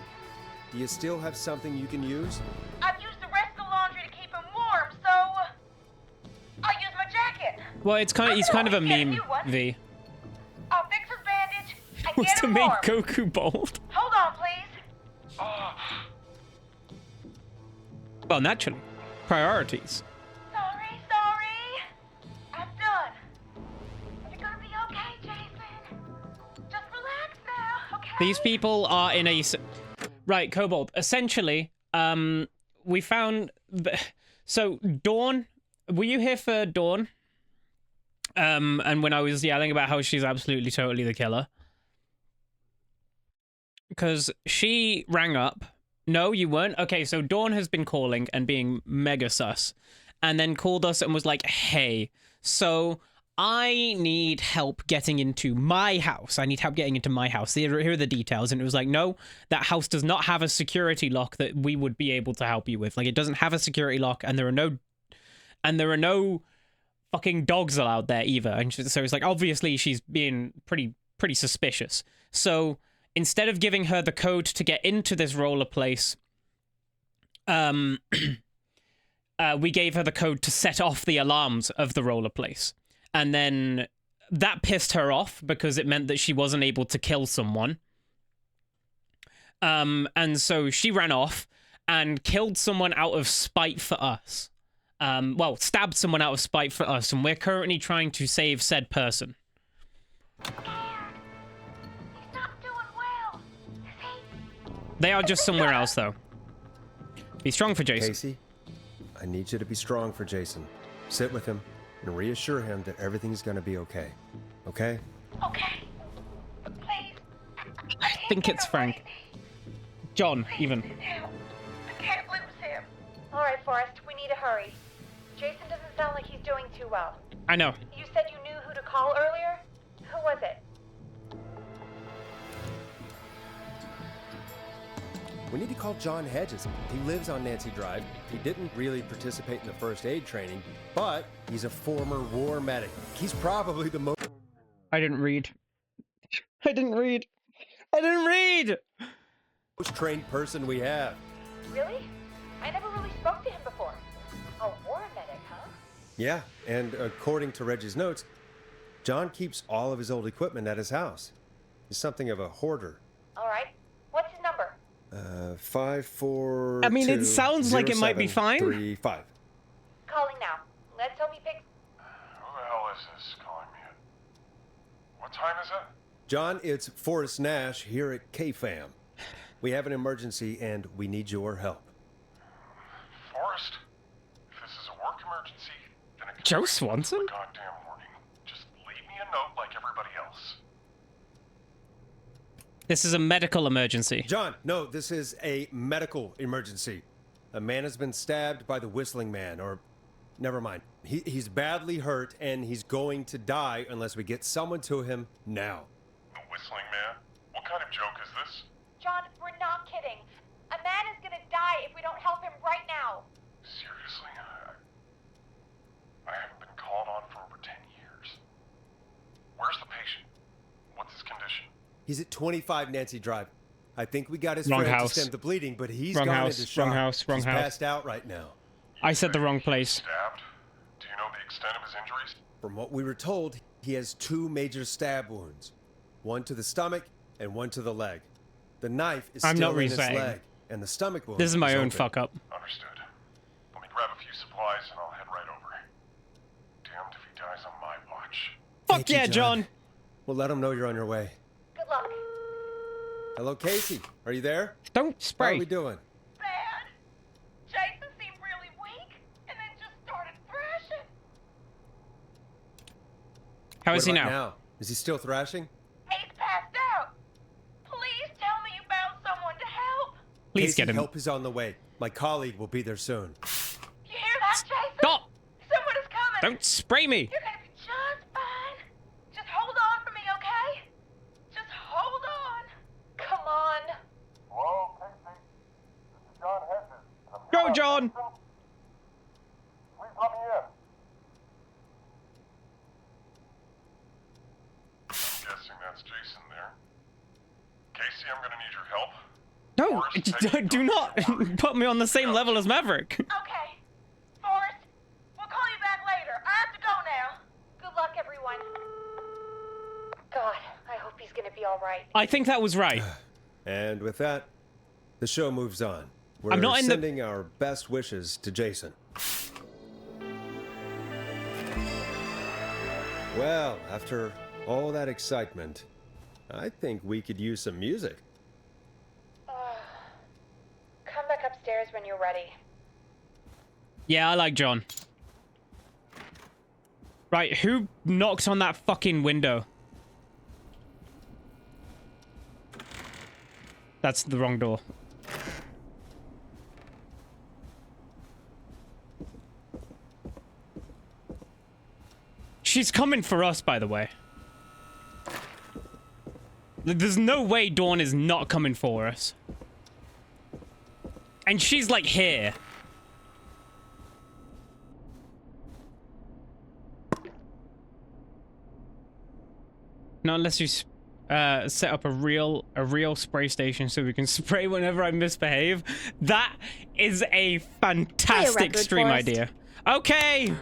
Do you still have something you can use? I've used the rest of the laundry to keep him warm, so... I'll use my jacket. Well, he's kind of a meme, V. I'll fix his bandage and Was get to him make warm. Goku bold. Hold on, please. Well, naturally. Priorities. Sorry. I'm done. You're gonna be okay, Jason. Just relax now, okay? These people are in a... Right, Kobold. Essentially, we found... So, Dawn were you here for Dawn? And when I was yelling about how she's absolutely totally the killer? Because she rang up. No, you weren't? Okay, so Dawn has been calling and being mega sus. And then called us and was like, hey, so I need help getting into my house. I need help getting into my house. Here are the details. And it was like, no, that house does not have a security lock that we would be able to help you with. Like, it doesn't have a security lock, and there are no fucking dogs allowed there either. And so it's like, obviously she's being pretty suspicious. So instead of giving her the code to get into this roller place, we gave her the code to set off the alarms of the roller place. And then that pissed her off because it meant that she wasn't able to kill someone. And so she ran off and killed someone out of spite for us. Well, stabbed someone out of spite for us, and we're currently trying to save said person. They are just somewhere else, though. Be strong for Jason. Casey, I need you to be strong for Jason. Sit with him and reassure him that everything's gonna be okay. Okay? Okay. Please. I think it's Frank. John, even. I can't lose him. All right, Forrest, we need to hurry. Jason doesn't sound like he's doing too well. I know. You said you knew who to call earlier? Who was it? We need to call John Hedges. He lives on Nancy Drive. He didn't really participate in the first aid training, but he's a former war medic. He's probably the most... I didn't read. Most trained person we have. Really? I never really spoke to him before. A war medic, huh? Yeah, and according to Reggie's notes, John keeps all of his old equipment at his house. He's something of a hoarder. All right. What's his number? 542. I mean, it sounds like it might be fine. 35. Calling now. Let's hope he picks. Who the hell is this calling me at? What time is it? John, it's Forrest Nash here at KFAM. We have an emergency and we need your help. Forrest? If this is a work emergency, then it can Joe wait Swanson? until the goddamn morning. Just leave me a note like everybody else. This is a medical emergency. John, no, this is a medical emergency. A man has been stabbed by the Whistling Man, or... Never mind. He's badly hurt, and he's going to die unless we get someone to him now. The Whistling Man? What kind of joke is this? John, we're not kidding. A man is gonna die if we don't help him right now. Seriously? I haven't been called on for over 10 years. Where's the patient? What's his condition? He's at 25 Nancy Drive. I think we got his Wrong friend house. to stem the bleeding, but he's Wrong gone house, into shock. wrong house, wrong he's house. passed out right now. I said the wrong place. Stabbed? Do you know the extent of his injuries? From what we were told, he has 2 major stab wounds. One to the stomach and one to the leg. The knife is I'm still not in his re-saying. leg, and the stomach wound This is my own open. fuck up. Understood. Let me grab a few supplies and I'll head right over. Damned if he dies on my watch. Fuck Thank you, yeah, John. We'll let him know you're on your way. Good luck. Hello, Casey. Are you there? Don't How spray. are we doing? Bad. Jason seemed really weak and then just started thrashing. How is What he about now? Is he still thrashing? He's passed out. Please tell me you found someone to help. Please Casey, get him. help is on the way. My colleague will be there soon. You hear that, Jason? Stop! Someone is coming. Don't spray me. You're gonna be just fine. Just hold on for me, okay? Just hold on. Come on. Hello, Casey. This is John Hedges. Go, John. Please let me in. I'm guessing that's Jason there. Casey, I'm gonna need your help. No, Forrest, take do not put me on the same level as Maverick. Okay. Forrest, we'll call you back later. I have to go now. Good luck, everyone. God, I hope he's gonna be all right. I think that was right. And with that, the show moves on. We're I'm not in the- sending our best wishes to Jason. Well, after all that excitement, I think we could use some music. Come back upstairs when you're ready. Yeah, I like John. Right, who knocked on that fucking window? That's the wrong door. She's coming for us, by the way. There's no way Dawn is not coming for us. And she's like here. Not unless you set up a real spray station so we can spray whenever I misbehave. That is a fantastic stream idea. Okay.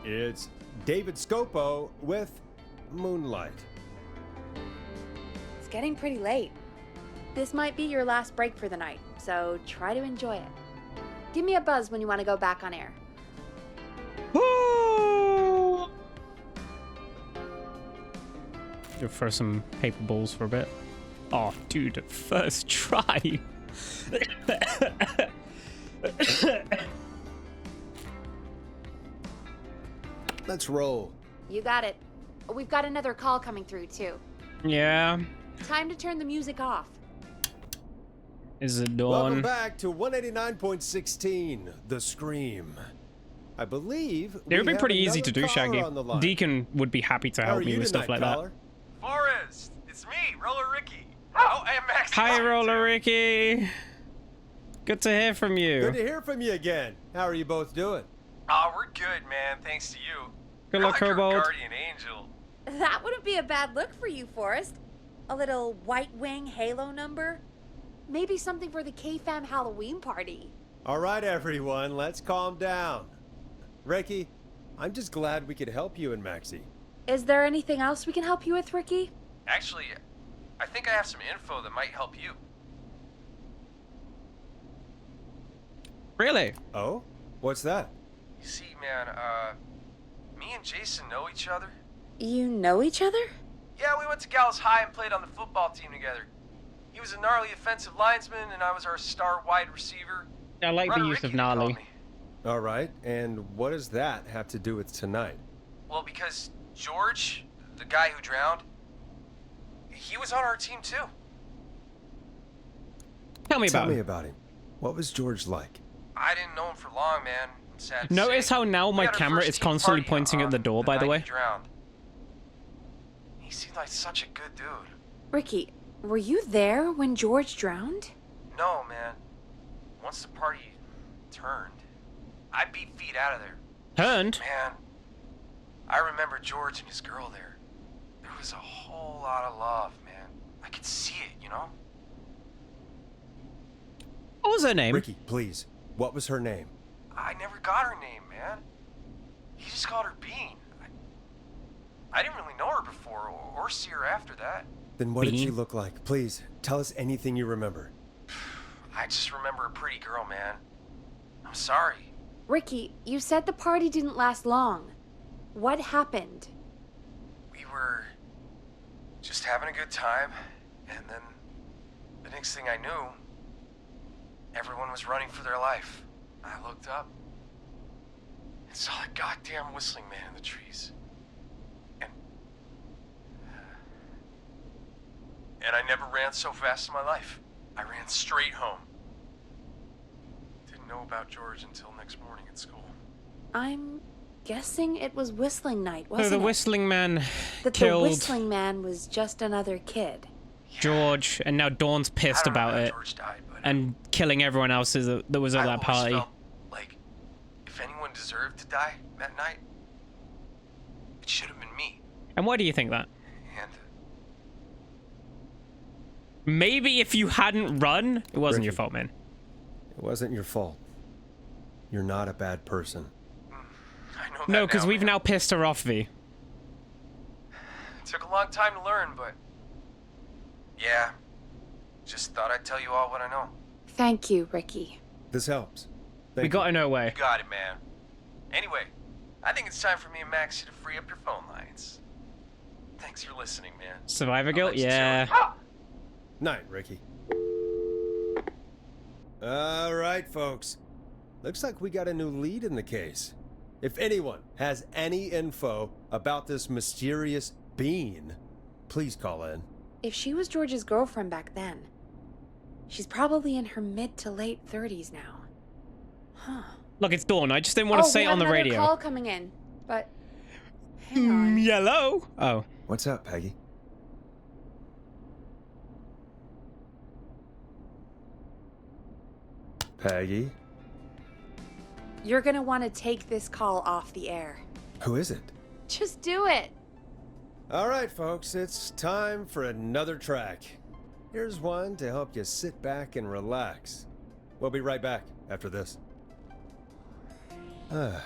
It's David Scopo with Moonlight. It's getting pretty late. This might be your last break for the night, so try to enjoy it. Give me a buzz when you want to go back on air. Go throw some paper balls for a bit. Oh, dude, first try. Let's roll. You got it. We've got another call coming through, too. Yeah. Time to turn the music off. Is it Dawn? Welcome back to 189.16, The Scream. I believe It would be pretty easy to do, caller Shaggy. on the line. Deacon would be happy to How help are me you with stuff tonight, like caller? Forrest, it's me, Roller Ricky. Oh, and Max. that. Hi, Roller Ricky. Good to hear from you. Good to hear from you again. How are you both doing? Oh, we're good, man. Thanks to you. Good You're luck, like our Kobold. guardian angel. That wouldn't be a bad look for you, Forrest. A little White Wing Halo number? Maybe something for the K-Fam Halloween party. All right, everyone, let's calm down. Ricky, I'm just glad we could help you and Maxie. Is there anything else we can help you with, Ricky? Actually, I think I have some info that might help you. Really? Oh? What's that? You see, man, me and Jason know each other. You know each other? Yeah, we went to Gallows High and played on the football team together. He was a gnarly offensive linesman, and I was our star wide receiver. I like the Runner use Ricky, of they called gnarly. me. All right, and what does that have to do with tonight? Well, because George, the guy who drowned, he was on our team too. Tell me Tell about me him. about him. What was George like? I didn't know him for long, man. Sad to Notice say. how now We my had our camera first is team constantly party pointing at the on door, by the night way. he drowned. He seemed like such a good dude. Ricky, were you there when George drowned? No, man. Once the party turned, I beat feet out of there. Turned? Man, I remember George and his girl there. There was a whole lot of love, man. I could see it, you know? What was her name? Ricky, please. What was her name? I never got her name, man. He just called her Bean. I didn't really know her before or see her after that. Then what did she Bean? look like? Please, tell us anything you remember. I just remember a pretty girl, man. I'm sorry. Ricky, you said the party didn't last long. What happened? We were just having a good time, and then the next thing I knew, everyone was running for their life. I looked up and saw the goddamn whistling man in the trees. And I never ran so fast in my life. I ran straight home. Didn't know about George until next morning at school. I'm guessing it was Whistling Night, So wasn't the it? Whistling Man That killed the Whistling Man was just another kid. George, and now Dawn's pissed I don't know about how it. George died, but And killing everyone else that was at I that always party. felt like if anyone deserved to die that night, it should have been me. And why do you think that? And Maybe if you hadn't run, it wasn't your Ricky. fault, man. It wasn't your fault. You're not a bad person. I know that No, because now, we've man. now pissed her off, V. It took a long time to learn, but yeah, just thought I'd tell you all what I know. Thank you, Ricky. This helps. We Thank got in her way. You got it, man. Anyway, I think it's time for me and Maxie to free up your phone lines. Thanks for listening, man. Survivor I'll guilt? let you Yeah. tell it. Night, Ricky. All right, folks. Looks like we got a new lead in the case. If anyone has any info about this mysterious being, please call in. If she was George's girlfriend back then, she's probably in her mid to late 30s now. Huh. Look, it's Dawn. I just didn't want to say it on the radio. We have another call coming in, but hang on. Yellow. Oh. What's up, Peggy? Peggy? You're gonna want to take this call off the air. Who is it? Just do it. All right, folks, it's time for another track. Here's one to help you sit back and relax. We'll be right back after this. I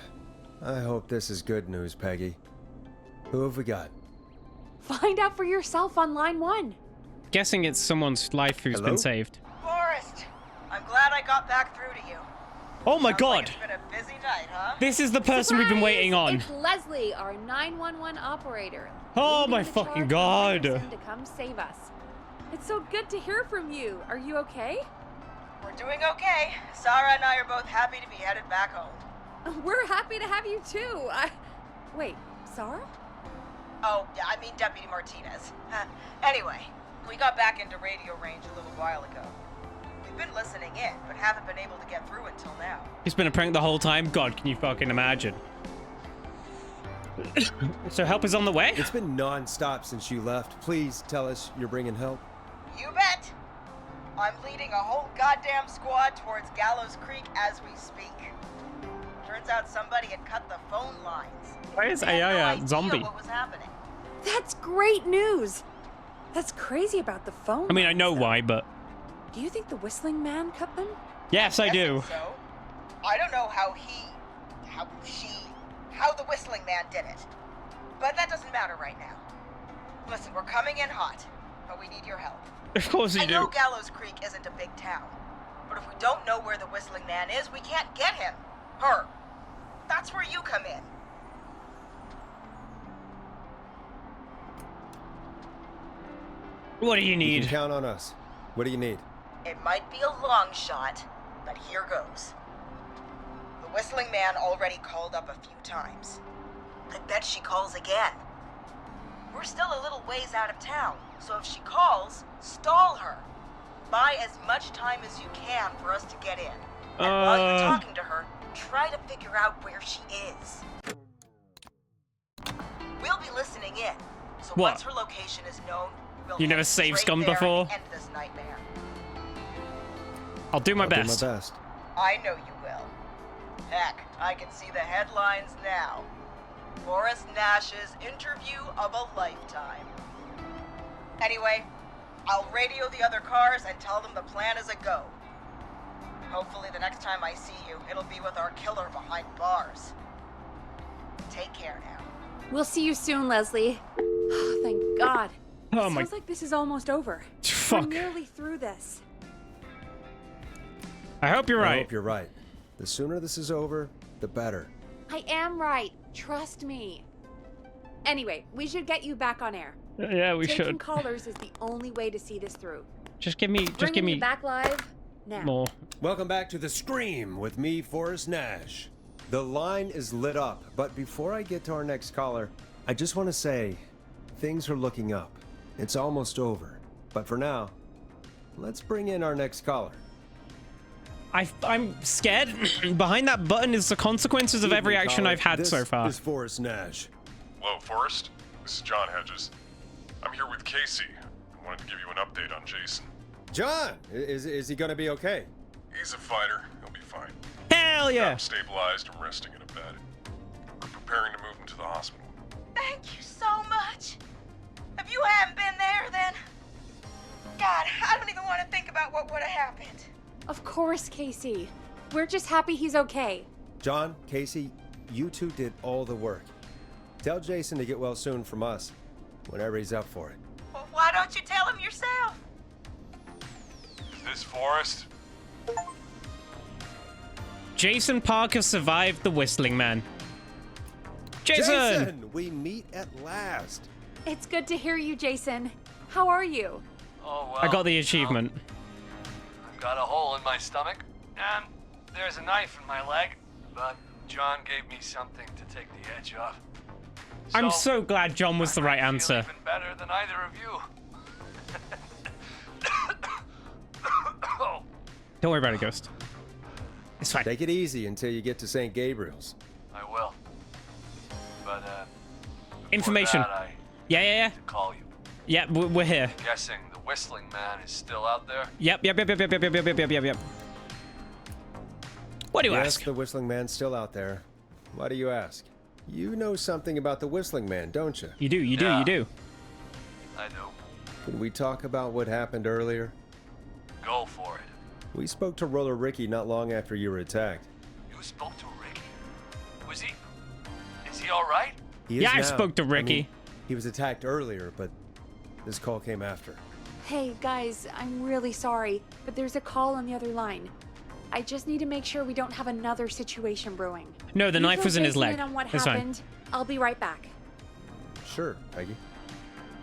hope this is good news, Peggy. Who have we got? Find out for yourself on line 1. Guessing it's someone's life who's been saved. Forrest, I'm glad I got back through to you. Oh my God! Like it's been a busy night, huh? This is the person we've been waiting on. It's Leslie, our 911 operator. Oh my fucking God! To come save us. It's so good to hear from you. Are you okay? We're doing okay. Sarah and I are both happy to be headed back home. We're happy to have you too. Wait, Sarah? Oh, yeah, I mean Deputy Martinez. Anyway, we got back into radio range a little while ago. We've been listening in, but haven't been able to get through until now. It's been a prank the whole time? God, can you fucking imagine? So help is on the way? It's been non-stop since you left. Please tell us you're bringing help. You bet! I'm leading a whole goddamn squad towards Gallows Creek as we speak. Turns out somebody had cut the phone lines. Why is AI a zombie? What was happening. That's great news. That's crazy about the phone. I mean, I know why, but... Do you think the Whistling Man cut them? Yes, I do. So. I don't know how the Whistling Man did it. But that doesn't matter right now. Listen, we're coming in hot, but we need your help. Of course you do. I know Gallows Creek isn't a big town, but if we don't know where the Whistling Man is, we can't get him. Her. That's where you come in. What do you need? You can count on us. What do you need? It might be a long shot, but here goes. The Whistling Man already called up a few times. I bet she calls again. We're still a little ways out of town, so if she calls, stall her. Buy as much time as you can for us to get in. And while you're talking to her, try to figure out where she is. We'll be listening in, so once her location is known, we'll You never saved scum there before? and end this nightmare. I'll do my best. Do my best. I know you will. Heck, I can see the headlines now. Forrest Nash's interview of a lifetime. Anyway, I'll radio the other cars and tell them the plan is a go. Hopefully the next time I see you, it'll be with our killer behind bars. Take care now. We'll see you soon, Leslie. Oh, thank God. Oh it my... feels like this is almost over. Fuck. We're nearly through this. I hope you're right. I hope you're right. The sooner this is over, the better. I am right. Trust me. Anyway, we should get you back on air. Yeah, we Taking should. callers is the only way to see this through. Just give me Bringing you back live now. more. Welcome back to The Scream with me, Forrest Nash. The line is lit up, but before I get to our next caller, I just want to say things are looking up. It's almost over. But for now, let's bring in our next caller. I'm scared. Behind that button is the consequences of every action I've had so far. This is Forrest Nash. Hello, Forrest. This is John Hedges. I'm here with Casey. I wanted to give you an update on Jason. John, is he gonna be okay? He's a fighter. He'll be fine. Hell yeah! I'm stabilized and resting in a bed. We're preparing to move him to the hospital. Thank you so much. If you hadn't been there, then... God, I don't even want to think about what would have happened. Of course, Casey. We're just happy he's okay. John, Casey, you two did all the work. Tell Jason to get well soon from us, whenever he's up for it. Well, why don't you tell him yourself? Is this Forrest? Jason Parker survived the Whistling Man. Jason! We meet at last. It's good to hear you, Jason. How are you? Oh, well. I got the achievement. I've got a hole in my stomach, and there's a knife in my leg, but John gave me something to take the edge off. I'm so glad John was the right I feel answer. even better than either of you. Oh. Don't worry about it, Ghost. It's fine. Take it easy until you get to St. Gabriel's. I will. But, Information. before that, Yeah. to call you. Yeah, we're here. I'm guessing the Whistling Man is still out there? Yep. What do you yes, ask? the Whistling Man's still out there. Why do you ask? You know something about the Whistling Man, don't you? You do. I do. Can we talk about what happened earlier? Go for it. We spoke to Roller Ricky not long after you were attacked. You spoke to Ricky? Is he alright? He is Yeah, I now. spoke to Ricky. I mean, he was attacked earlier, but this call came after. Hey, guys, I'm really sorry, but there's a call on the other line. I just need to make sure we don't have another situation brewing. No, the knife was in his Jason leg. in on what It's fine. happened. I'll be right back. Sure, Peggy.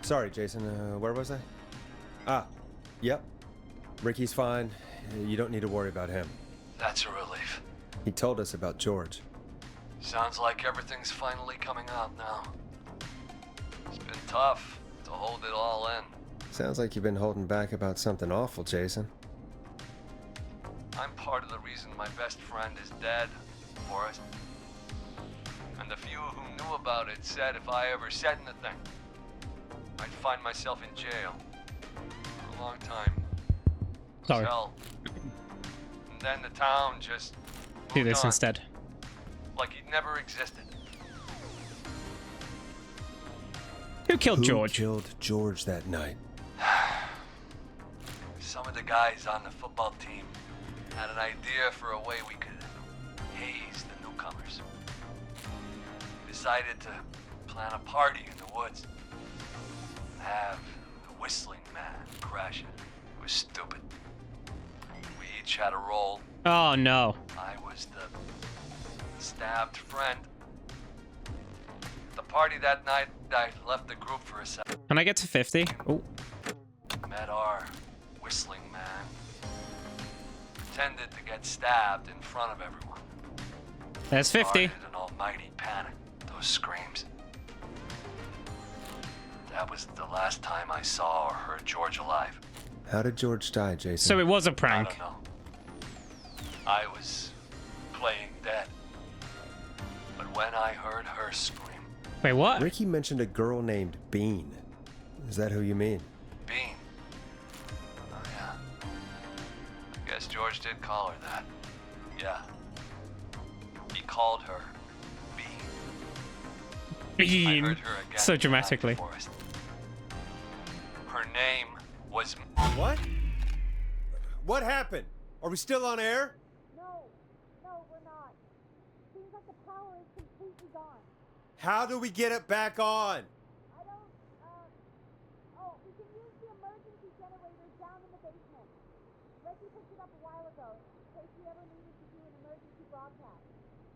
Sorry, Jason. Where was I? Yep. Ricky's fine. You don't need to worry about him. That's a relief. He told us about George. Sounds like everything's finally coming out now. It's been tough to hold it all in. Sounds like you've been holding back about something awful, Jason. I'm part of the reason my best friend is dead, Forrest. And the few who knew about it said if I ever said anything, I'd find myself in jail for a long time. Sorry. Hell. And then the town just Do moved this on, instead. like he'd never existed. Who killed Who George? killed George that night? Some of the guys on the football team had an idea for a way we could haze the newcomers. We decided to plan a party in the woods and have the Whistling Man crash it. It was stupid. We each had a role. Oh no. I was the stabbed friend. At the party that night, I left the group for a second. Can I get to 50? Oh. Met our Whistling Man. Pretended to get stabbed in front of everyone. There's 50. Started an almighty panic. Those screams. That was the last time I saw or heard George alive. How did George die, Jason? So it was a I prank. don't know. I was playing dead. But when I heard her scream, Wait, what? Ricky mentioned a girl named Bean. Is that who you mean? Bean. Oh yeah. I guess George did call her that. Yeah. He called her Bean. I Bean. heard her again So in the dramatically. forest. Her name was... What? What happened? Are we still on air? No, we're not. Seems like the power is completely gone. How do we get it back on? I don't, we can use the emergency generators down in the basement. Reggie picked it up a while ago, in case we ever needed to do an emergency broadcast.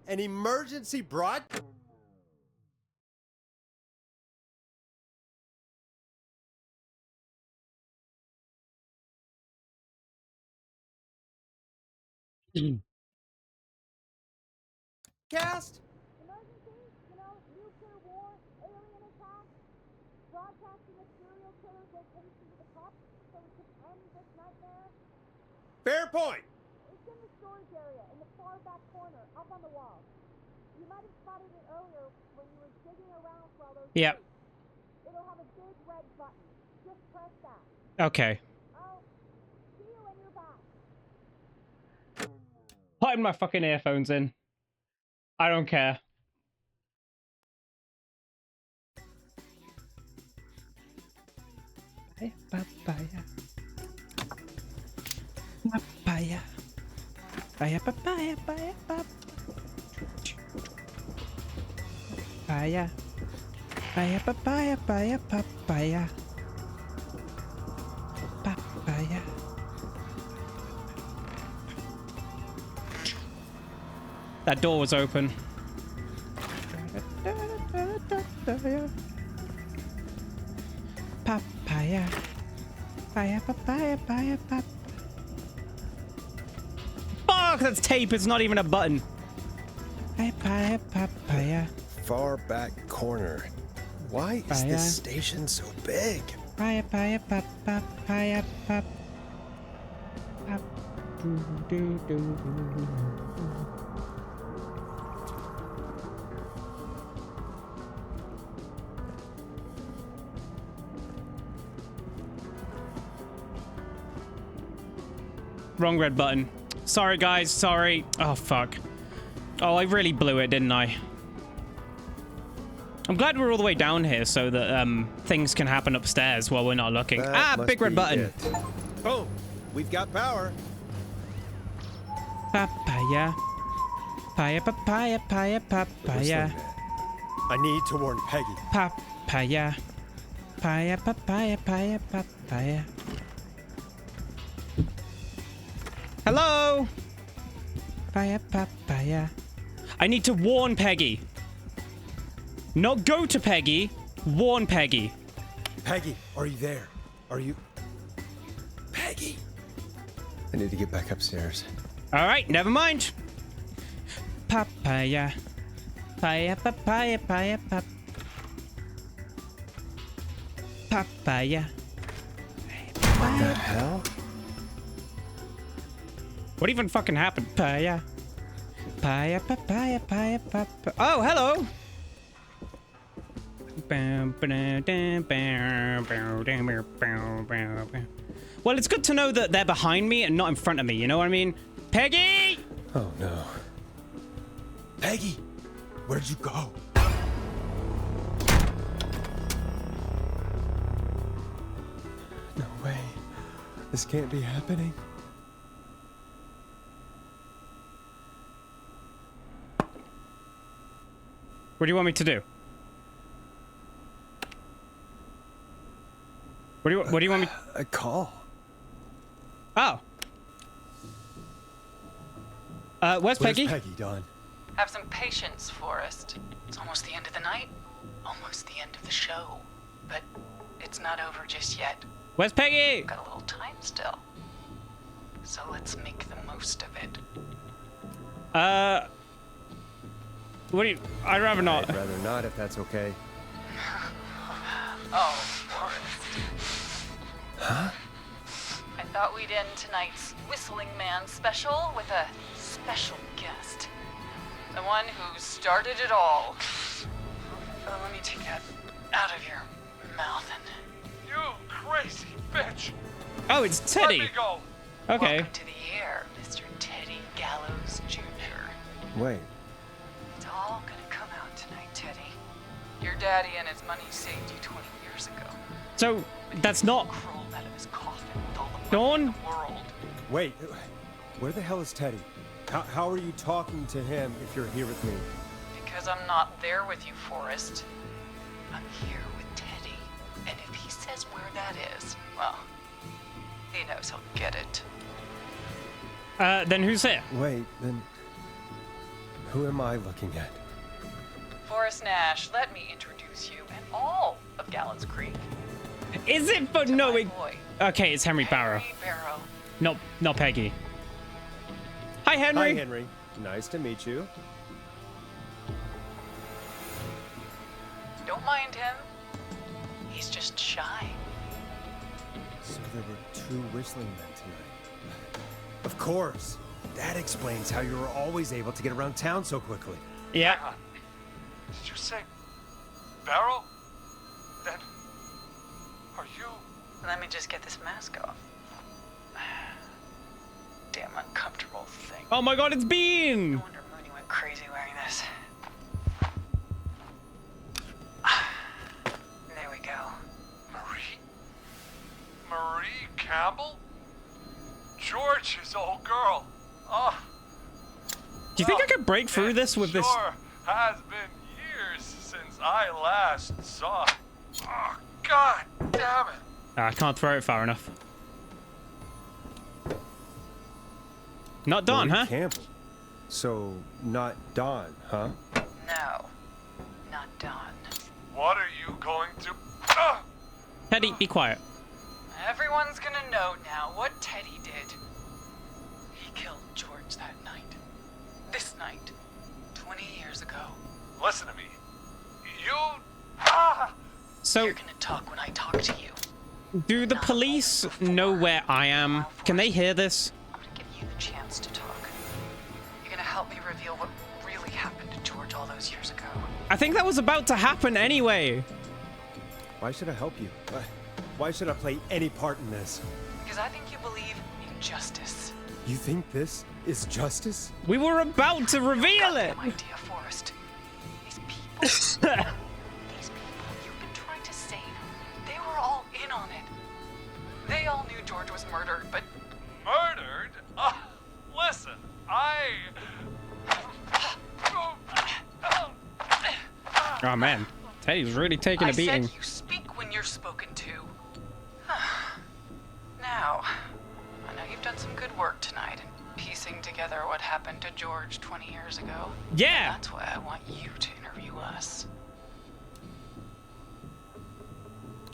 An emergency broadcast? Cast? Emergency, nuclear war, alien attack, broadcasting a serial killer's location to the cops so we can end this nightmare. Fair point. It's in the storage area in the far back corner, up on the wall. You might have spotted it earlier when you were digging around for all those. Yep. tapes. It'll have a big red button. Just press that. Okay. I'll see you when you're back. Putting my fucking earphones in. I don't care. Papaya. Papaya. Papaya, papaya, papaya, papaya. Papaya. Papaya, papaya, papaya, papaya. Papaya. That door was open. Papaya. Papaya, papaya, papaya, papaya. Fuck, that's tape. It's not even a button. Papaya, papaya. Far back corner. Why is this station so big? Papaya, papaya, papaya, papaya. Wrong red button. Sorry, guys. Sorry. Oh, fuck. Oh, I really blew it, didn't I? I'm glad we're all the way down here so that things can happen upstairs while we're not looking. That Big red button. it. Oh, we've got power. Papaya. Papaya, papaya, papaya, papaya. I need to warn Peggy. Papaya. Papaya, papaya, papaya, papaya. Hello? Papaya, papaya. I need to warn Peggy. Not go to Peggy. Warn Peggy. Peggy, are you there? Are you... Peggy? I need to get back upstairs. All right, never mind. Papaya. Papaya, papaya, papaya, papaya. Papaya. What the hell? What even fucking happened? Papaya. Papaya, papaya, papaya, papaya. Oh, hello. Well, it's good to know that they're behind me and not in front of me, you know what I mean? Peggy! Oh, no. Peggy, where'd you go? No way. This can't be happening. What do you want me to do? What do you want me? A call. Oh. Where's Peggy? Peggy, Don? Have some patience, Forrest. It's almost the end of the night. Almost the end of the show. But it's not over just yet. Where's Peggy? Got a little time still. So let's make the most of it. What do you... I'd rather not. I'd rather not, if that's okay. Oh, Forrest. Huh? I thought we'd end tonight's Whistling Man special with a special guest. The one who started it all. Let me take that out of your mouth and... You crazy bitch! Oh, it's Teddy. Let me go! Okay. Welcome to the air, Mr. Teddy Gallows Jr. Wait. It's all gonna come out tonight, Teddy. Your daddy and his money saved you 20 years ago. So, that's not... Crawled out of his coffin with all the Dawn? money in the world. Wait, where the hell is Teddy? How are you talking to him if you're here with me? Because I'm not there with you, Forrest. I'm here with Teddy. And if he says where that is, well, he knows he'll get it. Then who's here? Wait, then... Who am I looking at? Forrest Nash, let me introduce you and all of Gallows Creek. Is it for to no... my boy, Okay, it's Henry Barrow. Henry Barrow. Not Peggy. Hi, Henry. Hi, Henry. Nice to meet you. Don't mind him. He's just shy. So there were two whistling men tonight. Of course. That explains how you were always able to get around town so quickly. Yeah. Hang on. Did you say Barrow? Then are you? Let me just get this mask off. Damn uncomfortable thing. Oh my god, it's Bean! No wonder Mooney went crazy wearing this. There we go. Marie Campbell? George's old girl. Oh. Do you think I could break through this with this? Sure has been years since I last saw it. Oh, god damn it. I can't throw it far enough. Not Don, Marie huh? Campbell. So, not Don, huh? No, not Don. What are you going to... Teddy, be quiet. Everyone's gonna know now what Teddy did. He killed George that night. This night. 20 years ago. Listen to me. You... So, You're gonna talk when I talk to you. do the police know where I am? Can they hear this? I'm gonna give you the chance to talk. You're gonna help me reveal what really happened to George all those years ago. I think that was about to happen anyway. Why should I help you? Why should I play any part in this? Because I think you believe in justice. You think this is justice? We were about to reveal it. My dear Forrest, these people you've been trying to save, they were all in on it. They all knew George was murdered, but... Murdered? Listen, Oh man, Teddy's really taking a beating. I said you speak when you're spoken to. Now, I know you've done some good work tonight in piecing together what happened to George 20 years ago. Yeah. That's why I want you to interview us.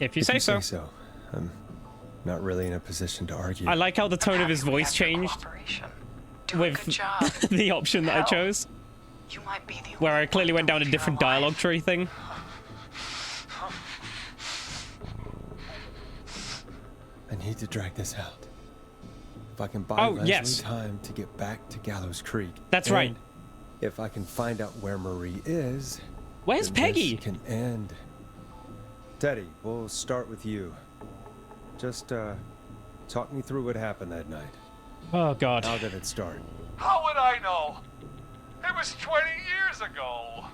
If you say so. I'm not really in a position to argue. I like how the tone of his voice changed with the option that I chose. You might be the where I clearly went down a different dialogue tree thing. I need to drag this out. If I can buy Leslie time to get back to Gallows Creek. That's right. If I can find out where Marie is. Where's Peggy? This can end. Teddy, we'll start with you. Just talk me through what happened that night. Oh God. How did it start? How would I know? It was 20 years ago.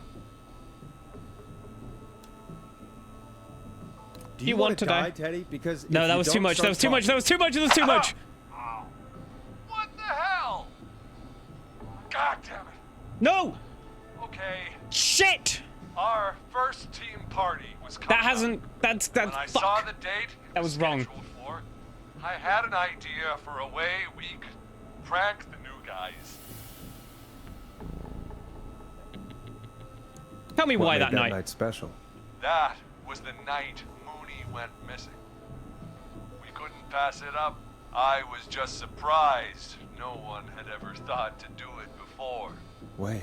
Do you want to die, Teddy? Because no, that was too much. That was too much. That was too much. That was too much. What the hell? God damn it. No. Okay. Shit. Our first team party was coming That hasn't. That's. When I saw the date, that was wrong. For, I had an idea for a way we could prank the new guys. Tell me why that night. Night special. That was the night Mooney went missing. We couldn't pass it up. I was just surprised. No one had ever thought to do it before. Wait.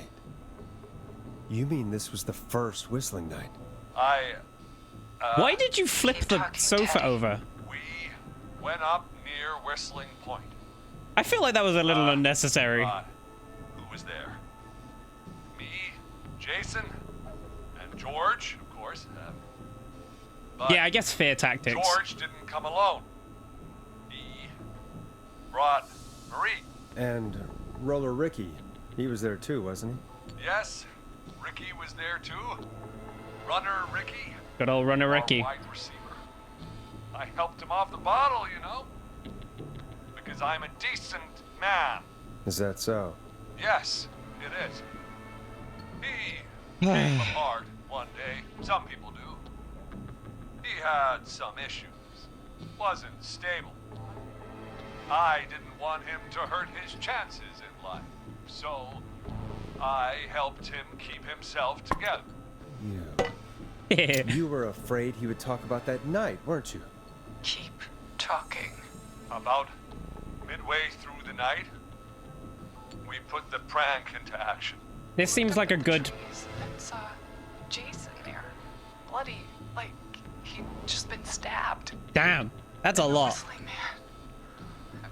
You mean this was the first whistling night? Why did you flip the sofa over? We went up near Whistling Point. I feel like that was a little unnecessary. Who was there? Me, Jason, and George, of course. Yeah, I guess fair tactics. George didn't come alone. He brought Marie. And Roller Ricky. He was there too, wasn't he? Yes, Ricky was there too. Runner Ricky. Good old Runner Ricky. Wide receiver. I helped him off the bottle, you know. Because I'm a decent man. Is that so? Yes, it is. He came apart one day. Some people do. He had some issues. Wasn't stable. I didn't want him to hurt his chances in life. So, I helped him keep himself together. You were afraid he would talk about that night, weren't you? Keep talking. About midway through the night, we put the prank into action. This seems like a good... It's, Jason there. Bloody, like, he'd just been stabbed. Damn, that's a lot. Whistling man.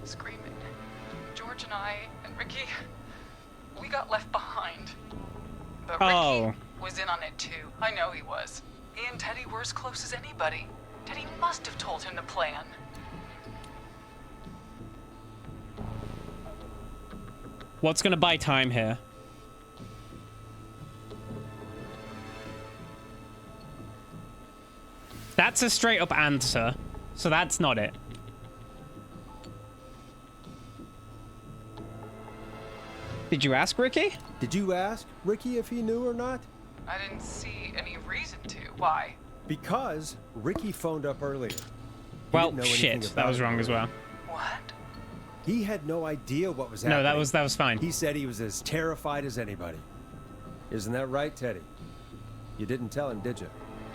Screaming. George and I and Ricky, we got left behind. But Ricky was in on it too. I know he was. He and Teddy were as close as anybody. Teddy must have told him the plan. What's gonna buy time here? That's a straight up answer, so that's not it. Did you ask Ricky? Did you ask Ricky if he knew or not? I didn't see any reason to. Why? Because Ricky phoned up earlier. Well, shit, that was wrong as well. What? He had no idea what was happening. No, that was fine. He said he was as terrified as anybody. Isn't that right, Teddy? You didn't tell him, did you?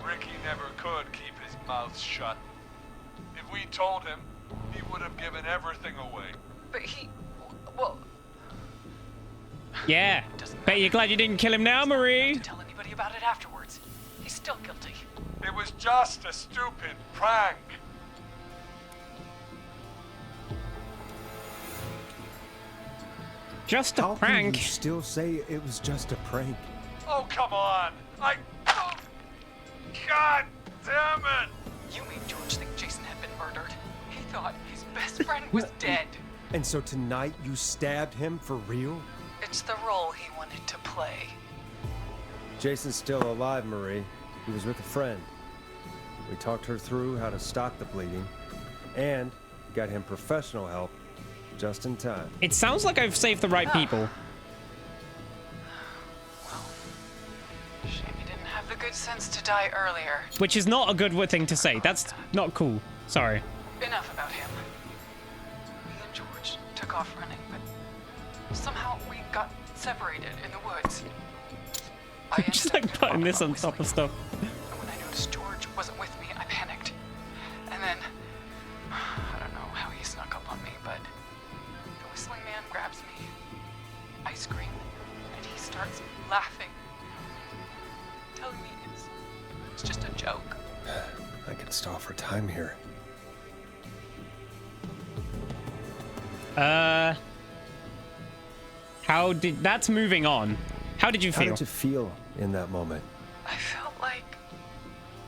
Ricky never could keep his mouth shut. If we told him, he would have given everything away. But he... well... Yeah. Bet you're glad you didn't kill him now, Marie. Tell anybody about it afterwards. He's still guilty. It was just a stupid prank. Just a How prank. Can you still say it was just a prank? Oh, come on. Oh, God damn it. You made George think Jason had been murdered. He thought his best friend was dead. And so tonight you stabbed him for real? It's the role he wanted to play. Jason's still alive, Marie. He was with a friend. We talked her through how to stop the bleeding, and got him professional help just in time. It sounds like I've saved the right people. Well, shame he didn't have the good sense to die earlier. Which is not a good thing to say. That's not cool. Sorry. Enough about him. Me and George took off running, but somehow we got separated in the woods. Just like putting this on top of stuff. And when I noticed George wasn't with me, I panicked. And then, I don't know how he snuck up on me, but the whistling man grabs me. I scream, and he starts laughing, telling me it's just a joke. I can stall for time here. How did... That's moving on. How did you feel? How did you feel in that moment? I felt like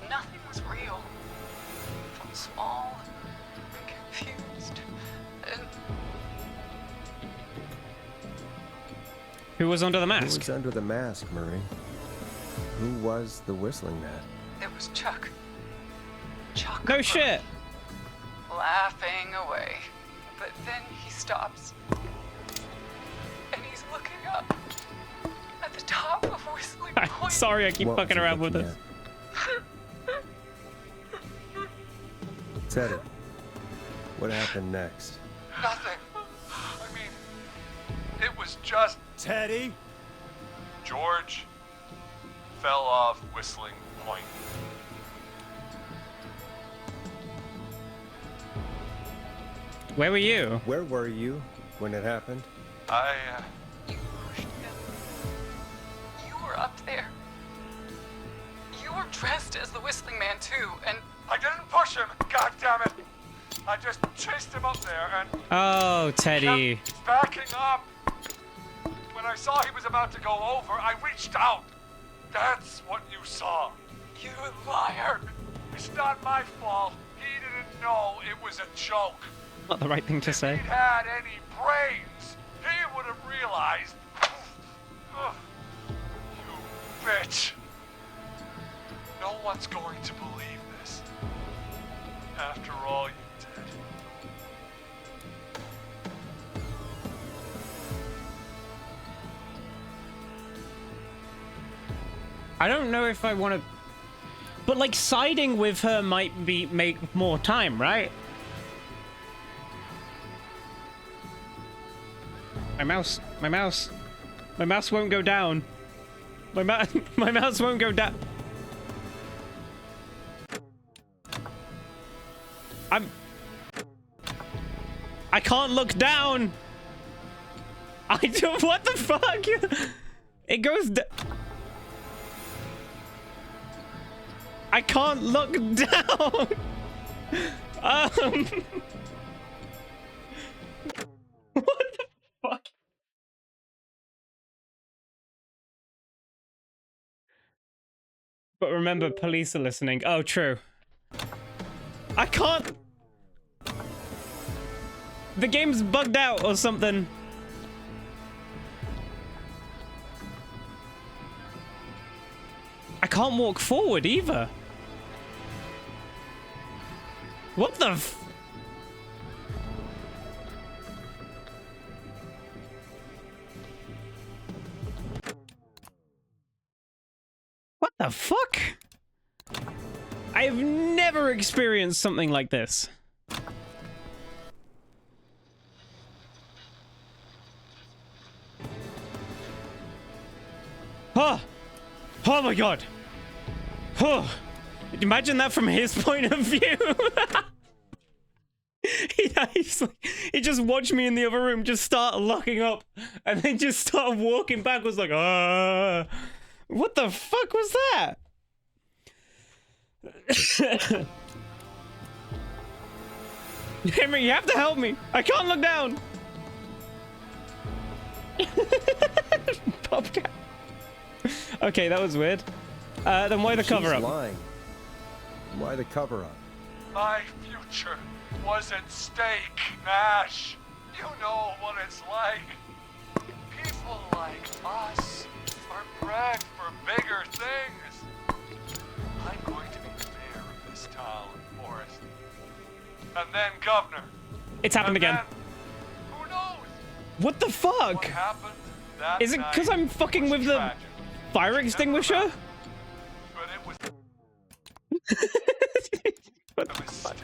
nothing was real. I felt small and confused. And Who was under the mask? Who was under the mask, Marie? Who was the whistling man? it was Chuck. Chuck. No shit. Laughing away. But then he stops. And he's looking up at the top of Whistling Point. Sorry, I keep What fucking was he around with looking this. Teddy, what happened next? Nothing. I mean, it was just Teddy? George fell off Whistling Point. Where were you? Where were you when it happened? You pushed him. You were up there. You were dressed as the Whistling Man too, and I didn't push him. God damn it! I just chased him up there and Oh, Teddy. kept backing up. When I saw he was about to go over, I reached out. That's what you saw. you liar. It's not my fault. He didn't know it was a joke. Not the right thing to say. If he'd had any brains, he would have realized. Ugh. You bitch. No one's going to believe this. After all you did. I don't know if I want to... But, like, siding with her might make more time, right? My mouse won't go down. My mouse won't go down. I can't look down. What the fuck? It goes I can't look down. What the fuck? But remember, police are listening. Oh, true. I can't. The game's bugged out or something. I can't walk forward either. What the f... What the fuck? I've never experienced something like this. Oh! Oh my god! Oh! Imagine that from his point of view! He just watched me in the other room just start locking up and then just started walking back. Was like, what the fuck was that? Henry, you have to help me. I can't look down. Bobcat. Okay, that was weird. Then why the cover up? Lying. Why the cover up? My future was at stake, Nash. You know what it's like. People like us are bred for bigger things. I'm going to be mayor of this town, Forrest. And then governor. It's happened again. Who knows? What the fuck? What happened that Is it because I'm fucking with the fire extinguisher? But it was a mistake.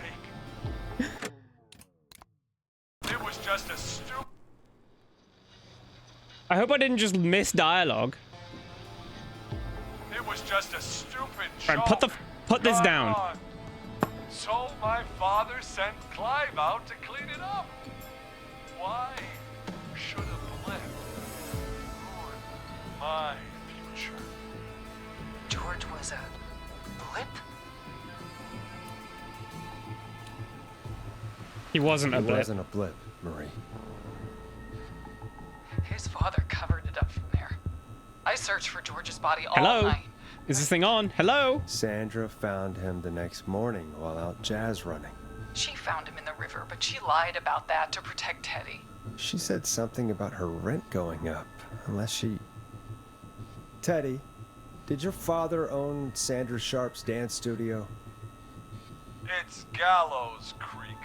It was just a stupid. I hope I didn't just miss dialogue. It was just a stupid Alright, joke. put this down. on. So my father sent Clive out to clean it up. Why should a blip ruin my future? George was a blip? He wasn't a blip. He wasn't a blip, Marie. His father covered it up from there. I searched for George's body all Hello? night. Is this thing on? Hello? Sandra found him the next morning while out jazz running. She found him in the river, but she lied about that to protect Teddy. She said something about her rent going up, unless she... Teddy, did your father own Sandra Sharp's dance studio? It's Gallows Creek,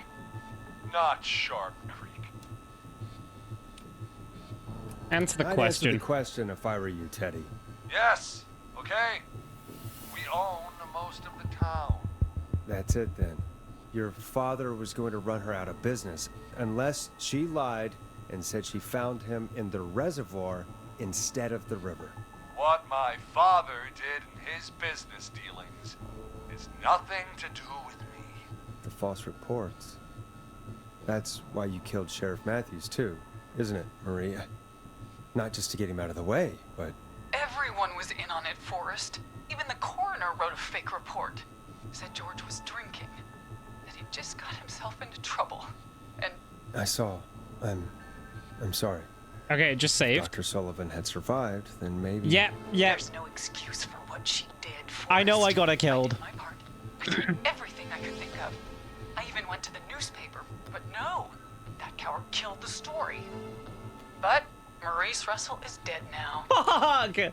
not Sharp Creek. Answer the I'd question. Answer the question if I were you, Teddy. Yes, okay. We own most of the town. That's it then. Your father was going to run her out of business unless she lied and said she found him in the reservoir instead of the river. What my father did in his business dealings is nothing to do with me. The false reports. That's why you killed Sheriff Matthews too, isn't it, Maria? Not just to get him out of the way, but... Everyone was in on it, Forrest. Even the coroner wrote a fake report. Said George was drinking. That he just got himself into trouble. And... I saw. I'm sorry. Okay, just saved. If Dr. Sullivan had survived, then maybe... Yeah. There's no excuse for what she did, Forrest. I know I got her killed. I did my part. I did everything I could think of. I even went to the newspaper, but no. That coward killed the story. But Maurice Russell is dead now. Fuck!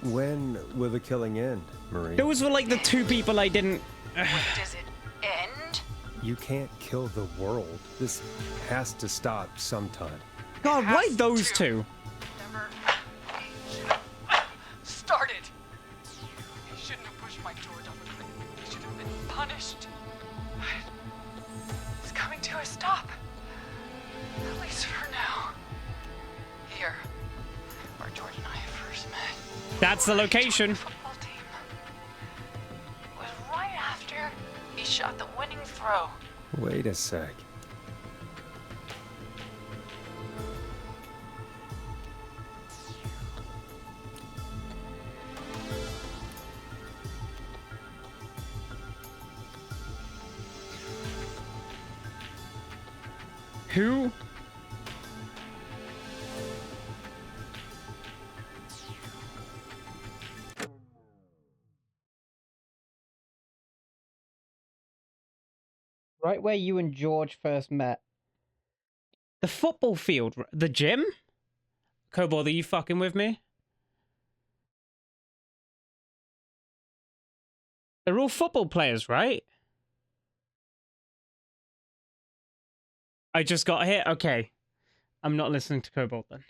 When will the killing end, Marie? Those were like the two people I didn't... When does it end? You can't kill the world. This has to stop sometime. God, why those two? Never started. He shouldn't have pushed my George off a cliff. He should have been punished. It's coming to a stop. At least for now. Here, where George and I first met. That's the location. Football team. It was right after he shot the winning throw. Wait a sec. Who? Right where you and George first met. The football field? The gym? Kobold, are you fucking with me? They're all football players, right? I just got hit? Okay. I'm not listening to Kobold then.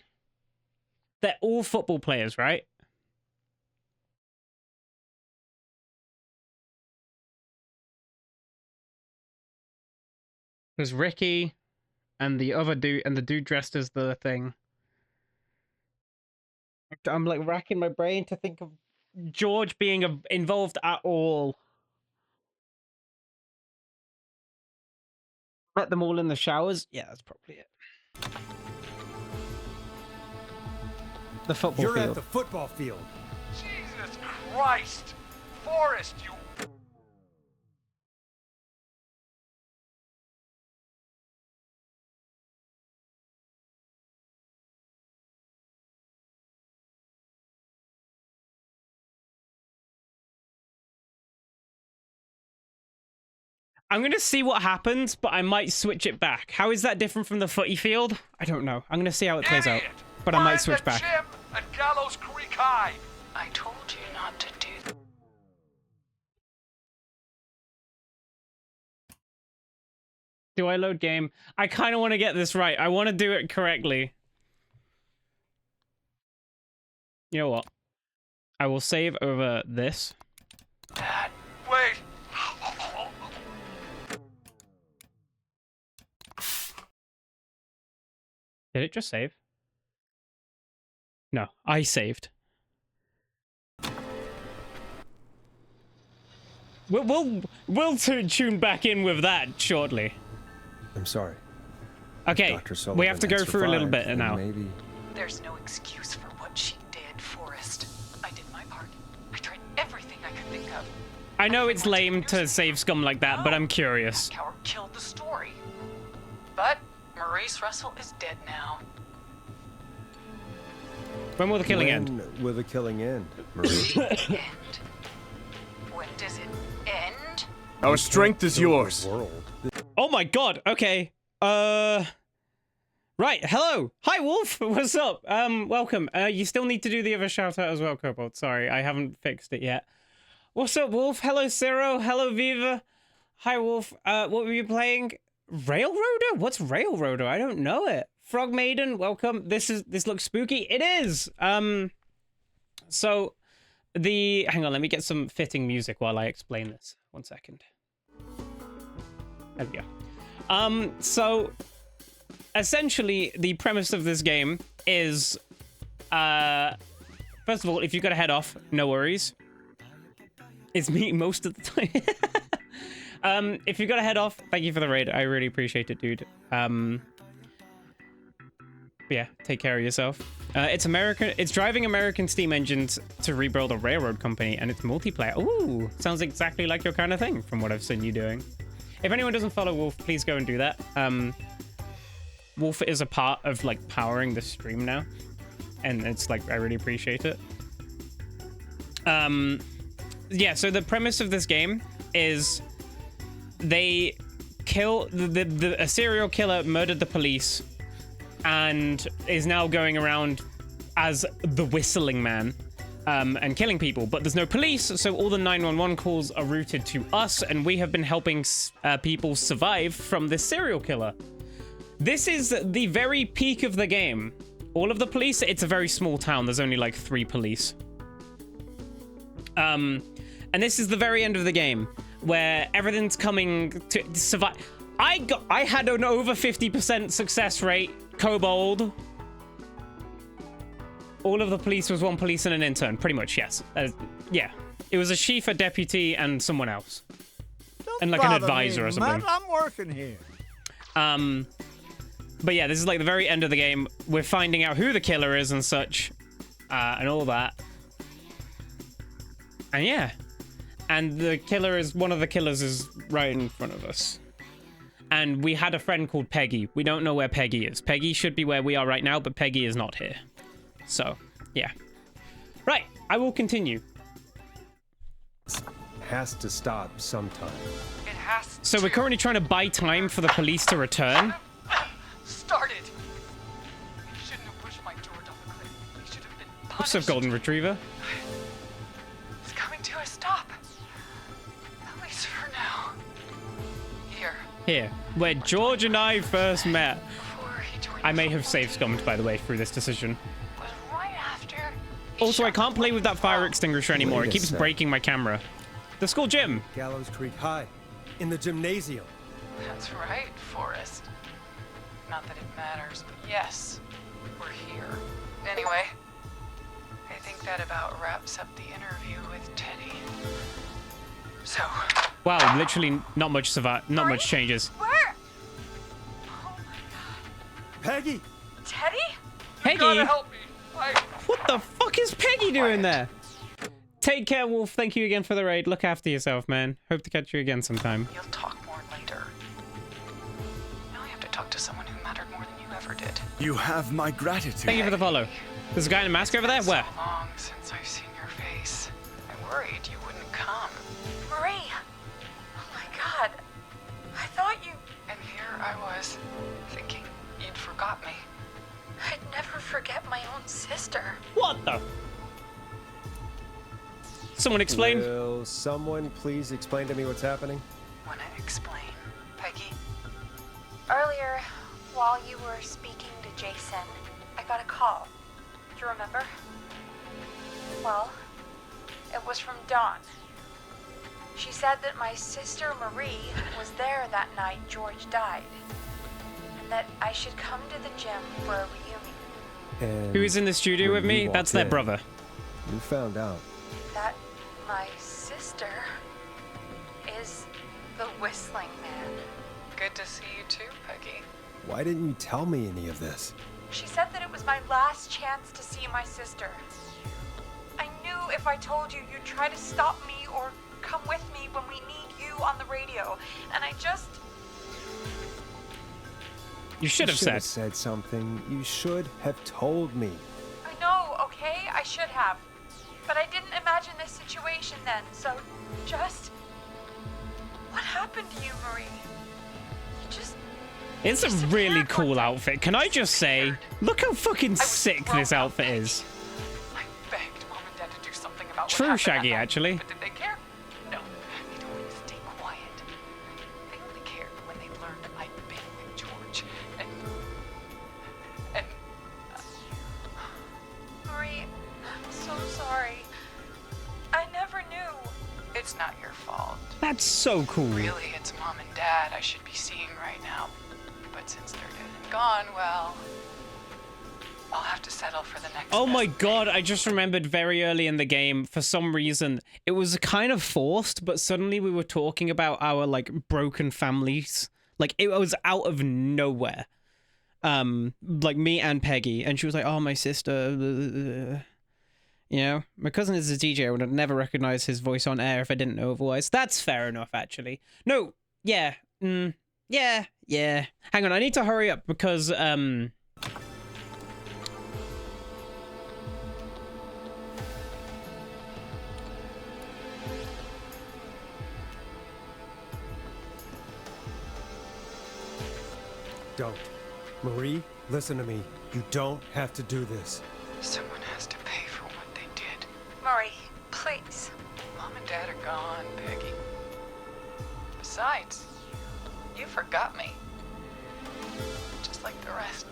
They're all football players, right? There's Ricky and the other dude, and the dude dressed as the thing. I'm like racking my brain to think of George being involved at all. Met them all in the showers. Yeah, that's probably it. The football You're field. at the football field. Jesus Christ! Forrest, you... I'm going to see what happens, but I might switch it back. How is that different from the footy field? I don't know. I'm going to see how it plays out. But I might switch back. Gym at Gallows Creek High. I told you not to do that. Do I load game? I kind of want to get this right. I want to do it correctly. You know what? I will save over this. Dad, wait. Did it just save? No, I saved. We'll tune back in with that shortly. I'm sorry. Okay, we have to go through a little bit now. Maybe... There's no excuse for what she did, Forrest. I did my part. I tried everything I could think of. I know it's lame to save scum like that, but I'm curious. Coward killed the story. But Maurice Russell is dead now. When will the killing end? When will the killing end, Marie? End? When does it end? Our strength is yours. Oh my god, okay. Right, hello. Hi, Wolf. What's up? Welcome. You still need to do the other shout out as well, Kobold. Sorry, I haven't fixed it yet. What's up, Wolf? Hello, Ciro. Hello, Viva. Hi, Wolf. What were you playing? Railroader? What's Railroader? I don't know it. Frog Maiden, welcome. This looks spooky. It is. So hang on, let me get some fitting music while I explain this. 1 second. There we go. So essentially the premise of this game is first of all, if you've got to head off, no worries. It's me most of the time. If you've got to head off, thank you for the raid. I really appreciate it, dude. Yeah, take care of yourself. It's driving American steam engines to rebuild a railroad company, and it's multiplayer. Ooh, sounds exactly like your kind of thing from what I've seen you doing. If anyone doesn't follow Wolf, please go and do that. Wolf is a part of like powering the stream now, and it's like I really appreciate it. Yeah, so the premise of this game is they kill a serial killer murdered the police and is now going around as the whistling man and killing people, but there's no police, so all the 911 calls are routed to us, and we have been helping people survive from this serial killer. This is the very peak of the game. All of the police, it's a very small town, there's only like 3 police. And this is the very end of the game, where everything's coming to survive. I had an over 50% success rate, Kobold. All of the police was 1 police and an intern, pretty much, yes. Yeah, it was a chief, a deputy, and someone else. And like an advisor or something. Man, I'm working here. But yeah, this is like the very end of the game. We're finding out who the killer is and such, and all that. And yeah. And the killer is, one of the killers is right in front of us. And we had a friend called Peggy. We don't know where Peggy is. Peggy should be where we are right now, but Peggy is not here. So, yeah. Right, I will continue. Has to stop sometime. It has So we're currently trying to buy time for the police to return. started. You shouldn't have pushed my door down the cliff. You should have been punished. What's up, Golden Retriever? It's coming to a stop. At least for now. Here, where George and I first met. I may have save scummed, by the way, through this decision. Also, I can't play with that fire extinguisher anymore. It keeps breaking my camera. The school gym. Gallows Creek High. In the gymnasium. That's right, Forrest. Not that it matters, but yes, we're here. Anyway, I think that about wraps up the interview with Teddy. So. Wow, literally not much changes. Where? Peggy! Teddy? Peggy? You gotta help me. What the fuck is Peggy doing there? Take care, Wolf. Thank you again for the raid. Look after yourself, man. Hope to catch you again sometime. You'll talk more later. Now I have to talk to someone who mattered more than you ever did. You have my gratitude. Thank you for the follow. There's a guy in a mask over there? Where? So long since I've seen your face. I worried you wouldn't come. Marie! Oh my god. I thought you... And here I was, thinking you'd forgot me. I'd never forget my own sister. What the? Someone explain. Will someone please explain to me what's happening? Wanna explain, Peggy? Earlier, while you were speaking to Jason, I got a call. Do you remember? Well, it was from Dawn. She said that my sister Marie was there that night George died. And that I should come to the gym for a reunion. And Who is in the studio with me? That's their brother. You found out. That my sister is the Whistling Man. Good to see you too, Peggy. Why didn't you tell me any of this? She said that it was my last chance to see my sister. I knew if I told you, you'd try to stop me or come with me when we need you on the radio. And I just... You should have said something. You should have told me. I know, okay? I should have. But I didn't imagine this situation then, so just... What happened to you, Marie? You just... It's a really cool outfit. Can I just say, look how fucking sick this outfit is. I begged Mom and Dad to do something about True, what happened Shaggy, that night, actually. But did they care? No, they told me to stay quiet. They only cared when they learned I'd been with George. And Marie, I'm so sorry. I never knew. it's not your fault. That's so cool. Really, it's Mom and Dad I should be seeing right now. But since they're dead and gone, well, I'll have to settle for the next. Oh my god, I just remembered very early in the game, for some reason, it was kind of forced, but suddenly we were talking about our, like, broken families. Like, it was out of nowhere. Like, me and Peggy, and she was like, oh, my sister, you know? My cousin is a DJ, I would have never recognized his voice on air if I didn't know otherwise. That's fair enough, actually. No, yeah, yeah. Hang on, I need to hurry up, because, Don't. Marie, listen to me. You don't have to do this. Someone has to pay for what they did. Marie, please. Mom and Dad are gone, Peggy. Besides, you forgot me. Just like the rest.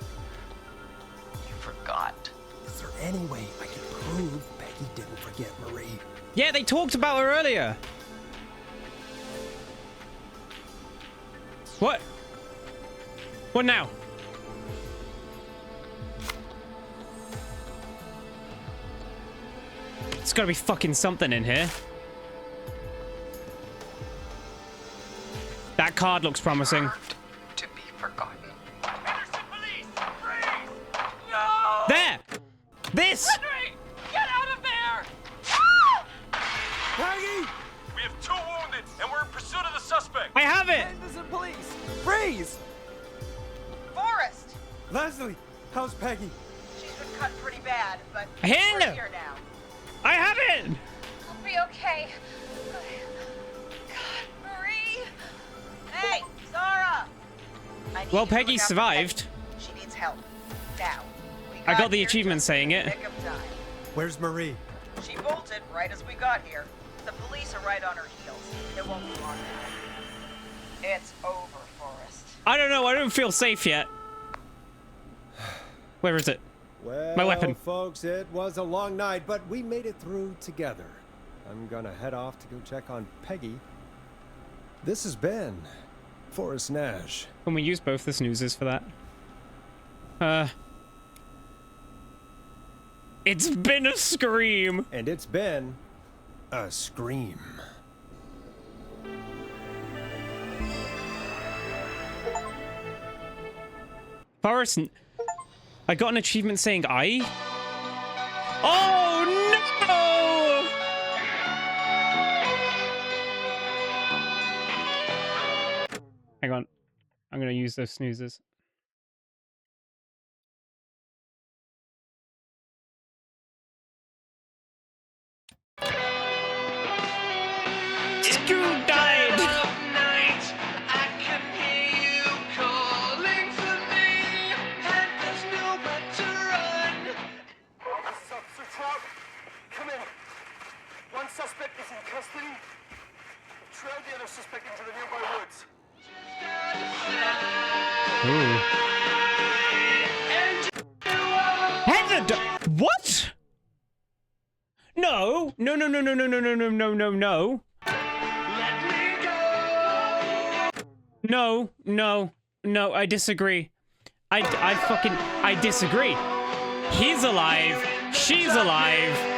You forgot. Is there any way I can prove Peggy didn't forget Marie? yeah, they talked about her earlier. What? What now? It's gotta be fucking something in here. That card looks promising. To be forgotten. No! There! This! Henry! Get out of there! Peggy! We have 2 wounded, and we're in pursuit of the suspect. I have it! Police! Freeze! Forrest! Leslie, how's Peggy? She's been cut pretty bad, but Hen! we're here now. I have it! I'll be okay. God, Marie! Hey, Zara! I need Well, you to Peggy look after survived. Peggy. She needs help. Now. We I got the here achievement just in saying the it. nick of time. Where's Marie? She bolted right as we got here. The police are right on her heels. It won't be long now. It's over, Forrest. I don't know, I don't feel safe yet. Where is it? Well, My weapon. folks, it was a long night, but we made it through together. I'm gonna head off to go check on Peggy. This has been Forrest Nash. Can we use both the snoozes for that? It's been a scream. And it's been a scream. Forrest, I got an achievement saying I. Oh no! Hang on. I'm gonna use those snoozes. Scoot died! Come in. One suspect is in custody. Trail the other suspect into the nearby woods. Heather, what? No, no, no, no, no, no, no, no, no, no, no, no. No, no, no, I disagree. I disagree. He's alive. She's alive.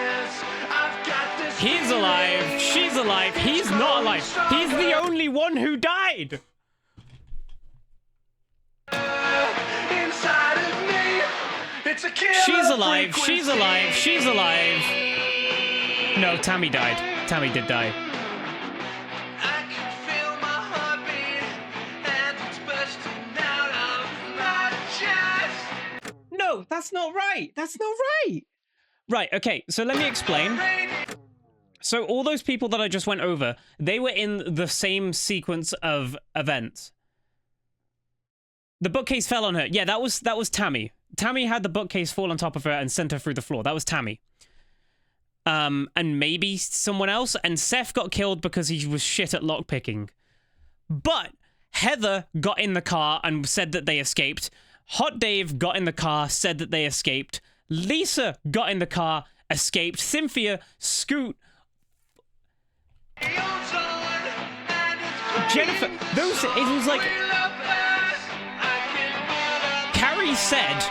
He's alive. She's alive. He's not alive. He's the only one who died. She's alive. She's alive. She's alive. No, Tammy died. Tammy did die. No, that's not right. That's not right. Right, okay, so let me explain. So all those people that I just went over, they were in the same sequence of events. The bookcase fell on her. Yeah, that was Tammy. Tammy had the bookcase fall on top of her and sent her through the floor. That was Tammy. And maybe someone else. And Seth got killed because he was shit at lockpicking. But Heather got in the car and said that they escaped. Hot Dave got in the car, said that they escaped. Lisa got in the car, escaped. Cynthia, Scoot, Jennifer, those, it was like, Carrie said,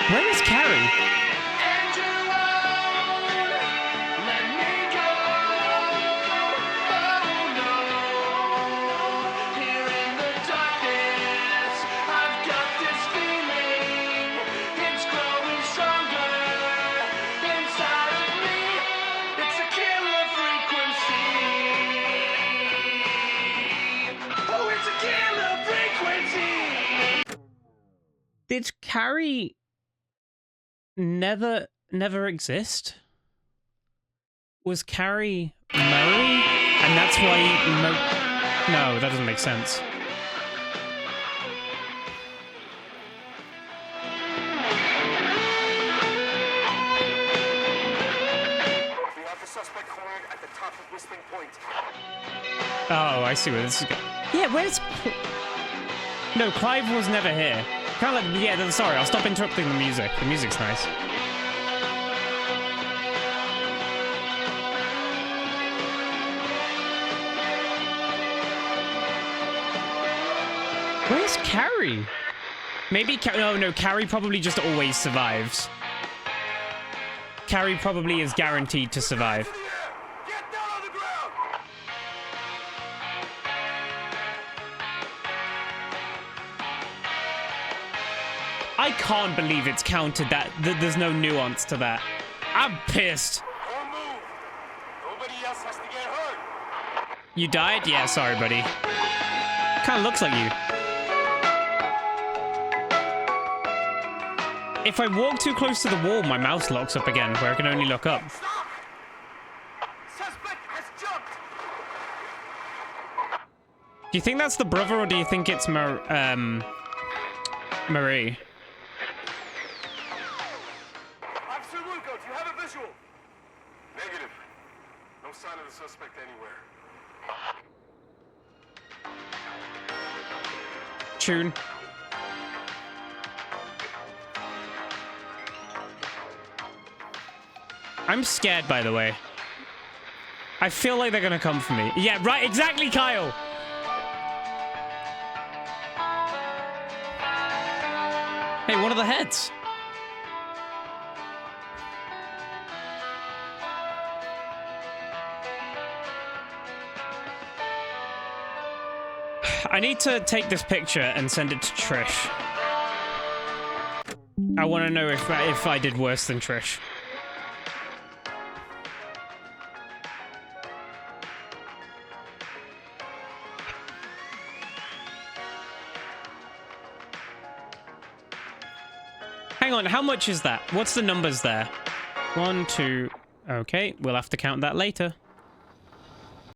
where is Carrie? Did Carrie never exist? Was Carrie Murray? And that's why... No, that doesn't make sense. We have the suspect cornered at the top of Whistling Point. Oh, I see where this is going. Yeah, where's... No, Clive was never here. Kind of like, yeah, sorry, I'll stop interrupting the music. The music's nice. Where's Carrie? Maybe, no, Carrie probably just always survives. Carrie probably is guaranteed to survive. I can't believe it's counted that there's no nuance to that. I'm pissed. Don't move. Nobody else has to get hurt. You died? Yeah, sorry, buddy. Kind of looks like you. If I walk too close to the wall, my mouse locks up again, where I can only look up. Stop! Suspect has jumped. Do you think that's the brother, or do you think it's Marie? Officer Luco, do you have a visual? Negative. No sign of the suspect anywhere. Tune. I'm scared, by the way. I feel like they're gonna come for me. Yeah, right, exactly, Kyle! Hey, one of the heads. I need to take this picture and send it to Trish. I want to know if I did worse than Trish. Hang on, how much is that? What's the numbers there? 1, 2... Okay, we'll have to count that later.